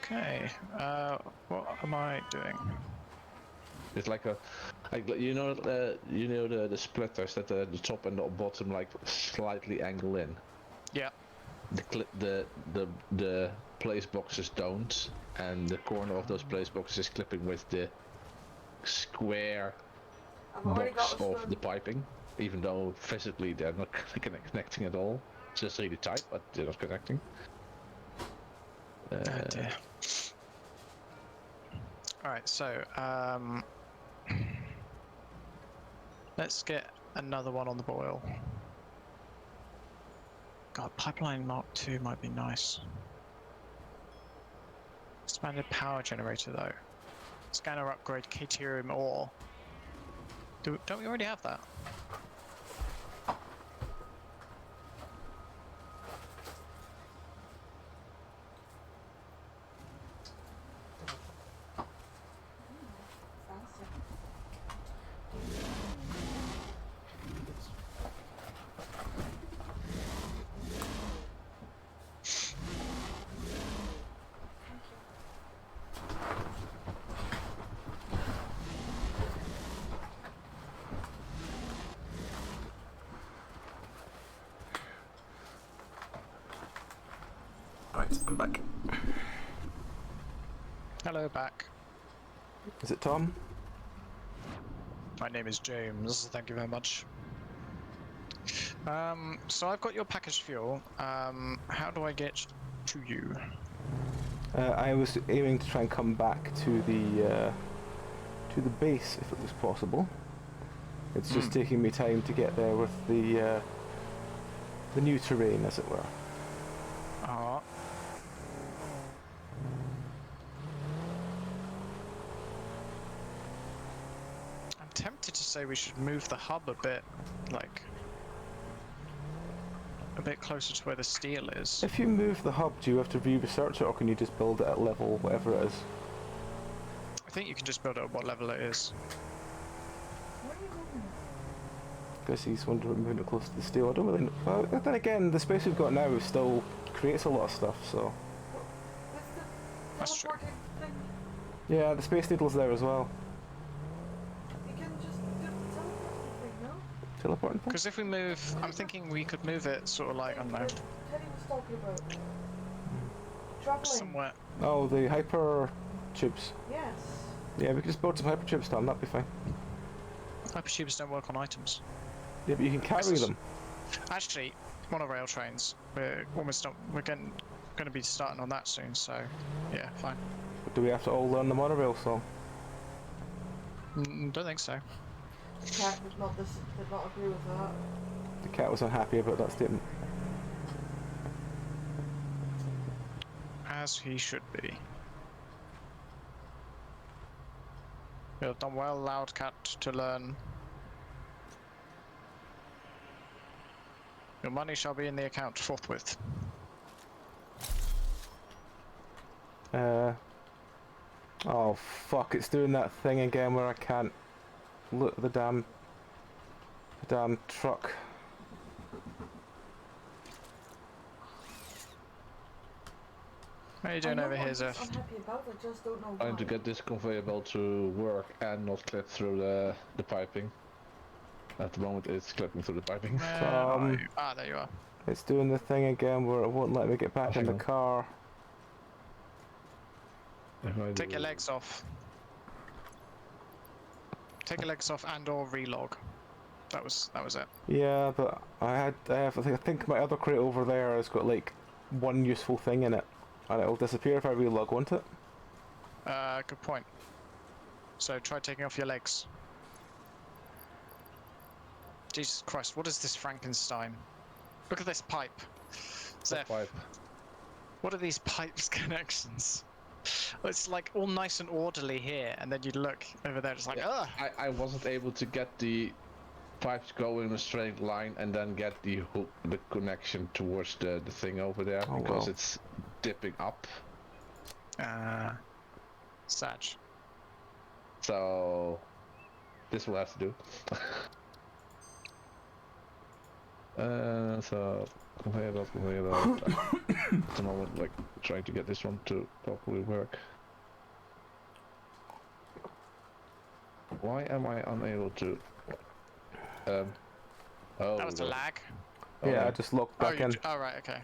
Okay, what am I doing? It's like a, like you know the splitters that the top and the bottom like slightly angle in. Yeah. The place boxes don't, and the corner of those place boxes is clipping with the square I've already box got a of spoon. the piping, even though physically they're not connecting at all. It's just really tight, but they're not connecting. Oh dear. Alright, so, let's get another one on the boil. God, Pipeline Mark II might be nice. Expanded power generator though. Scanner upgrade Caterium ore. Don't we already have that? Fancy. Right, I'm back. Hello, back. Is it Tom? My name is James, thank you very much. So I've got your packaged fuel. How do I get to you? I was aiming to try and come back to the base if it was possible. It's just taking me time to get there with the new terrain, as it were. I'm tempted to say we should move the hub a bit, like, a bit closer to where the steel is. If you move the hub, do you have to re-research it, or can you just build it at level whatever it is? I think you can just build it at what level it is. What are you moving? Because he's wondering moving it close to the steel. I don't really know. Well, then again, the space we've got now still creates a lot of stuff, so... With the That's true. teleporting thing? Yeah, the space needle's there as well. teleporting thing? Because if we move, I'm thinking we could move it sort of like, I don't know, That Teddy was talking about. Traveling. somewhere. Oh, the hyper tubes. Yes. Yeah, we could just build some hyper tubes, Tom. That'd be fine. Hypertubes don't work on items. Yeah, but you can carry them. Actually, monorail trains. We're almost done. We're going to be starting on that soon. So, yeah, fine. But do we have to all learn the monorail song? Don't think so. Cat did not agree with that. The cat was unhappy about that statement. As he should be. You have done well, Loudcat, to learn. Your money shall be in the account forthwith. Oh fuck! It's doing that thing again where I can't look at the damn truck. How are you doing over here, Zeph? I'm happy about it, I just don't know Trying why. to get this conveyor belt to work and not clip through the piping. At the moment it's clipping through the piping. Where are you? Ah, there you are. It's doing the thing again where it won't let me get back in the car. Take your legs off. Take your legs off and/or relog. That was it. Yeah, but I think my other crate over there has got like one useful thing in it, and it'll disappear if I relog, won't it? Good point. So try taking off your legs. Jesus Christ, what is this Frankenstein? Look at this pipe. Zeph, Pipe. what are these pipes connections? It's like all nice and orderly here, and then you look over there, it's like, ugh! I wasn't able to get the pipes to go in a straight line and then get the hook, the connection towards the thing over there because it's dipping up. Sag. So this will have to do. So conveyor belt. At the moment, like trying to get this one to properly work. Why am I unable to? Oh, That was a lag. Yeah, I just logged back in. Oh, right, okay.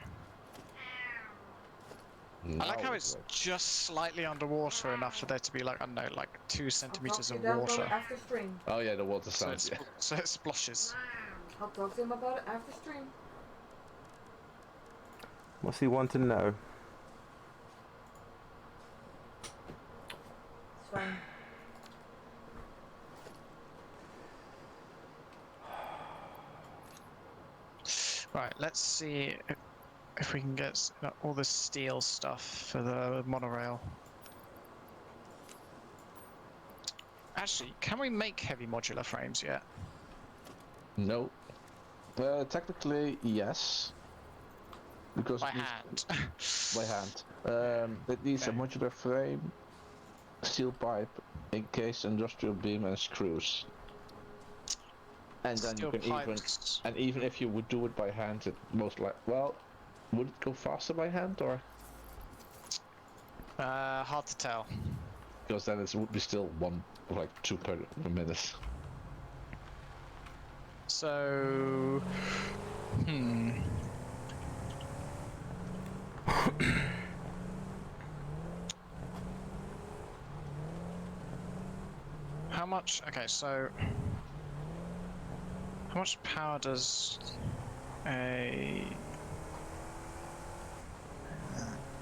I like how it's just slightly underwater enough for there to be like, I don't know, like 2 centimeters of water. After stream. Oh yeah, the water So sounds. so it splashes. I'll talk to him about it after stream. What's he wanting now? It's fine. Right, let's see if we can get all the steel stuff for the monorail. Actually, can we make heavy modular frames yet? No. Technically, yes. Because By it needs- hand. by hand. It needs a modular frame, steel pipe, encased industrial beam, and screws. And then Steel you can pipes. even if you would do it by hand, it most like would it go faster by hand or? Hard to tell. Because then it would be still like 2 per minute. So, how much? Okay, so how much power does a?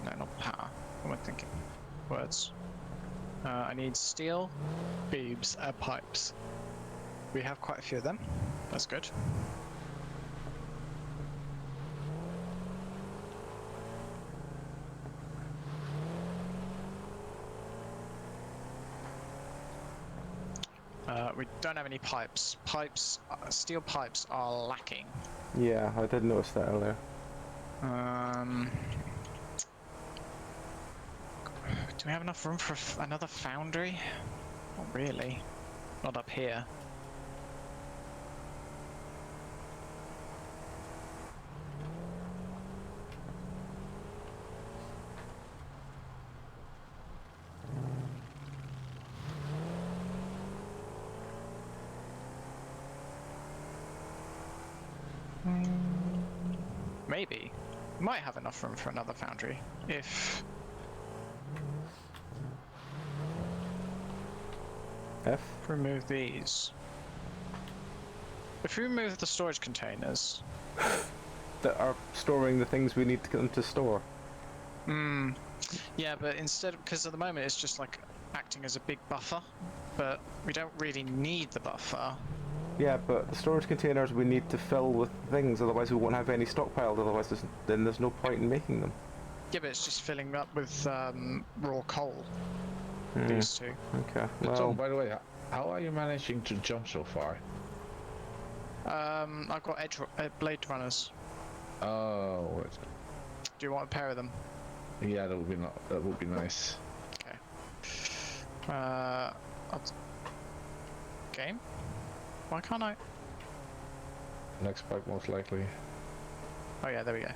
No, not power. What am I thinking? Words. I need steel, beams, and pipes. We have quite a few of them. That's good. We don't have any pipes. Steel pipes are lacking. Yeah, I did notice that earlier. Do we have enough room for another foundry? Not really. Not up here. Maybe. Might have enough room for another foundry if. F? Remove these. If we remove the storage containers. That are storing the things we need to get them to store. Yeah, but instead, because at the moment it's just like acting as a big buffer, but we don't really need the buffer. Yeah, but the storage containers we need to fill with things, otherwise we won't have any stockpiled, otherwise then there's no point in making them. Yeah, but it's just filling up with raw coal. Hmm. These two. Okay, But well... Tom, by the way, how are you managing to jump so far? I've got blade runners. Oh, Do you want a pair of them? yeah, that would be nice. Okay. Game? Why can't I? Next bug, most likely. Oh yeah, there we go.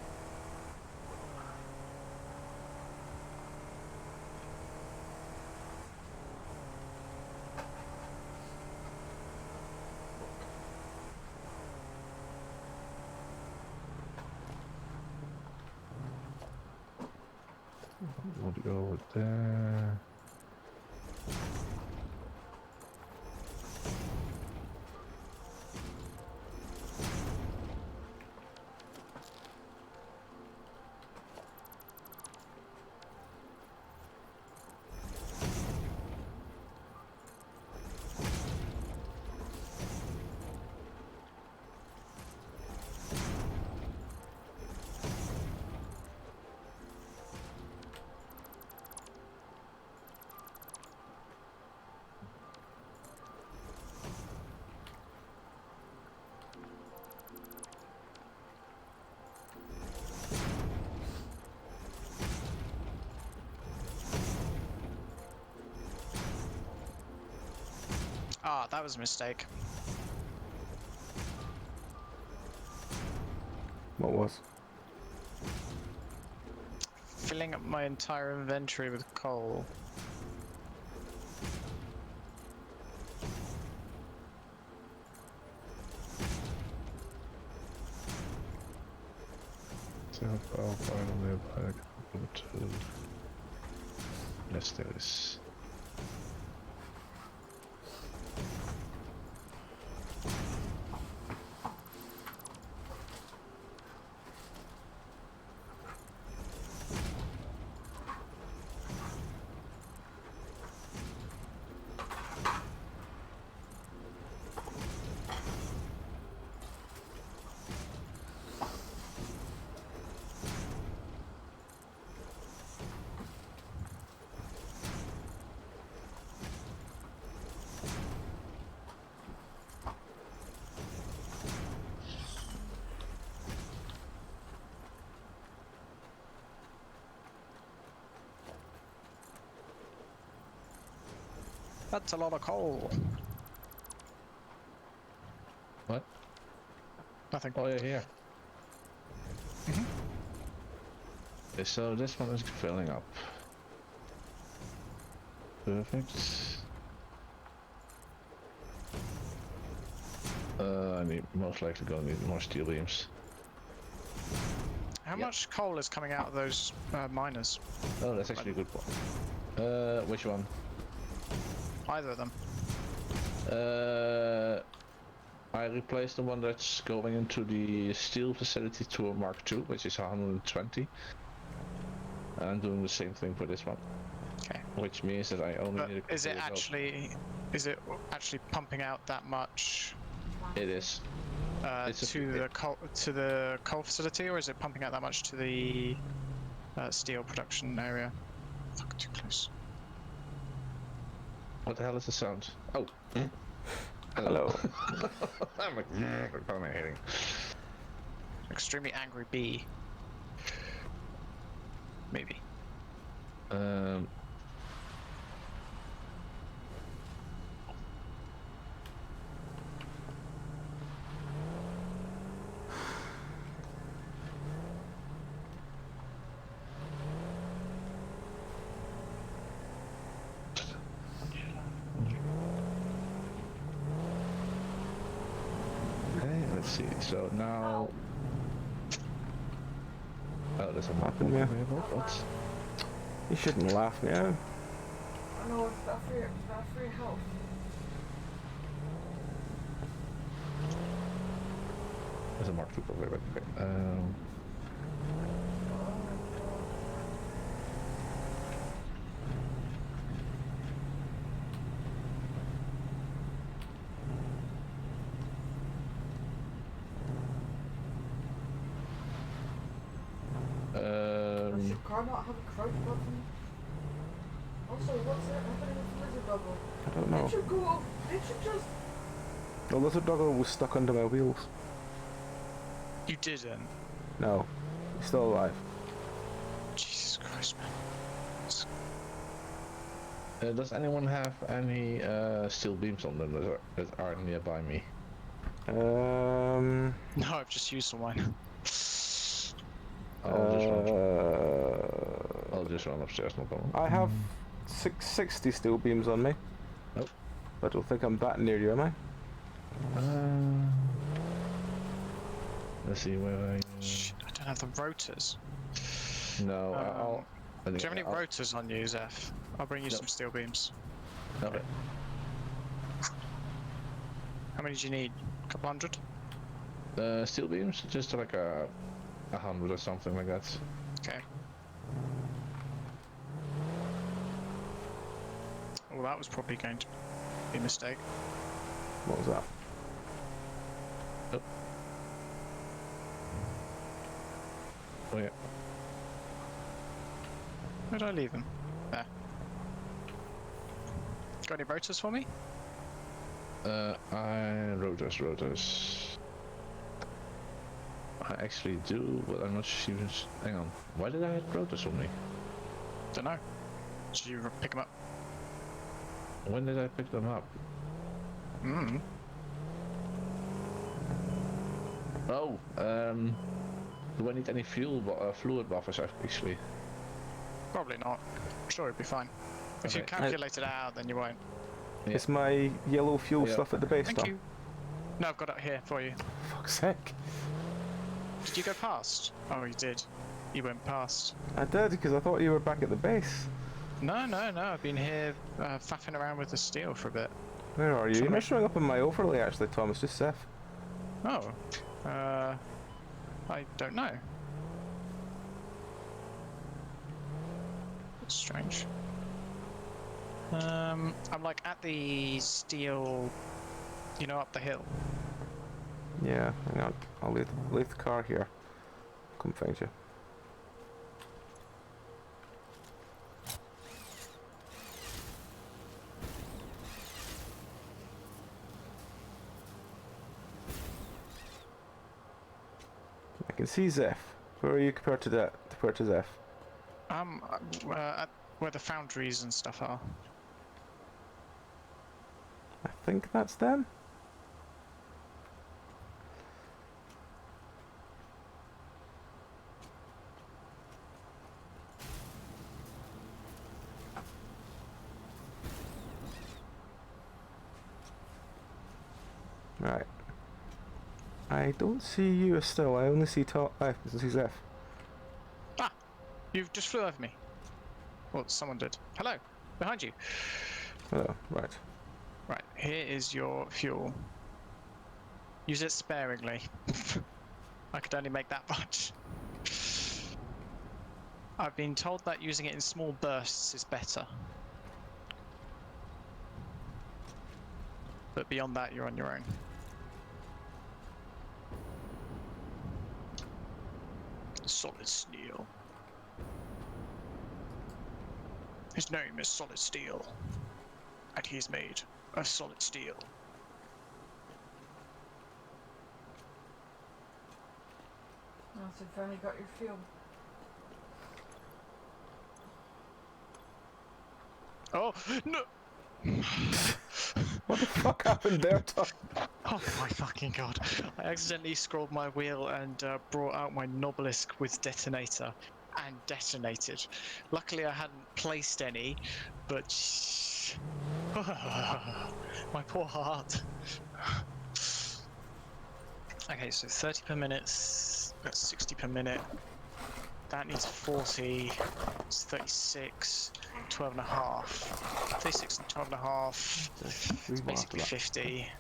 We'll go with there. Ah, that was a mistake. What was? Filling up my entire inventory with coal. Let's do this. That's a lot of coal. What? Nothing. Oh, yeah, here. Okay, so this one is filling up. Perfect. I need most likely gonna need more steel beams. How much coal is coming out of those miners? Oh, that's actually a good one. Which one? Either of them. I replaced the one that's going into the steel facility to a Mark II, which is 120. I'm doing the same thing for this one. Okay. Which means that I only But need a is it couple actually pumping out that much It is. to the coal facility, or is it pumping out that much to the steel production area? Fuck, too close. What the hell is the sound? Oh. Hello. I'm like, what am I hitting? Extremely angry bee. Maybe. Okay, let's see. So now Oh, there's a Happened, yeah. What? You shouldn't laugh me out. I know it's bad for your health. There's a mark trooper. Wait. Does your car not have a crouch button? Also, what's happening with the lizard doggo? I don't know. Did you just... The lizard doggo was stuck under my wheels. You didn't. No, he's still alive. Jesus Christ, man. Does anyone have any steel beams on them that are nearby me? No, I've just used all mine. I'll just run upstairs, no problem. I have 660 steel beams on me. Nope. I don't think I'm that near you, am I? Let's see where I... Shit, I don't have the rotors. No, I'll... Do you have any rotors on you, Zeph? I'll bring you some steel beams. Okay. How many do you need? A couple hundred? Steel beams? Just like 100 or something like that. Okay. Well, that was probably going to be a mistake. What was that? Oh yeah. Where did I leave them? There. Got any rotors for me? Rotors. I actually do, but I'm not sure. Hang on. Why did I have rotors on me? Don't know. Did you pick them up? When did I pick them up? Oh, do I need any fluid buffers actually? Probably not. I'm sure it'd be fine. If you Okay. calculate it out, then you won't. Yeah. Is my yellow fuel Yeah. stuff at the base Thank done? you. No, I've got it here for you. Fuck's sake. Did you go past? Oh, you did. You went past. I did, because I thought you were back at the base. No. I've been here faffing around with the steel for a bit. Where are you? You're Sorry. not showing up in my overlay actually, Tom. It's just Zeph. Oh. I don't know. That's strange. I'm like at the steel, you know, up the hill. Yeah, hang on. I'll leave the car here. Come find you. I can see Zeph. Where are you compared to Zeph? At where the foundries and stuff are. I think that's them. Right. I don't see you still. I only see I see Zeph. Ah! You just flew over me. Well, someone did. Hello! Behind you! Oh, right. Right, here is your fuel. Use it sparingly. I could only make that much. I've been told that using it in small bursts is better. But beyond that, you're on your own. Solid steel. His name is Solid Steel. And he's made of solid steel. Oh, so you finally got your fuel. Oh, no! What the fuck happened there, Tom? Oh my fucking god. I accidentally scrolled my wheel and brought out my Nobelisk with detonator and detonated. Luckily I hadn't placed any, but my poor heart. Okay, so 30 per minute, that's 60 per minute. That needs 40. It's 36. 12 and a half. 36 and 12 and a half. There's 3 It's more after basically that. 50.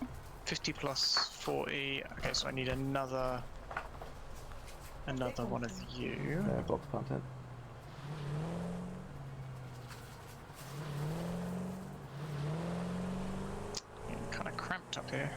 50 plus 40. Okay, so I need another one of you. Box content. Kind of cramped up here.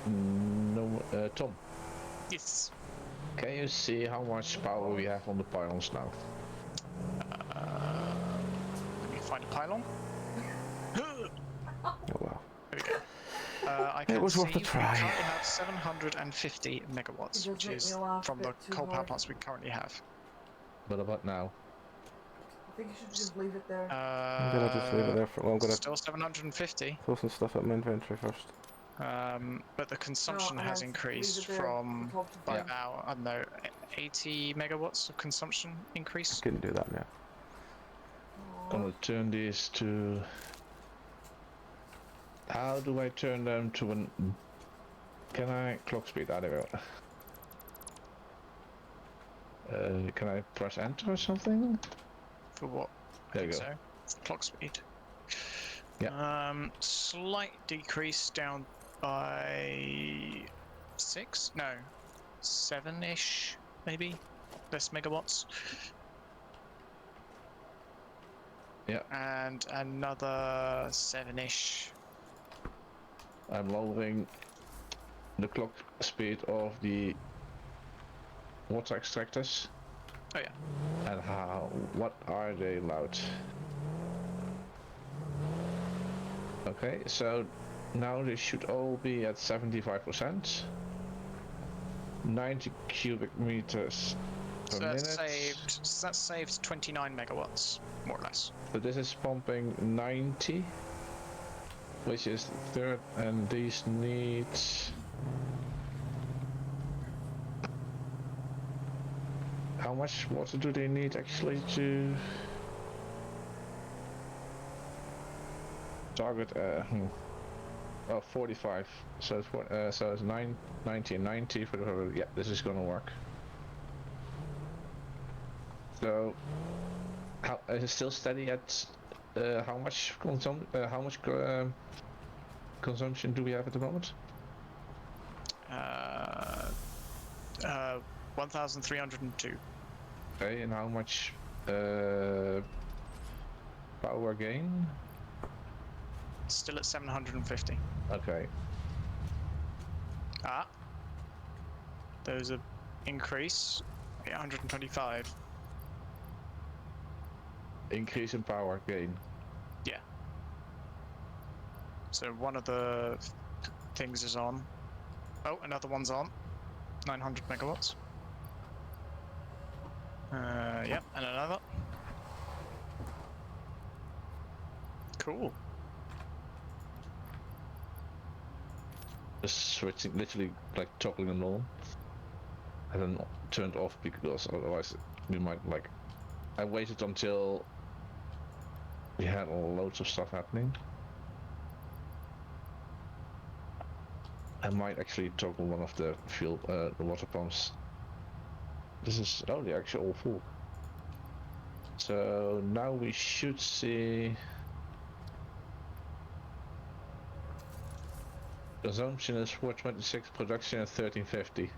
No, Tom, Yes. can you see how much power we have on the pylons now? Let me find a pylon. Oh wow. There we go. I can was worth a see we try. currently have 750 megawatts, It which does make is me laugh from a the bit too coal power hard. plants we currently have. What about now? I think you should just leave it there. I'm gonna just leave it there for. Well, I'm gonna Still 750. throw some stuff at my inventory first. But the consumption I has meant increased leave it there, from top to by bottom. about, I don't know, 80 megawatts of consumption increase. Couldn't do that yet. I'm gonna turn these to. How do I turn them to an? Can I clock speed? There we go. Can I press enter or something? For what? There you go. So. Clock speed. Yeah. Slight decrease down by 6? No. 7-ish, maybe? Less megawatts. Yeah. And another 7-ish. I'm lowering the clock speed of the water extractors. Oh yeah. And what are they allowed? Okay, so now they should all be at 75%. 90 cubic meters per So minute. that's saved 29 megawatts, more or less. So this is pumping 90, which is the third, and these need. How much water do they need actually to target? 45. So it's so it's 90 and 90 for the. Yeah, this is gonna work. So, how is it still steady at? How much consumption do we have at the moment? 1,302. Okay, and how much power gain? Still at 750. Okay. Ah. There's a increase. 825. Increase in power gain. Yeah. So one of the things is on. Oh, another one's on. 900 megawatts. Yep, and another. Cool. Just switching, literally like toggling them on. And then turned off because otherwise we might like. I waited until we had loads of stuff happening. I might actually toggle one of the fuel, the water pumps. This is they're actually all full. So now we should see consumption is 426, production at 1350.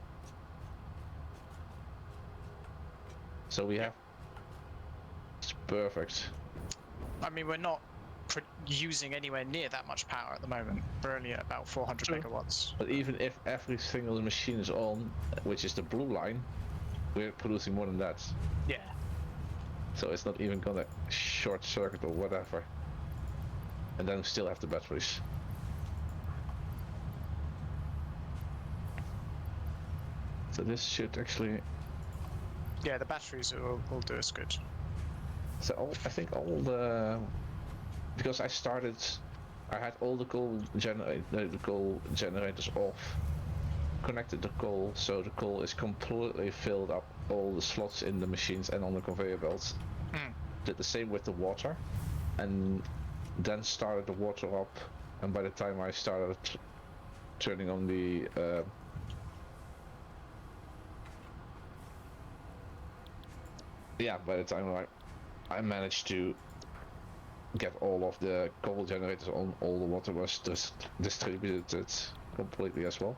So we have. It's perfect. I mean, we're not using anywhere near that much power at the moment. We're only at about 400 True. megawatts. But even if every single machine is on, which is the blue line, we're producing more than that. Yeah. So it's not even gonna short circuit or whatever. and then we still have the batteries. So this should actually. Yeah, the batteries will do us good. So I think all the, because I had all the coal generators off, connected the coal, so the coal is completely filled up all the slots in the machines and on the conveyor belts. Did the same with the water, and then started the water up. And by the time I started turning on the by the time I managed to get all of the coal generators on, all the water was just distributed completely as well.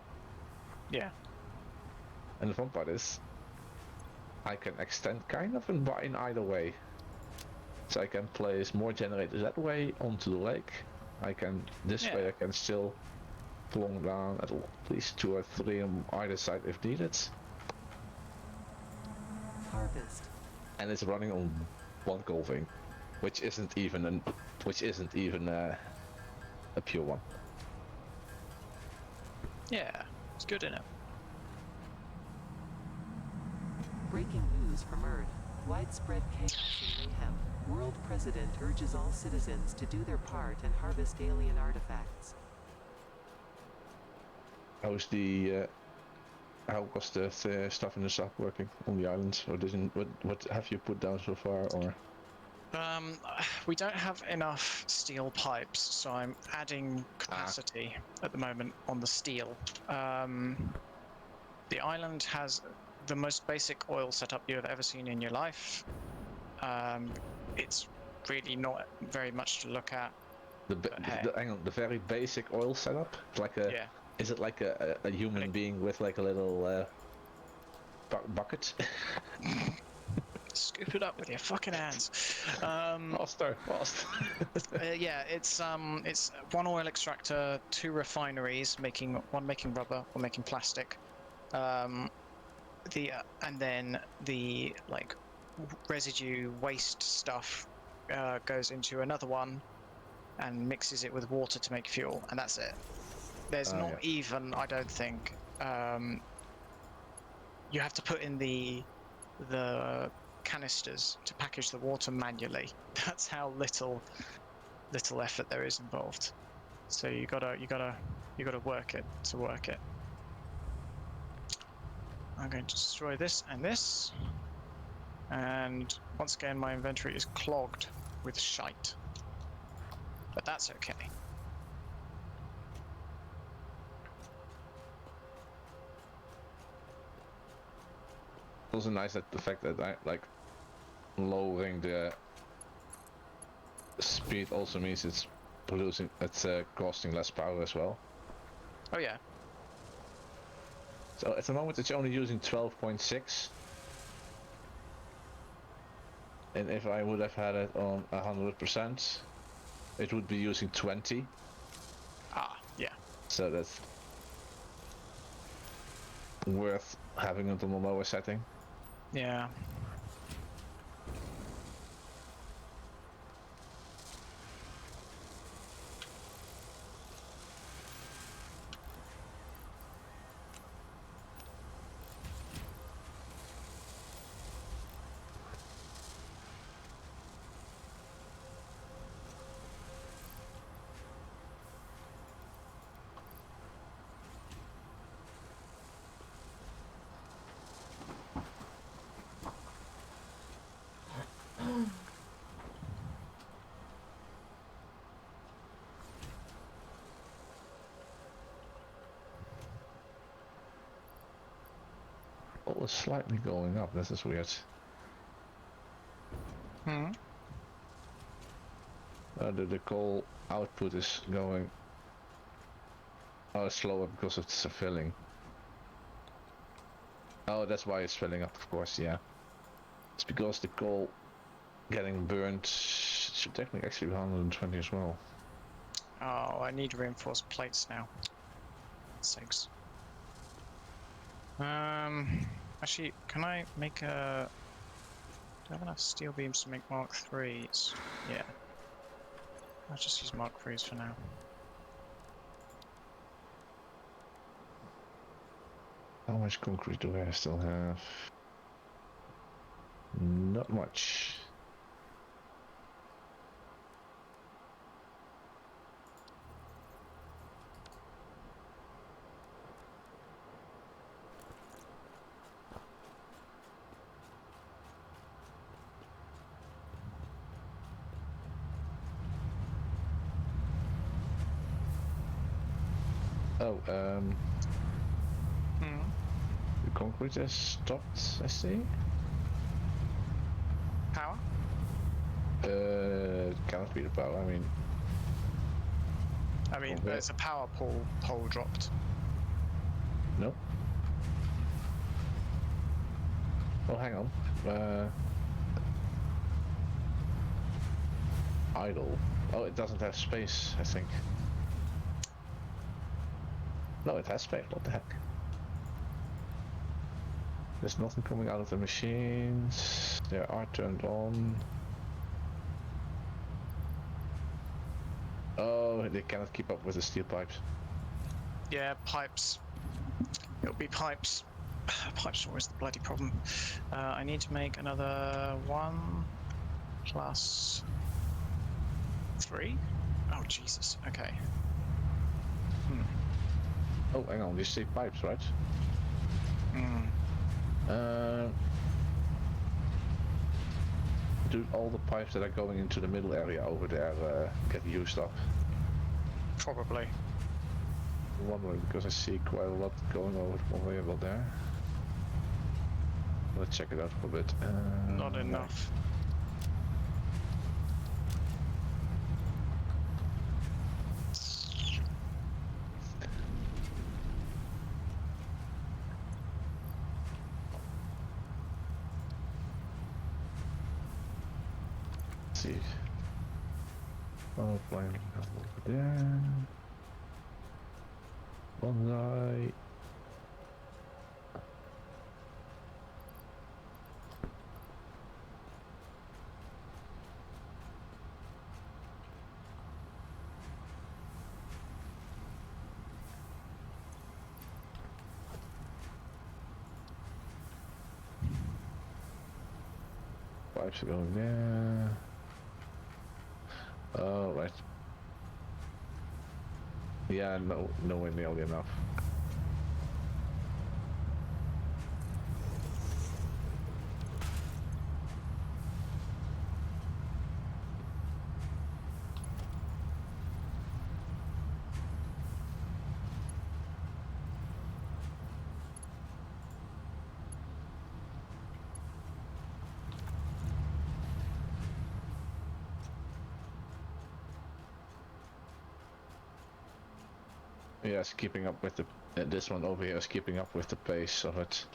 Yeah. And the fun part is, I can extend kind of in either way. So I can place more generators that way onto the lake. This way I can still prolong down at least 2 or 3 on either side if needed. Harvest. And it's running on one coal thing, which isn't even a pure one. Yeah, it's good in it. Breaking news from Earth. Widespread chaos and mayhem. World President urges all citizens to do their part and harvest alien artifacts. How was the stuff in the shop working on the island? Or what have you put down so far? Or We don't have enough steel pipes, so I'm adding capacity at the moment on the steel. The island has the most basic oil setup you have ever seen in your life. It's really not very much to look at. the very basic oil setup, like a is it like a human being with like a little bucket? Scoop it up with your fucking hands. Fast. Yeah, it's one oil extractor, 2 refineries, one making rubber, one making plastic. And then the like residue waste stuff goes into another one and mixes it with water to make fuel, and that's it. There's not even, I don't think, you have to put in the canisters to package the water manually. That's how little effort there is involved. So you gotta work it to work it. I'm going to destroy this and this, and once again my inventory is clogged with shite, but that's okay. Also nice that the fact that I like lowering the speed also means it's costing less power as well. Oh yeah. So at the moment it's only using 12.6, and if I would have had it on 100%, it would be using 20. Yeah. So that's worth having it on the lower setting. Yeah. Oh, it's slightly going up. This is weird. The coal output is going slower because it's filling. Oh, that's why it's filling up, of course, yeah. It's because the coal getting burned should technically actually be 120 as well. Oh, I need reinforced plates now. Sakes. Actually, can I make a... Do I have enough steel beams to make Mark 3s? Yeah. I'll just use Mark Freeze for now. How much concrete do I still have? Not much. Oh, the concrete has stopped, I see. Power? It cannot be the power, I mean... I mean, Okay. there's a power pole dropped. No. Oh, hang on. Idle. Oh, it doesn't have space, I think. No, it has space, what the heck? There's nothing coming out of the machines. They are turned on. Oh, they cannot keep up with the steel pipes. Yeah, pipes. It'll be pipes. Pipes are always the bloody problem. I need to make another 1 plus 3. Oh Jesus. Okay. Oh, hang on, you see pipes, right? Do all the pipes that are going into the middle area over there get used up? Probably. I'm wondering because I see quite a lot going over about there. Let's check it out for a bit. Not enough. Let's see. Oh, plane over there. One guy. Pipes are going there. Oh, right. Yeah, nowhere nearly enough. Yeah, it's keeping up with the... this one over here is keeping up with the pace of it.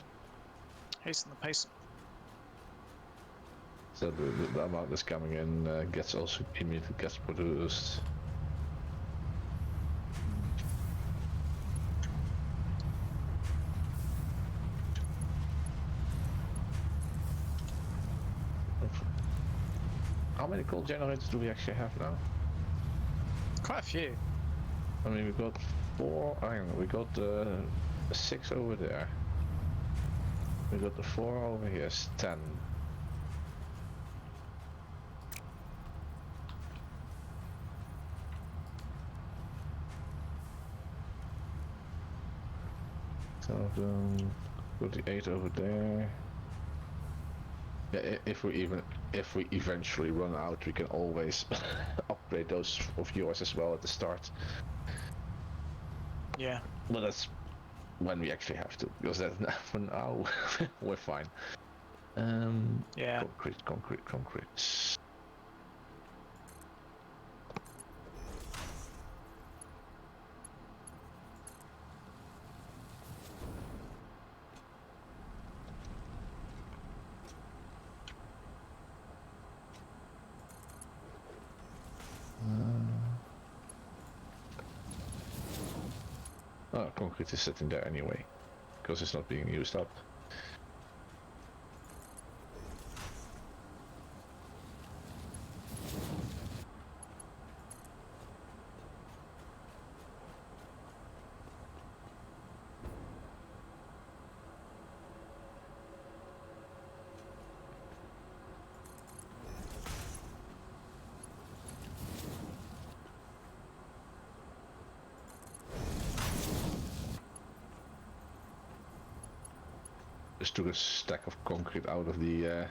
Hasten the pace. So the amount that's coming in gets also immediately gets produced. How many coal generators do we actually have now? Quite a few. I mean, we got 4. Hang on, we got 6 over there. We got the 4 over here. It's 10. So got the 8 over there. Yeah, if we eventually run out, we can always upgrade those of yours as well at the start. Yeah. But that's when we actually have to, because that's for now we're fine. Yeah. Concrete. Oh, concrete is sitting there anyway, because it's not being used up. Just took a stack of concrete out of the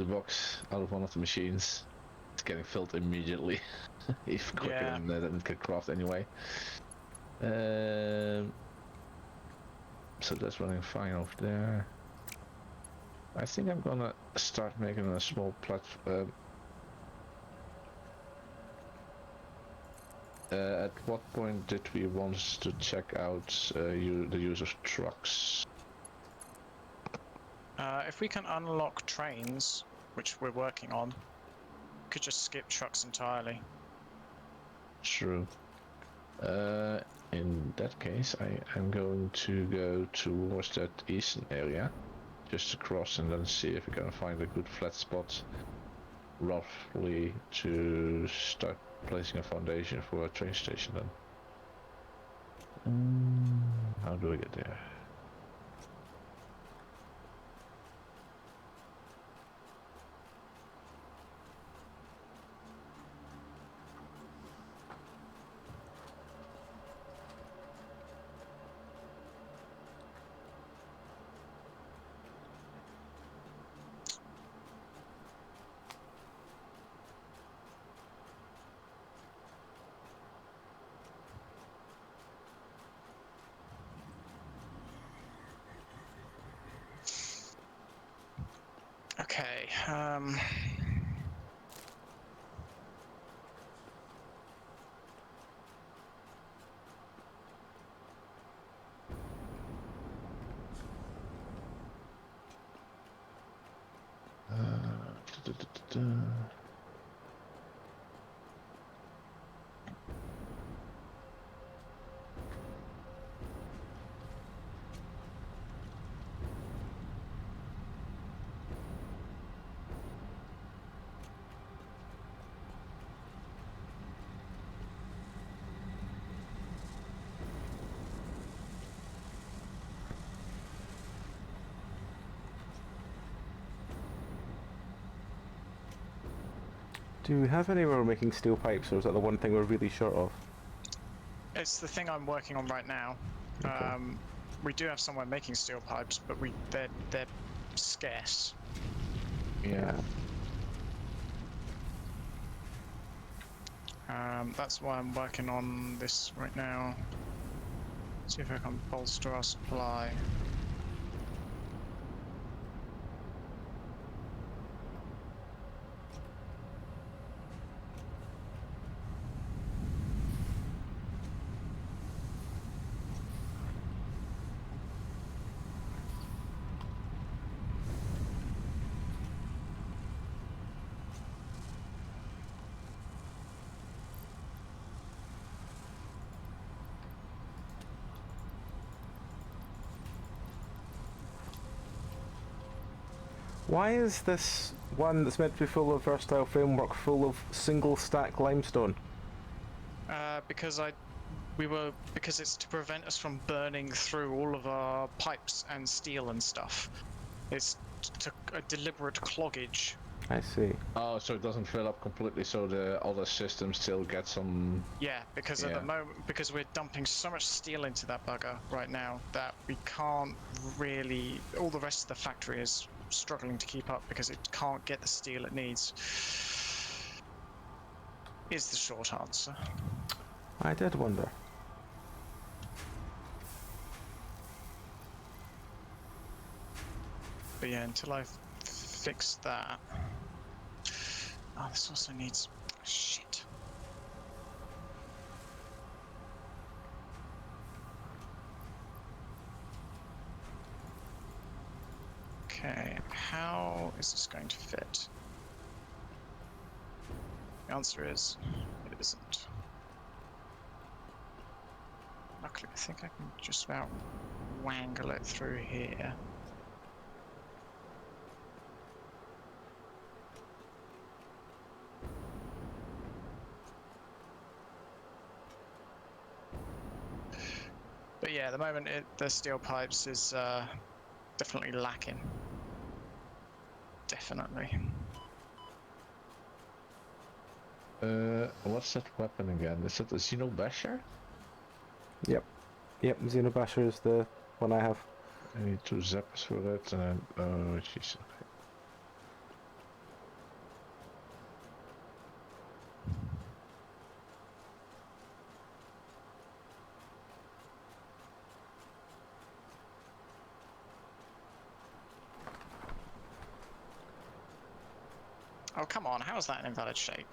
box, out of one of the machines. It's getting filled immediately, even quicker Yeah. than it could craft anyway. So that's running fine over there. I think I'm gonna start making a small platform. At what point did we want to check out the use of trucks? If we can unlock trains, which we're working on, could just skip trucks entirely. True. In that case, I am going to go towards that eastern area, just to cross and then see if we can find a good flat spot, roughly to start placing a foundation for a train station then. How do I get there? Okay. Do we have anywhere we're making steel pipes, or is that the one thing we're really short of? It's the thing I'm working on right now. Okay. We do have somewhere making steel pipes, but they're scarce. Yeah. That's why I'm working on this right now. See if I can bolster our supply. Why is this one that's meant to be full of versatile framework full of single stack limestone? Because it's to prevent us from burning through all of our pipes and steel and stuff. It's a deliberate cloggage. I see. Oh, so it doesn't fill up completely, so the other system still gets some. Yeah, because at the moment, because we're dumping so much steel into that bugger right now that we can't really. All the rest of the factory is struggling to keep up because it can't get the steel it needs. Is the short answer. I did wonder. But yeah, until I've fixed that. Oh, this also needs. Shit. Okay, how is this going to fit? The answer is, it isn't. Luckily, I think I can just about wangle it through here. But yeah, at the moment, the steel pipes is definitely lacking. Definitely. What's that weapon again? Is it a Xenobasher? Yep. Yep, Xenobasher is the one I have. I need 2 zappers for it, and oh jeez. Okay. Oh, come on, how is that an invalid shape?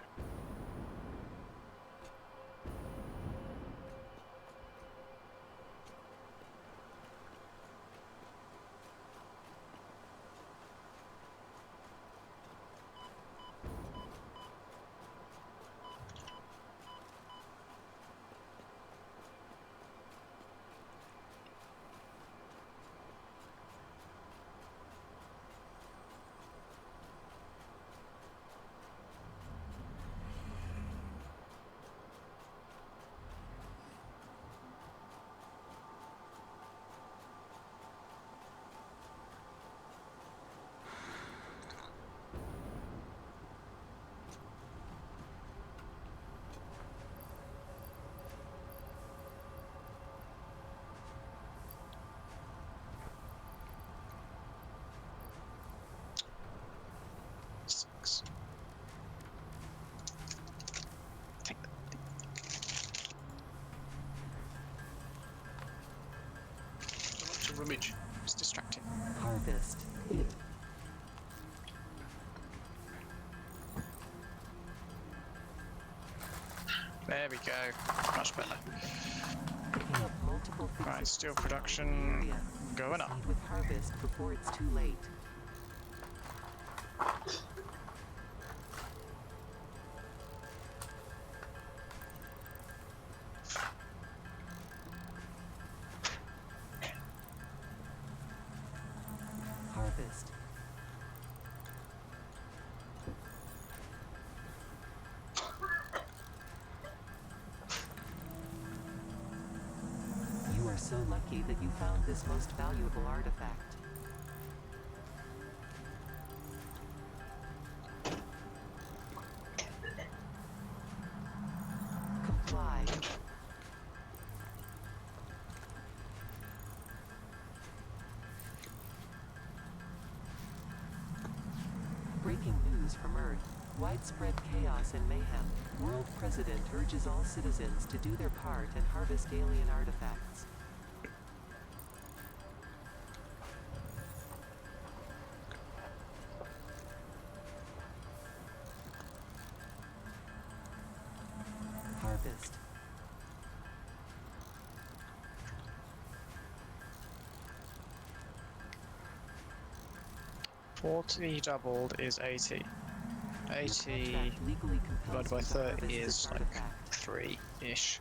Six. Take that. To rummage. It's distracting. Harvest. There we go. Much better. Picking up multiple fixes Right, steel in the production area. going up. Proceed with harvest before it's too late. Harvest. You are so lucky that you found this most valuable artifact. Comply. Breaking news from Earth. Widespread chaos and mayhem. World President urges all citizens to do their part and harvest alien artifacts. Harvest. Forty doubled is 80. Your 80 contract legally compels divided by you to 30 harvest is this like artifact. 3-ish.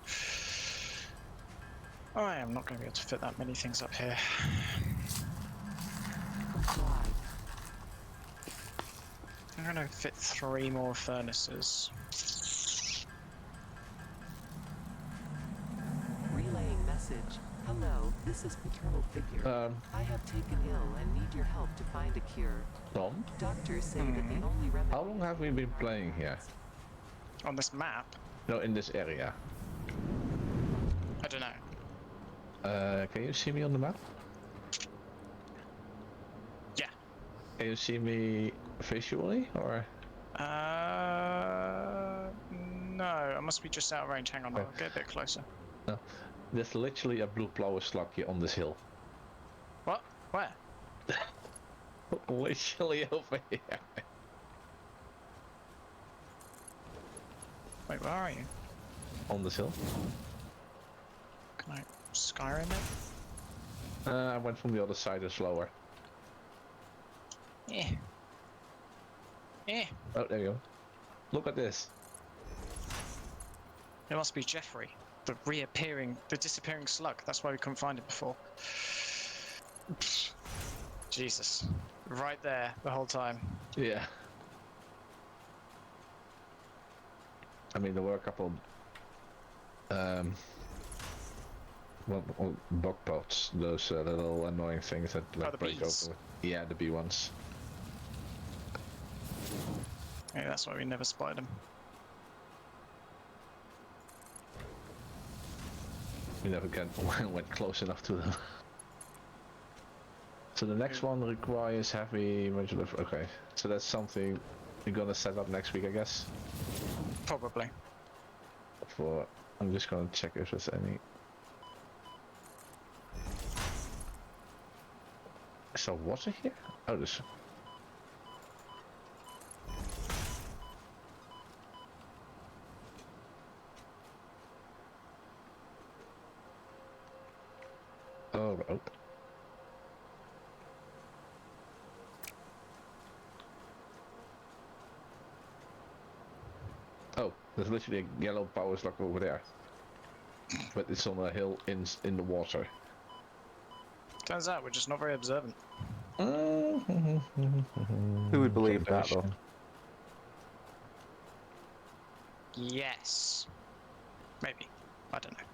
I am not going to be able to fit that many things up here. Comply. I'm going to fit 3 more furnaces. Relaying message. Hello, this is Paternal Figure. I have taken ill and need your help to find a cure. Tom, Doctors say that the only remedy. how long have we been playing here? On this map, No, in this area. I don't know. Can you see me on the map? Yeah. Can you see me visually, or? No, I must be just out of range. Hang on, I'll get a bit closer. No. There's literally a blue plower slug here on this hill. What? Where? Literally over here. Wait, where are you? On this hill. Can I Skyrim it? I went from the other side, it's slower. Yeah. Yeah. Oh, there you go. Look at this. It must be Jeffrey, the disappearing slug. That's why we couldn't find it before. Jesus. Right there the whole time. Yeah. I mean, there were a couple bug boats, those little annoying things that like the break bees. open. Yeah, the bee ones. Yeah, that's why we never spotted him. We never went close enough to them. So the next one requires heavy modular. Okay, so that's something we're gonna set up next week, I guess. Probably. For I'm just gonna check if there's any. Is there water here? Oh, there's. Oh, oh. Oh, there's literally a yellow power slug over there, but it's on a hill in the water. Turns out we're just not very observant. Who would believe that though? Yes. Maybe. I don't know.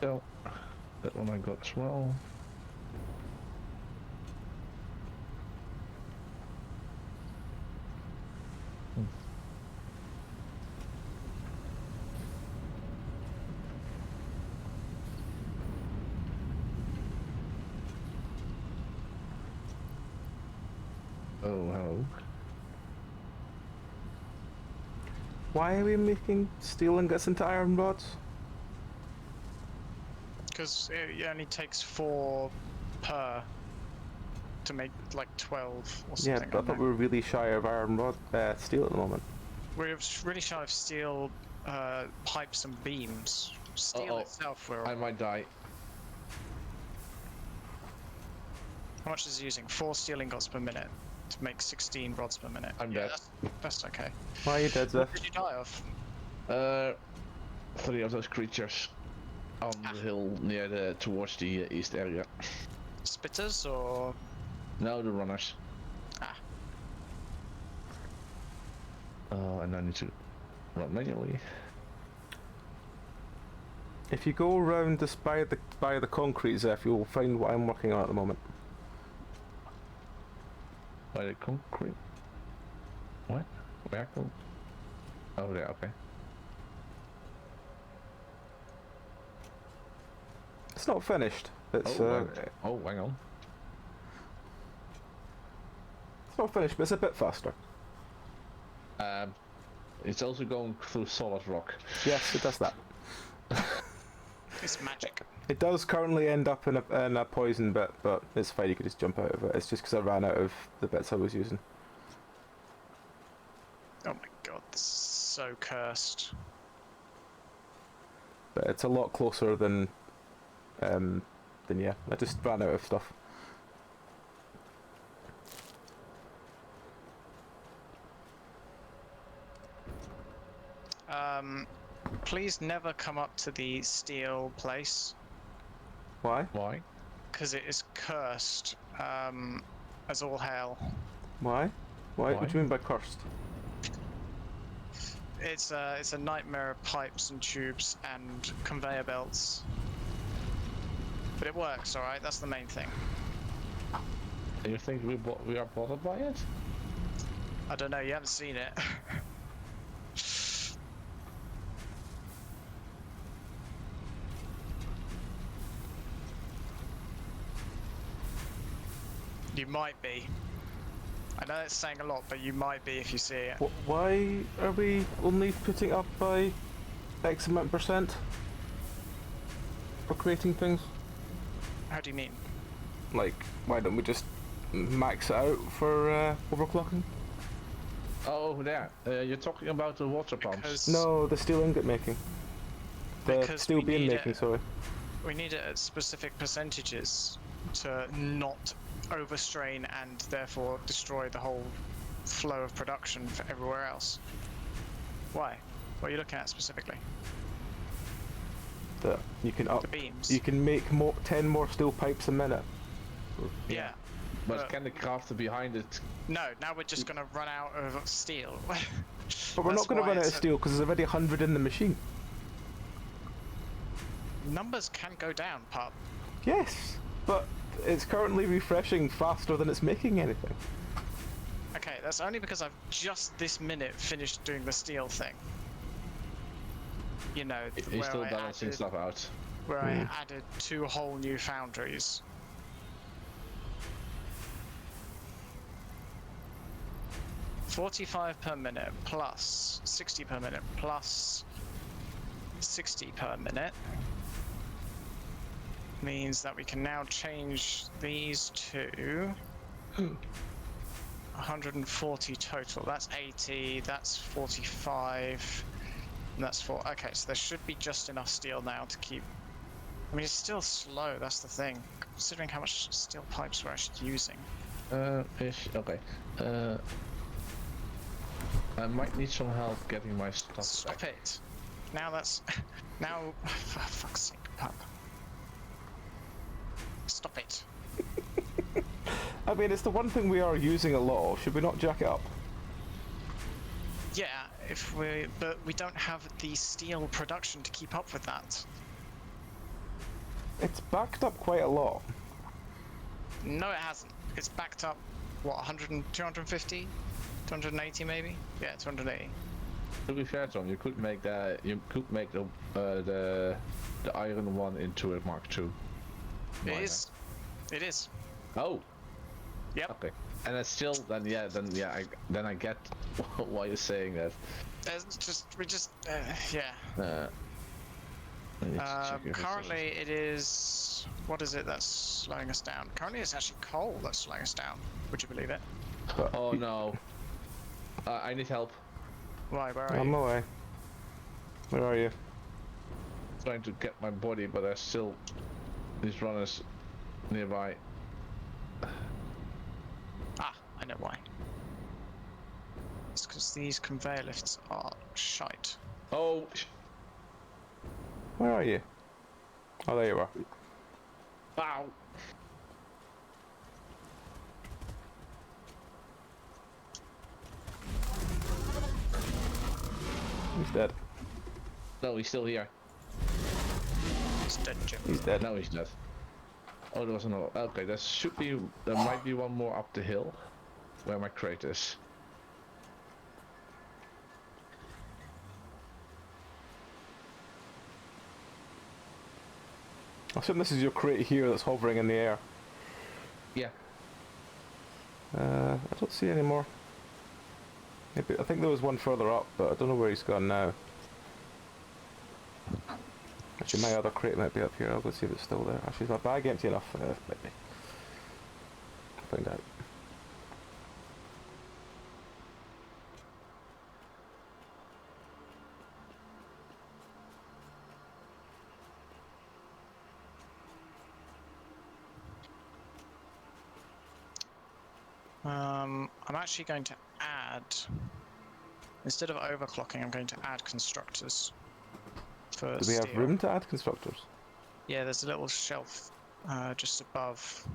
So that one I got as well. Oh, hello. Why are we making steel ingots into iron rods? Because it only takes 4 per to make like 12 or Yeah, something. but I thought we were really shy of iron rod steel at the moment. We're really shy of steel pipes and beams. Steel itself, we're... I might die. How much is it using? 4 steel ingots per minute to make 16 rods per minute. I'm dead. That's okay. Why are you dead, What Zeph? did you die of? 3 of those creatures on the hill near towards the east area. Spitters or... No, the runners. Ah. And I need to run manually. If you go around this by the concrete, Zeph, you'll find what I'm working on at the moment. By the concrete? What? Where? Oh, there, okay. It's not finished. It's hang on. it's not finished, but it's a bit faster. It's also going through solid rock. Yes, it does that. It's magic. It does currently end up in a poison bit, but it's fine. You could just jump out of it. It's just because I ran out of the bits I was using. Oh my god, this is so cursed. But it's a lot closer than yeah. I just ran out of stuff. Please never come up to the steel place, Why? Why? because it is cursed, as all hell. Why? Why? What do you mean by cursed? It's a nightmare of pipes and tubes and conveyor belts. But it works, alright, that's the main thing. Do you think we are bothered by it? I don't know, you haven't seen it. You might be. I know it's saying a lot, but you might be if you see it. Why are we only putting up by X amount percent for creating things? How do you mean? Like, why don't we just max it out for overclocking? Oh, there. You're talking about the water pumps. Because No, the steel ingot making. The Because steel we beam need making, it. sorry. we need it at specific percentages to not overstrain and therefore destroy the whole flow of production for everywhere else. Why? What are you looking at specifically? That you can up. The beams. You can make 10 more steel pipes a minute. Yeah. But can the crafter behind it? No, now we're just gonna run out of steel. But we're That's not going to why run out of it's a- steel because there's already 100 in the machine. Numbers can go down, pup. Yes, but it's currently refreshing faster than it's making anything. Okay, that's only because I've just this minute finished doing the steel thing. You know, He's where still I balancing added, stuff out. where I added 2 whole new foundries. $45 per minute plus 60 per minute plus 60 per minute means that we can now change these to 140 total. That's 80, that's 45, and that's 4. Okay, so there should be just enough steel now to keep. I mean, it's still slow, that's the thing, considering how much steel pipes we're actually using. Okay. I might need some help getting my stuff Stop back. it. Now that's. Now. For fuck's sake, pup. Stop it. I mean, it's the one thing we are using a lot of. Should we not jack it up? Yeah, but we don't have the steel production to keep up with that. It's backed up quite a lot. No, it hasn't. It's backed up, what, 100 and 250? 280 maybe? Yeah, 280. To be fair, Tom, you could make the iron one into a Mark II. It is. It is. Oh. Yep. Okay. And it's still then I get why you're saying that. Yeah. I need to check if it's Currently it is. What is it that's slowing us down? Currently it's actually coal that's slowing us down. Would you believe it? But Oh no. I need help. Why? Where are I'm you? away. Where are you? Trying to get my body, but there's still these runners nearby. Ah, I know why. It's because these conveyor lifts are shite. Oh. Where are you? Oh, there you are. Ow. He's dead. No, he's still here. It's dead, Jim. He's dead. No, he's dead. Oh, there was another. Okay, there might be one more up the hill, where my crate is. I assume this is your crate here that's hovering in the air. Yeah. I don't see any more. Maybe, I think there was one further up, but I don't know where he's gone now. Actually, my other crate might be up here. I'll go see if it's still there. Actually, is my bag empty enough? Maybe. I'll find out. I'm actually going to add, instead of overclocking, I'm going to add constructors for Do we have steel. room to add constructors? Yeah, there's a little shelf just above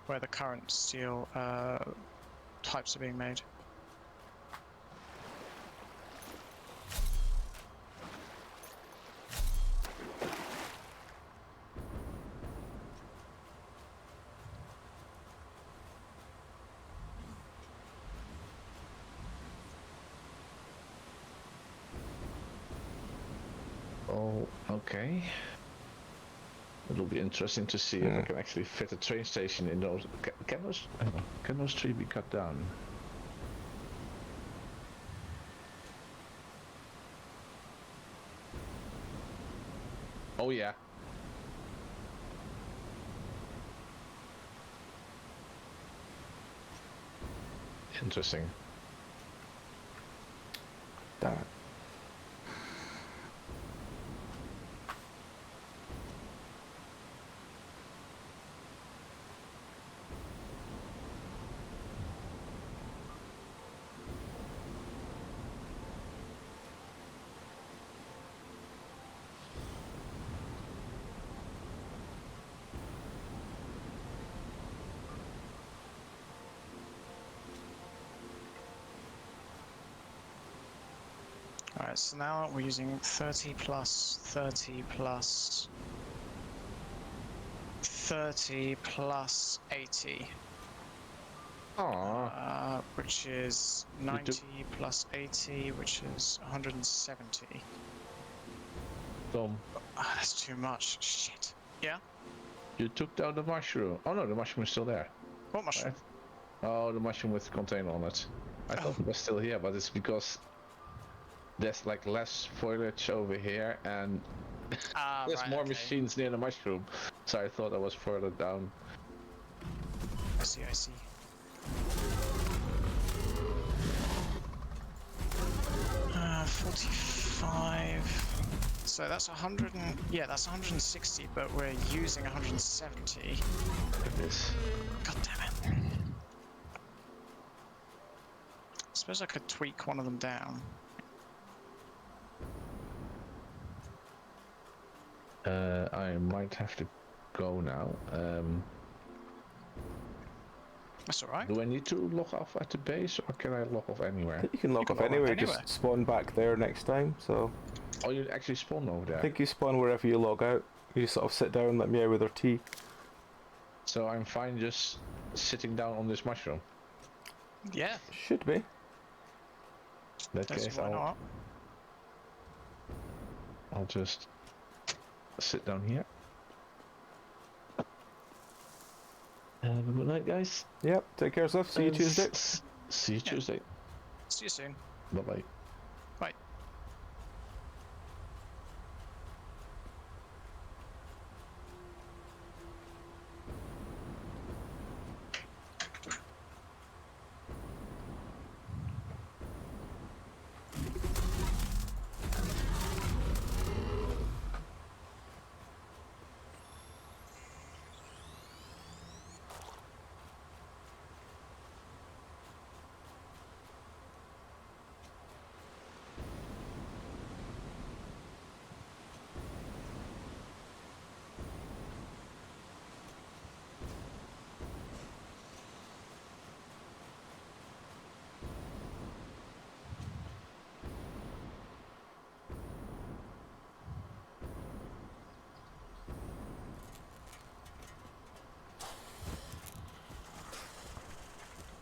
where the current steel types are being made. Oh, okay. It'll be interesting to see if I can actually fit a train station in those. Can those trees be cut down? Oh yeah. Interesting. Damn it. Alright, so now we're using 30 plus 30 plus 30 plus 80, Aww. which is You took- 90 plus 80, which is 170. Tom, That's too much. Shit. Yeah? you took down the mushroom. Oh no, the mushroom is still there. What mushroom? Right? Oh, the mushroom with the container on it. I thought it was still here, but it's because there's like less foliage over here and Ah, there's right, more okay. machines near the mushroom. So I thought I was further down. I see, I see. Uh, 45. So that's 100 and... Yeah, that's 160, but we're using 170. Like this. God damn it. I suppose I could tweak one of them down. I might have to go now. That's alright. Do I need to log off at the base or can I log off anywhere? I think you can log can off log off anywhere, anywhere. just spawn back there next time, so... Oh, you actually spawn over there. I think you spawn wherever you log out. You just sort of sit down, let me out with their tea. So I'm fine just sitting down on this mushroom. Yeah, Should be. In that that's case, why not. I'll just sit down here. Have a good night, guys. Yep, take care, Zeph. See you Tuesday. See you Yeah. Tuesday. See you soon. Bye bye. Bye.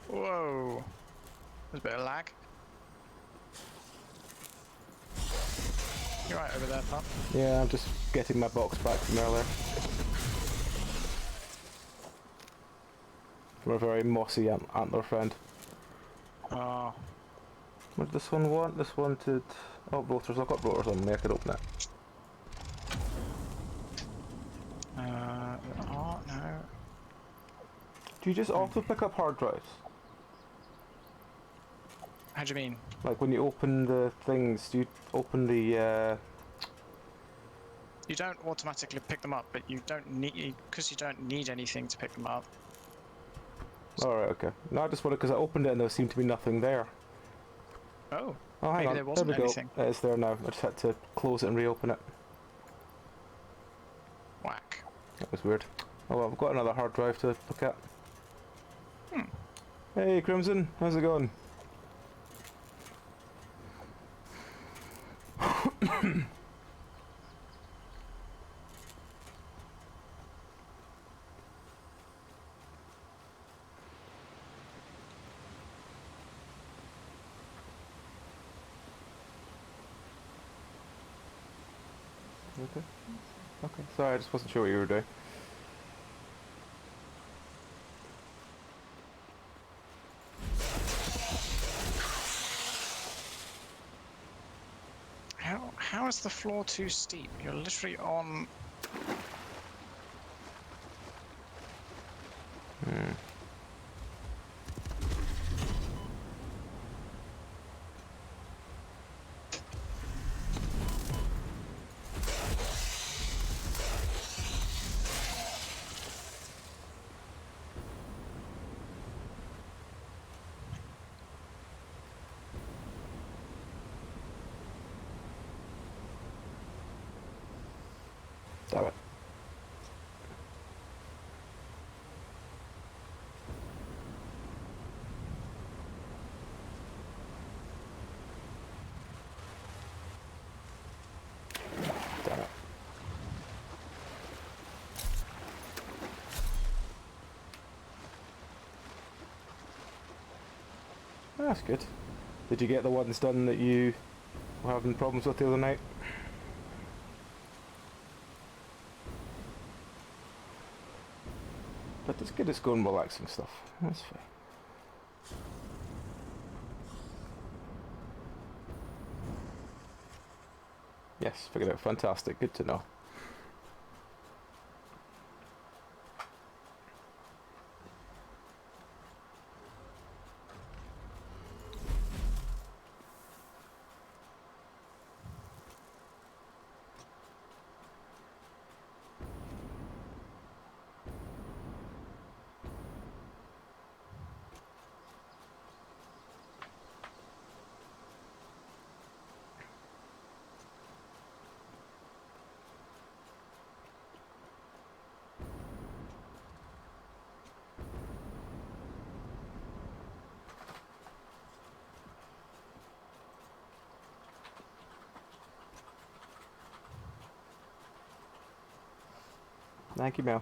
Whoa. There's a bit of lag. You're right over there, pup. Yeah, I'm just getting my box back from earlier. From a very mossy antler friend. Oh. What did this one want? This wanted... Oh, rotors. I've got rotors on me. I could open it. Oh, no. Do you just auto pick up hard drives? How do you mean? Like when you open the things, do you open the... You don't automatically pick them up, but you don't need... Because you don't need anything to pick them up. Alright, okay. No, I just wanted... Because I opened it and there seemed to be nothing there. Oh. Oh, hang Maybe on. there wasn't there we anything. go. It's there now. I just had to close it and reopen it. Whack. That was weird. Oh well, I've got another hard drive to look at. Hey, Crimson. How's it going? Okay. Okay. Sorry, I just wasn't sure what you were doing. How is the floor too steep? You're literally on... Damn it. Damn it. That's good. Did you get the ones done that you were having problems with the other night? But it's good, it's going relaxing stuff. That's fine. Yes, figured out. Fantastic. Good to know. Thank you, Mel.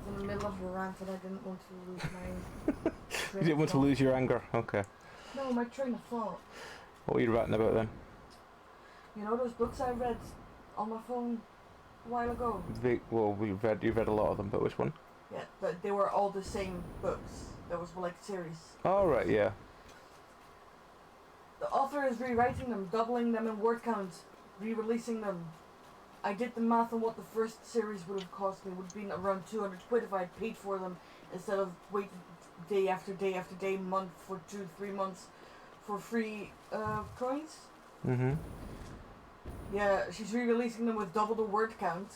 In the middle of a rant and I didn't want to lose my... You didn't want to lose your anger. Okay. No, my train of thought. What were you ranting about then? You know those books I read on my phone a while ago? Well, you've read a lot of them, but which one? Yeah, but they were all the same books. There was like series. Oh, right, yeah. The author is rewriting them, doubling them in word count, re-releasing them. I did the math on what the first series would have cost me. Would have been around 200 quid if I had paid for them instead of waiting day after day after day, month for 2-3 months for free coins. Mm-hmm. Yeah, she's re-releasing them with double the word count,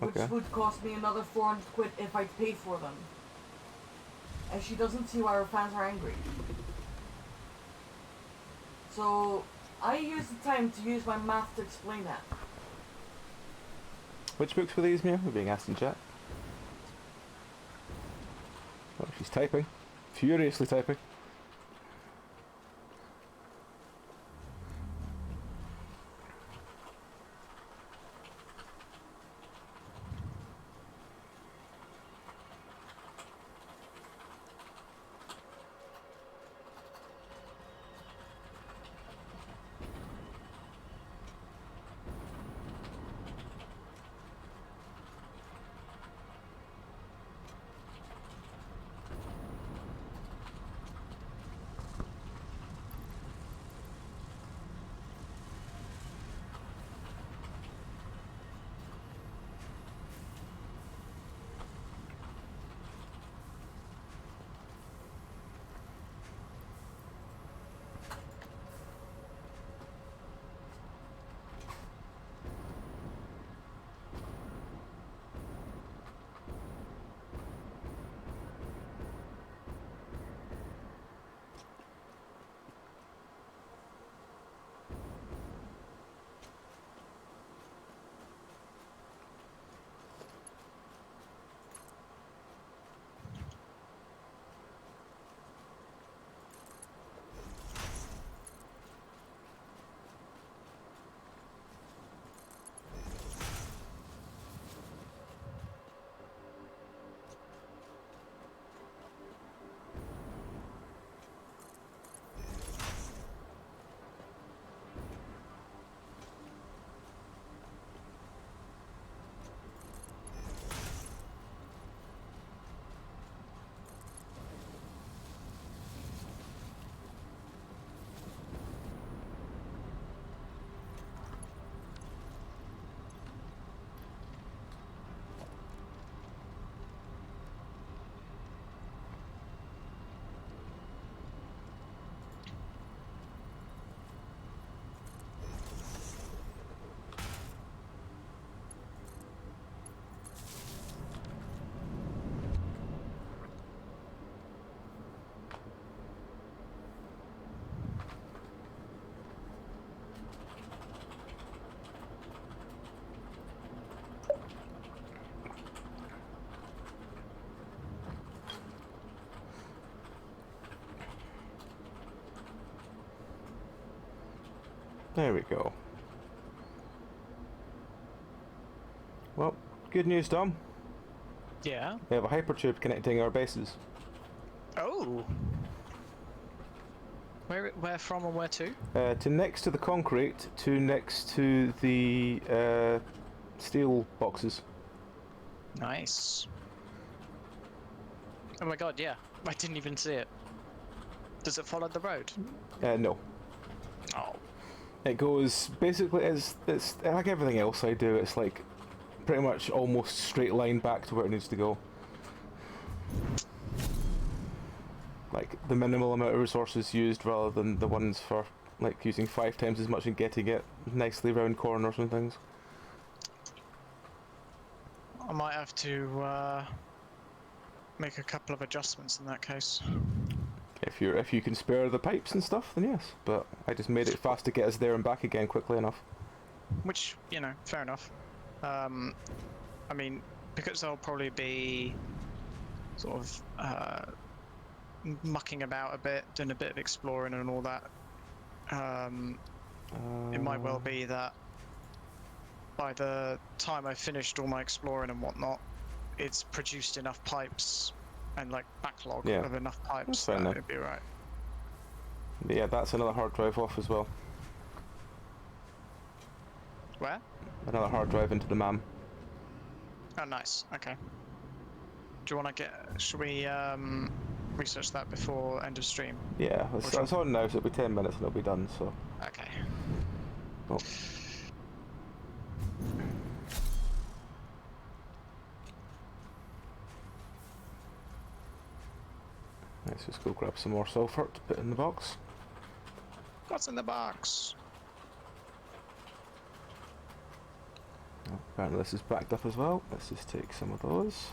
which Okay. would cost me another 400 quid if I'd pay for them. And she doesn't see why her fans are angry. So I use the time to use my math to explain that. Which books were these, Mia? We're being asked in chat. Oh, she's typing. Furiously typing. There we go. Well, good news, Dom. Yeah. We have a hypertube connecting our bases. Oh. Where from and where to? To next to the concrete, to next to the steel boxes. Nice. Oh my god, yeah. I didn't even see it. Does it follow the road? No. Oh. It goes, basically, it's like everything else I do, it's like pretty much almost straight line back to where it needs to go. Like the minimal amount of resources used rather than the ones for like using 5 times as much and getting it nicely round corners and things. I might have to make a couple of adjustments in that case. If you can spare the pipes and stuff, then yes. But I just made it fast to get us there and back again quickly enough. Which, you know, fair enough. I mean, because I'll probably be sort of mucking about a bit, doing a bit of exploring and all that. It might well be that by the time I've finished all my exploring and whatnot, it's produced enough pipes and like backlog of enough pipes that it'd be right. Yeah, that's another hard drive off as well. Where? Another hard drive into the MAM. Oh, nice. Okay. Do you want to should we research that before end of stream? Yeah, it's on now, so it'll be 10 minutes and it'll be done, so. Okay. Oh. Let's just go grab some more sulfur to put in the box. What's in the box? Oh, apparently this is backed up as well. Let's just take some of those.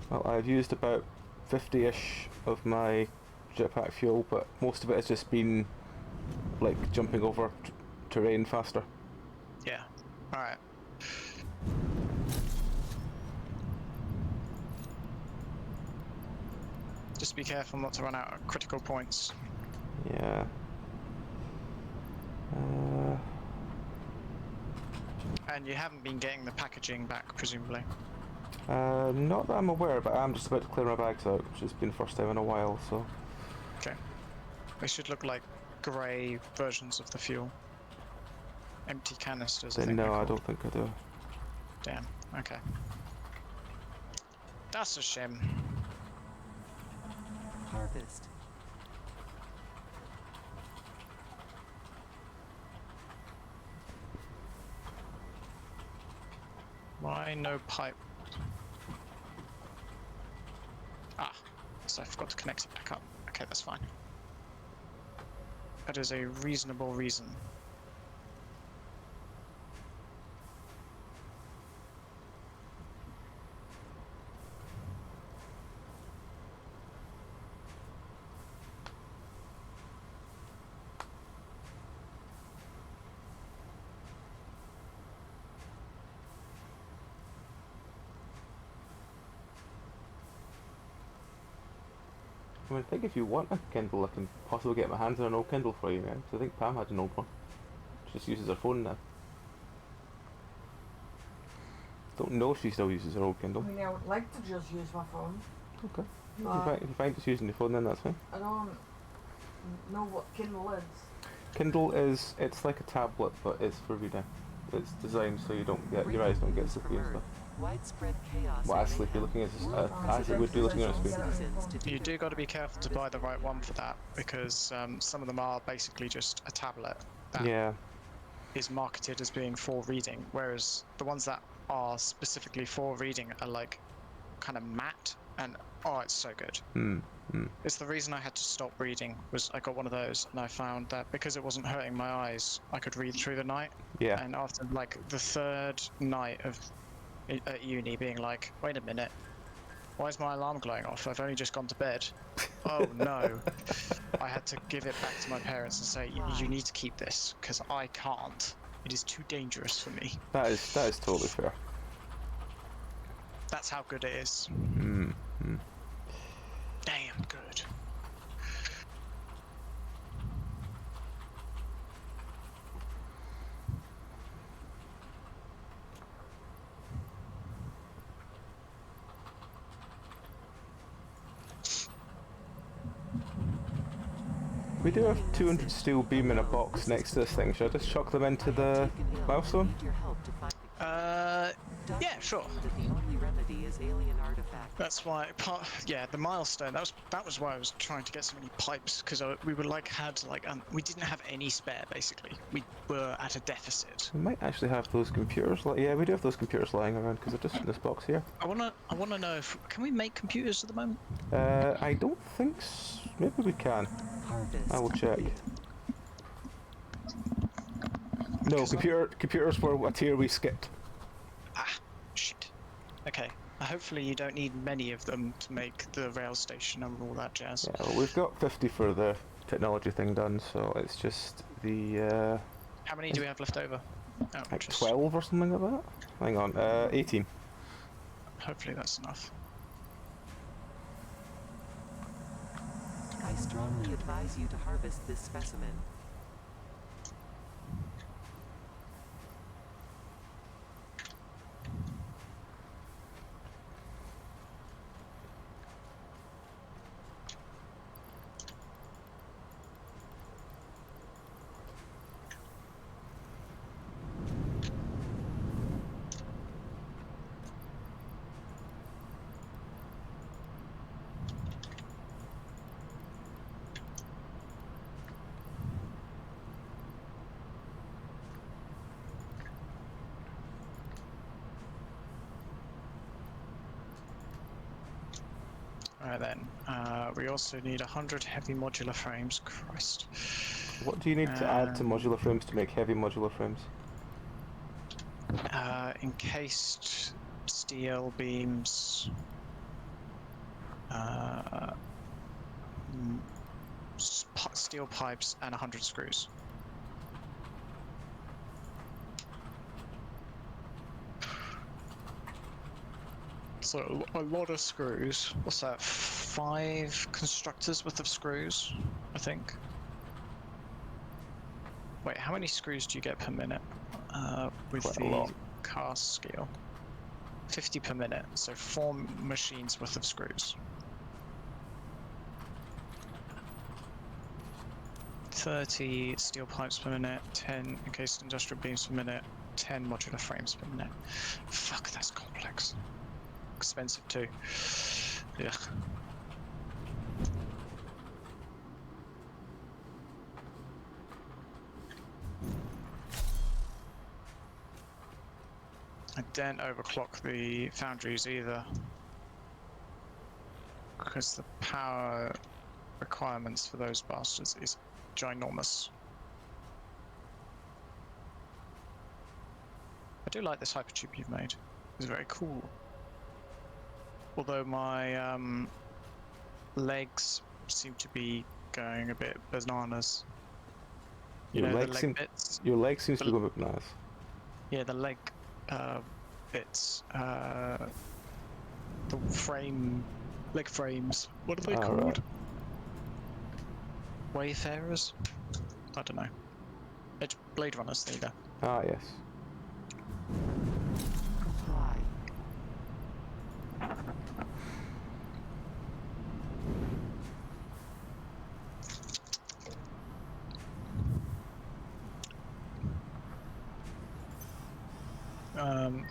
Well, I've used about 50-ish of my jetpack fuel, but most of it has just been like jumping over terrain faster. Yeah. Alright. Just be careful not to run out of critical points. Yeah. And you haven't been getting the packaging back, presumably. Not that I'm aware, but I'm just about to clear my bags out, which has been the first time in a while, so. Okay. They should look like grey versions of the fuel. Empty canisters, I think. No, I don't think I do. Damn. Okay. That's a shame. Harvest. Why no pipe? Ah, so I forgot to connect it back up. Okay, that's fine. That is a reasonable reason. I mean, I think if you want a Kindle, I can possibly get my hands on an old Kindle for you, man. So I think Pam had an old one. She just uses her phone now. Don't know if she still uses her old I Kindle. mean, I would like to just use my phone. Okay. If you find just using your phone, then that's fine. I don't know what Kindle is. Kindle it's like a tablet, but it's for reading. It's designed so you don't get, your eyes don't get sleepy and stuff. Widespread chaos. Well, as sleepy looking as it would be looking at a screen. You do got to be careful to buy the right one for that, because some of them are basically just a tablet that Yeah. is marketed as being for reading, whereas the ones that are specifically for reading are like kind of matte, and oh, it's so good. It's the reason I had to stop reading, was I got one of those and I found that because it wasn't hurting my eyes, I could read through the night. Yeah. And after like the third night of at uni being like, wait a minute, why is my alarm going off? I've only just gone to bed. Oh no. I had to give it back to my parents and say, you need to keep this, because I can't. It is too dangerous for me. That is totally fair. That's how good it is. Damn good. We do have 200 steel beam in a box next to this thing. Should I just chuck them into the milestone? Yeah, sure. That the only remedy is alien artifact. That's why yeah, the milestone. That was why I was trying to get so many pipes because we were we didn't have any spare basically. We were at a deficit. We might actually have those computers. Yeah, we do have those computers lying around because they're just in this box here. I wanna know if can we make computers at the moment? I don't think maybe we can. I will check. No, computers were a tier we skipped. Ah, shit. Okay. Hopefully you don't need many of them to make the rail station and all that jazz. Yeah, well, we've got 50 for the technology thing done, so it's just the How many do we have left over? Oh, like just 12 or something like that. Hang on, 18. hopefully that's enough. I strongly advise you to harvest this specimen. Alright then, we also need 100 heavy modular frames. Christ. What do you need to add to modular frames to make heavy modular frames? Encased steel beams. Steel pipes and 100 screws. So a lot of screws. What's that? 5 constructors worth of screws, I think. Wait, how many screws do you get per minute with Quite a the lot. cast scale? 50 per minute, so 4 machines worth of screws. 30 steel pipes per minute, 10 encased industrial beams per minute, 10 modular frames per minute. Fuck, that's complex. Expensive too. Yeah. I daren't overclock the foundries either, because the power requirements for those bastards is ginormous. I do like this hypertube you've made. It's very cool. Although my legs seem to be going a bit bananas. You Your know, leg the leg seem- bits? Your leg seems to be going a bit bananas. Yeah, the leg bits. The leg frames. What are they called? Right. Wayfarers? I don't know. It's Blade Runners, there you go. Ah, yes. Comply.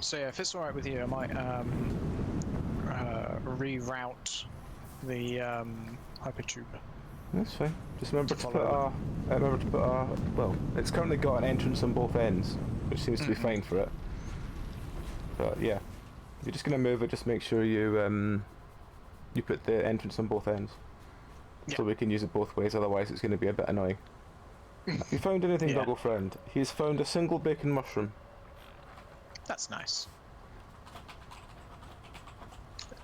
So yeah, if it's alright with you, I might reroute the hypertube. That's fine. Just remember To to put follow well, it's currently got an entrance on both ends, which seems to be Mhm. fine for it. But yeah, if you're just gonna move it, just make sure you you put the entrance on both ends, Yeah. so we can use it both ways. Otherwise, it's going to be a bit annoying. Have you found anything, Yeah. Buggle Friend? He has found a single bacon mushroom. That's nice.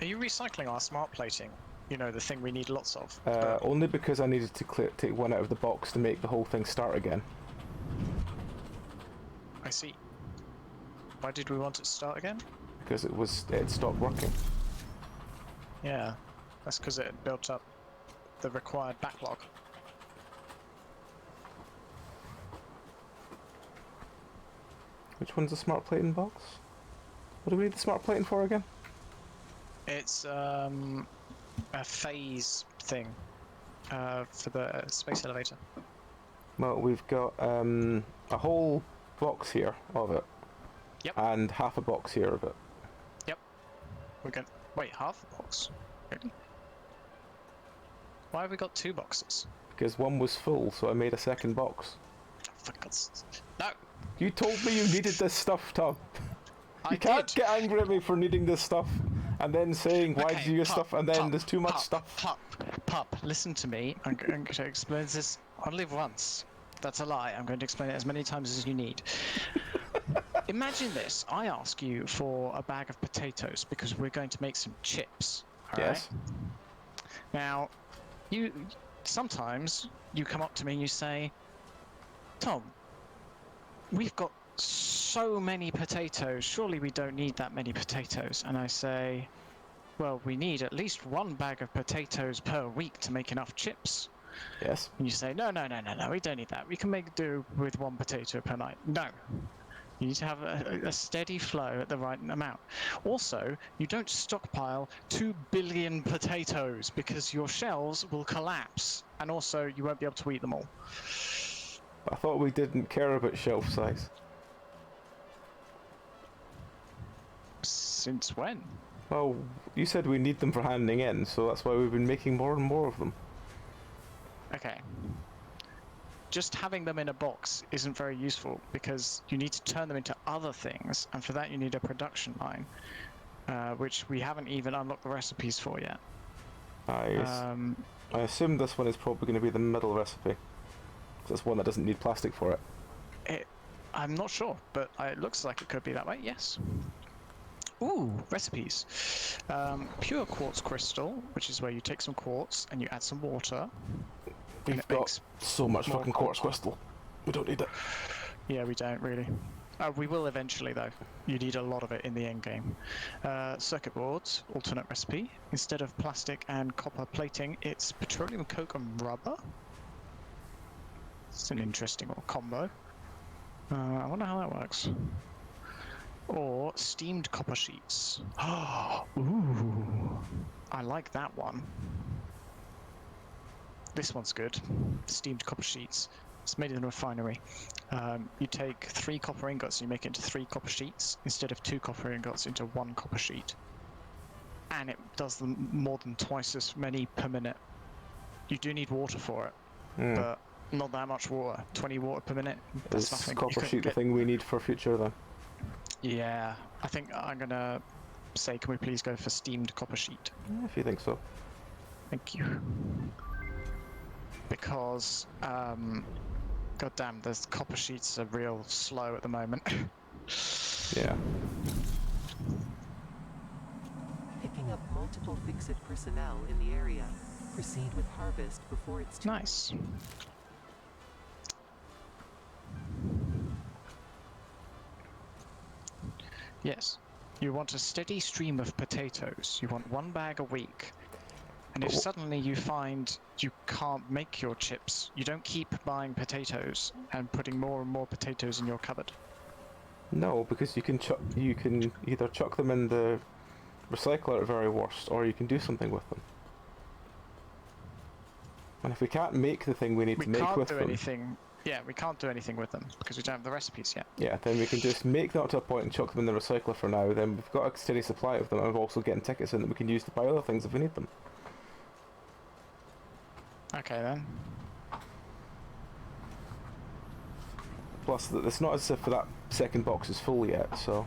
Are you recycling our smart plating? You know, the thing we need lots of. Only because I needed to take one out of the box to make the whole thing start again. I see. Why did we want it to start again? Because it stopped working. Yeah, that's because it built up the required backlog. Which one's the smart plating box? What do we need the smart plating for again? It's a phase thing. for the space elevator? Well, we've got a whole box here of it. Yep. And half a box here of it. Yep. We're going. Wait, half the box? Really? Why have we got 2 boxes? Because one was full, so I made a second box. For God's... No! You told me you needed this stuff, Tom. I You can't did. get angry at me for needing this stuff, and then saying, why did you use Pup, stuff, and then Pup, there's too much Pup, stuff. Pup, listen to me. I'm going to explain this only once. That's a lie. I'm going to explain it as many times as you need. Imagine this. I ask you for a bag of potatoes because we're going to make some chips. All Yes. right? Now, sometimes you come up to me and you say, Tom, we've got so many potatoes. Surely we don't need that many potatoes. And I say, well, we need at least 1 bag of potatoes per week to make enough chips. Yes. And you say, no, we don't need that. We can make do with 1 potato per night. No. You need to have a steady flow at the right amount. Also, you don't stockpile 2 billion potatoes because your shelves will collapse. And also, you won't be able to eat them all. I thought we didn't care about shelf size. Since when? Well, you said we need them for handing in, so that's why we've been making more and more of them. Okay. Just having them in a box isn't very useful because you need to turn them into other things, and for that you need a production line, which we haven't even unlocked the recipes for yet. I assume this one is probably going to be the middle recipe. 'Cause it's one that doesn't need plastic for it. I'm not sure, but it looks like it could be that way, yes. Ooh, recipes. Pure quartz crystal, which is where you take some quartz and you add some water. We've got so much more fucking quartz crystal. We don't need it. Yeah, we don't really. We will eventually, though. You need a lot of it in the end game. Circuit boards, alternate recipe. Instead of plastic and copper plating, it's petroleum coke and rubber. It's an interesting little combo. I wonder how that works. Or steamed copper sheets. Ooh, I like that one. This one's good. Steamed copper sheets. It's made in a refinery. You take 3 copper ingots and you make it into 3 copper sheets instead of 2 copper ingots into 1 copper sheet. And it does them more than twice as many per minute. You do need water for it, but not that much water. 20 water per minute. That's Is nothing. copper sheet the thing we need for future then? Yeah, I think I'm gonna say, can we please go for steamed copper sheet? Yeah, if you think so. Thank you. Because, goddamn, the copper sheets are real slow at the moment. Yeah. Picking up multiple fix-it personnel in the area. Proceed with harvest before it's too Nice. Yes. You want a steady stream of potatoes. You want 1 bag a week. And if suddenly you find you can't make your chips, you don't keep buying potatoes and putting more and more potatoes in your cupboard. No, because you can either chuck them in the recycler at very worst, or you can do something with them. And if we can't make the thing we need to make with them... Yeah, we can't do anything with them because we don't have the recipes yet. Yeah, then we can just make them up to a point and chuck them in the recycler for now. Then we've got a steady supply of them, and we're also getting tickets in that we can use to buy other things if we need them. Okay then. Plus, it's not as if that second box is full yet, so...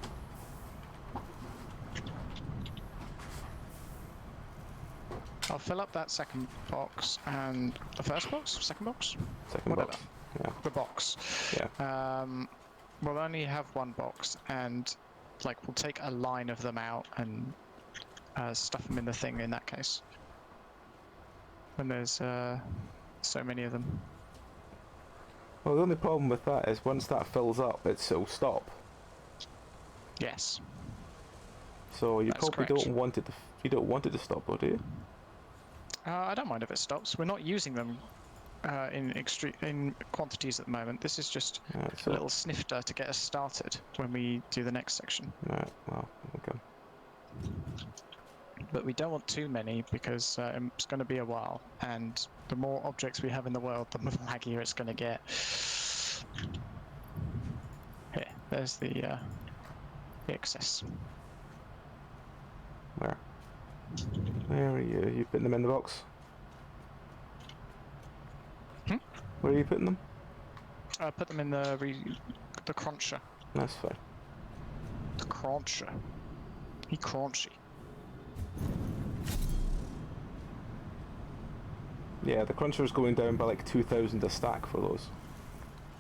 I'll fill up that second box and the first box? Second box? Second Whatever. box. Yeah. The box. Yeah. We'll only have 1 box and we'll take a line of them out and stuff them in the thing in that case. When there's so many of them. Well, the only problem with that is once that fills up, it'll stop. Yes. So you That's probably correct. don't want it to. You don't want it to stop, though, do you? I don't mind if it stops. We're not using them in quantities at the moment. This is just Right, a so, little snifter to get us started when we do the next section. right, well, okay. But we don't want too many because it's going to be a while, and The more objects we have in the world, the more laggier it's going to get. Here, there's the excess. Where? Where are you? You putting them in the box? Hmm? Where are you putting them? Put them in the cruncher. That's fine. The cruncher. He crunchy. Yeah, the cruncher's going down by like 2,000 a stack for those.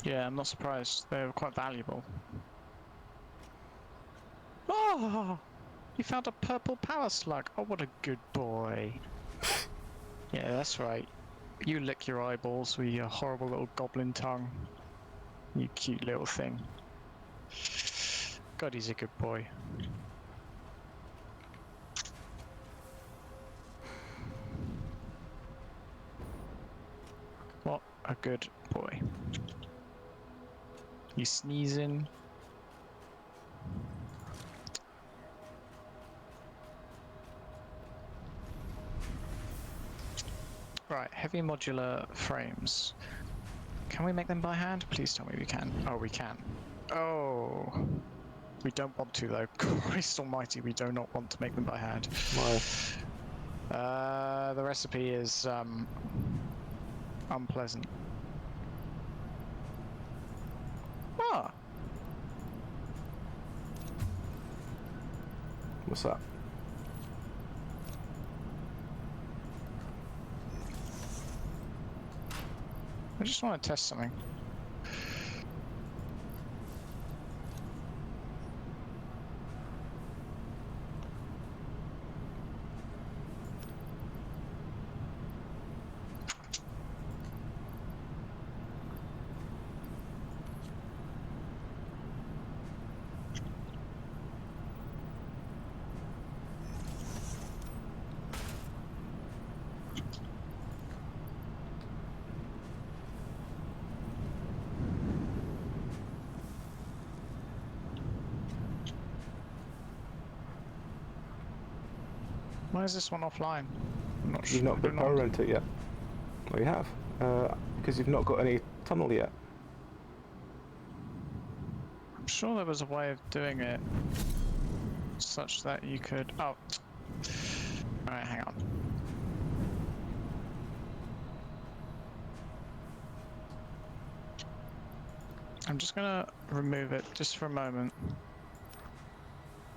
Yeah, I'm not surprised. They're quite valuable. Oh! You found a purple power slug. Oh, what a good boy. Yeah, that's right. You lick your eyeballs with your horrible little goblin tongue. You cute little thing. God, he's a good boy. What a good boy. You sneezing. Right, heavy modular frames. Can we make them by hand? Please tell me we can. Oh, we can. Oh. We don't want to though. Christ almighty, we do not want to make them by hand. Why? The recipe is unpleasant. Ah. What's that? I just want to test something. Why is this one offline? I'm not sure. You've not put power into it yet. Well, you have. Because you've not got any tunnel yet. I'm sure there was a way of doing it such that you could. Oh. Alright, hang on. I'm just gonna remove it just for a moment.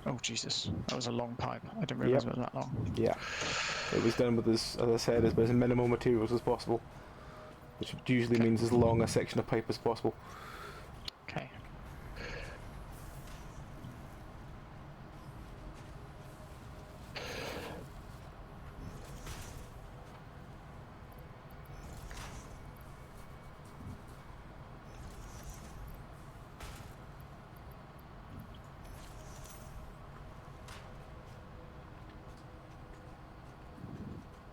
Oh Jesus, that was a long pipe. I didn't realise it was that long. Yeah. It was done with as I said, as minimal materials as possible. Which usually means as long a section of pipe as possible. Okay.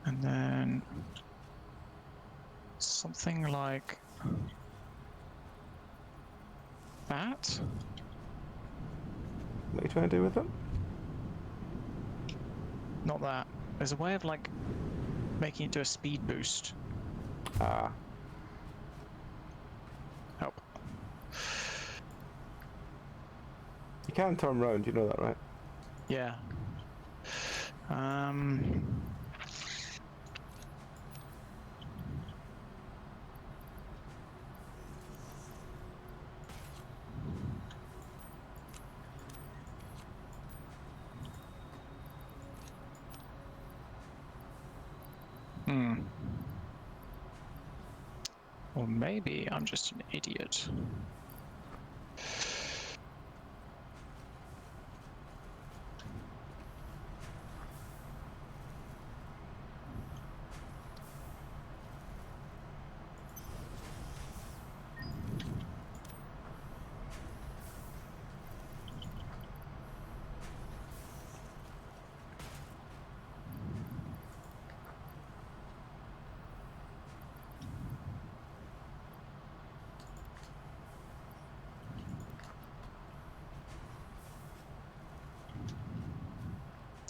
And then something like that. What are you trying to do with them? Not that. There's a way of like making it do a speed boost. Ah. Help. You can turn round, you know that, right? Yeah. Or maybe I'm just an idiot.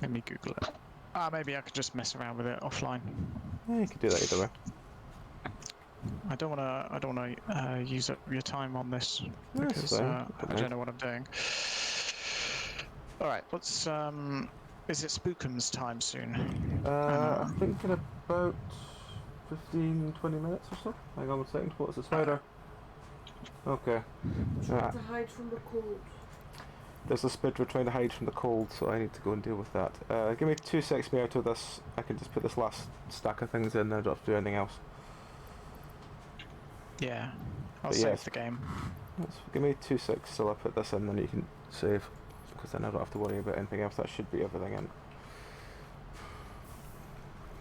Let me Google it. Maybe I could just mess around with it offline. Yeah, you could do that either way. I don't wanna use up your time on this That's because fine. I don't know what I'm doing. All right, let's. Is it Spookums time soon? I think in about 15, 20 minutes or so. Hang on a second. What's the spider? Okay. Trying to hide from the cold. There's a spider trying to hide from the cold, so I need to go and deal with that. Give me 2 seconds me out of this. I can just put this last stack of things in. I don't have to do anything else. Yeah, I'll But save yes. the game. Give me 2 seconds till I put this in, then you can save. Because then I don't have to worry about anything else. That should be everything in.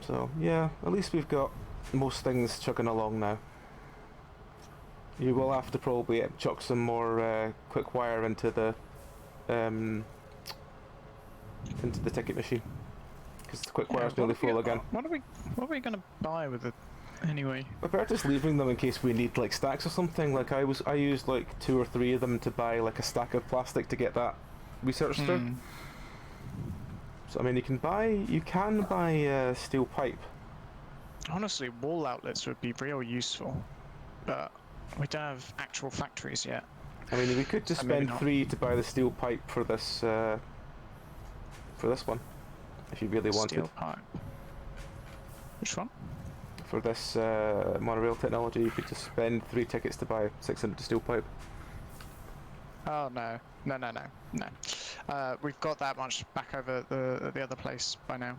So yeah, at least we've got most things chugging along now. You will have to probably chuck some more quick wire into the ticket machine, because the quick wire's nearly full again. What are we gonna buy with it anyway? I better just leaving them in case we need like stacks or something. Like I used like 2 or 3 of them to buy like a stack of plastic to get that research through. So I mean, you can buy steel pipe. Honestly, wall outlets would be real useful, but we don't have actual factories yet. I mean, we could just So maybe spend not. 3 to buy the steel pipe for this one, if you really wanted. Steel pipe. Which one? For this monorail technology, you could just spend 3 tickets to buy 600 steel pipe. Oh no. We've got that much back over the other place by now.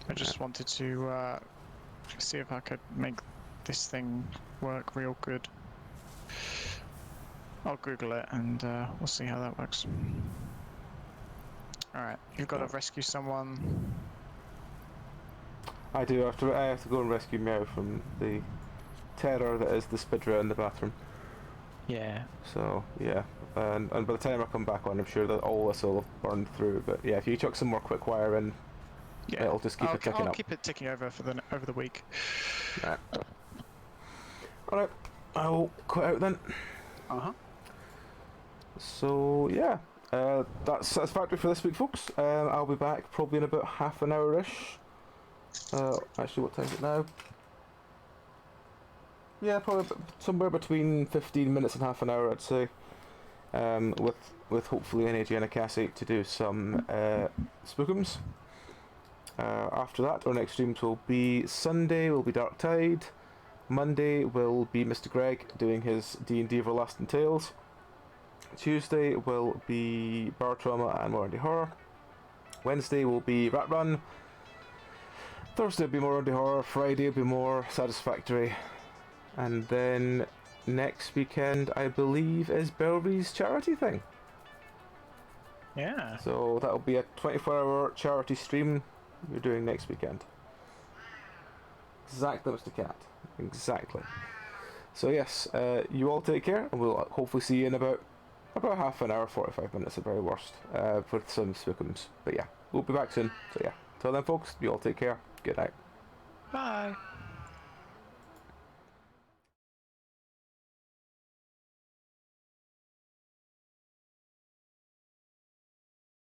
I just wanted to see if I could make this thing work real good. I'll Google it and we'll see how that works. Alright, you've got to rescue someone. I do. I have to go and rescue Meow from the terror that is the Spidra in the bathroom. Yeah. So yeah, and by the time I come back on, I'm sure that all this will have burned through. But yeah, if you chuck some more quick wire in, Yeah. it'll just keep it ticking I'll up. keep it ticking over for over the week. Right. All right, I'll quit out then. So yeah, that's Satisfactory for this week, folks. I'll be back probably in about half an hour-ish. Actually, what time is it now? Yeah, probably somewhere between 15 minutes and half an hour, I'd say. With hopefully an AJ and a Cassie to do some spookums. After that, our next streams will be Sunday will be Dark Tide. Monday will be Mr. Greg doing his D&D Everlasting Tales. Tuesday will be Bar Trauma and More Indie Horror. Wednesday will be Rat Run. Thursday will be More Indie Horror. Friday will be more Satisfactory. And then next weekend, I believe, is Belry's charity thing. Yeah. So that'll be a 24-hour charity stream we're doing next weekend. Exactly, Mr. Cat. Exactly. So yes, you all take care, and we'll hopefully see you in about half an hour, 45 minutes at very worst, for some spookums. But yeah, we'll be back soon. So yeah, till then, folks, you all take care. Good night. Bye.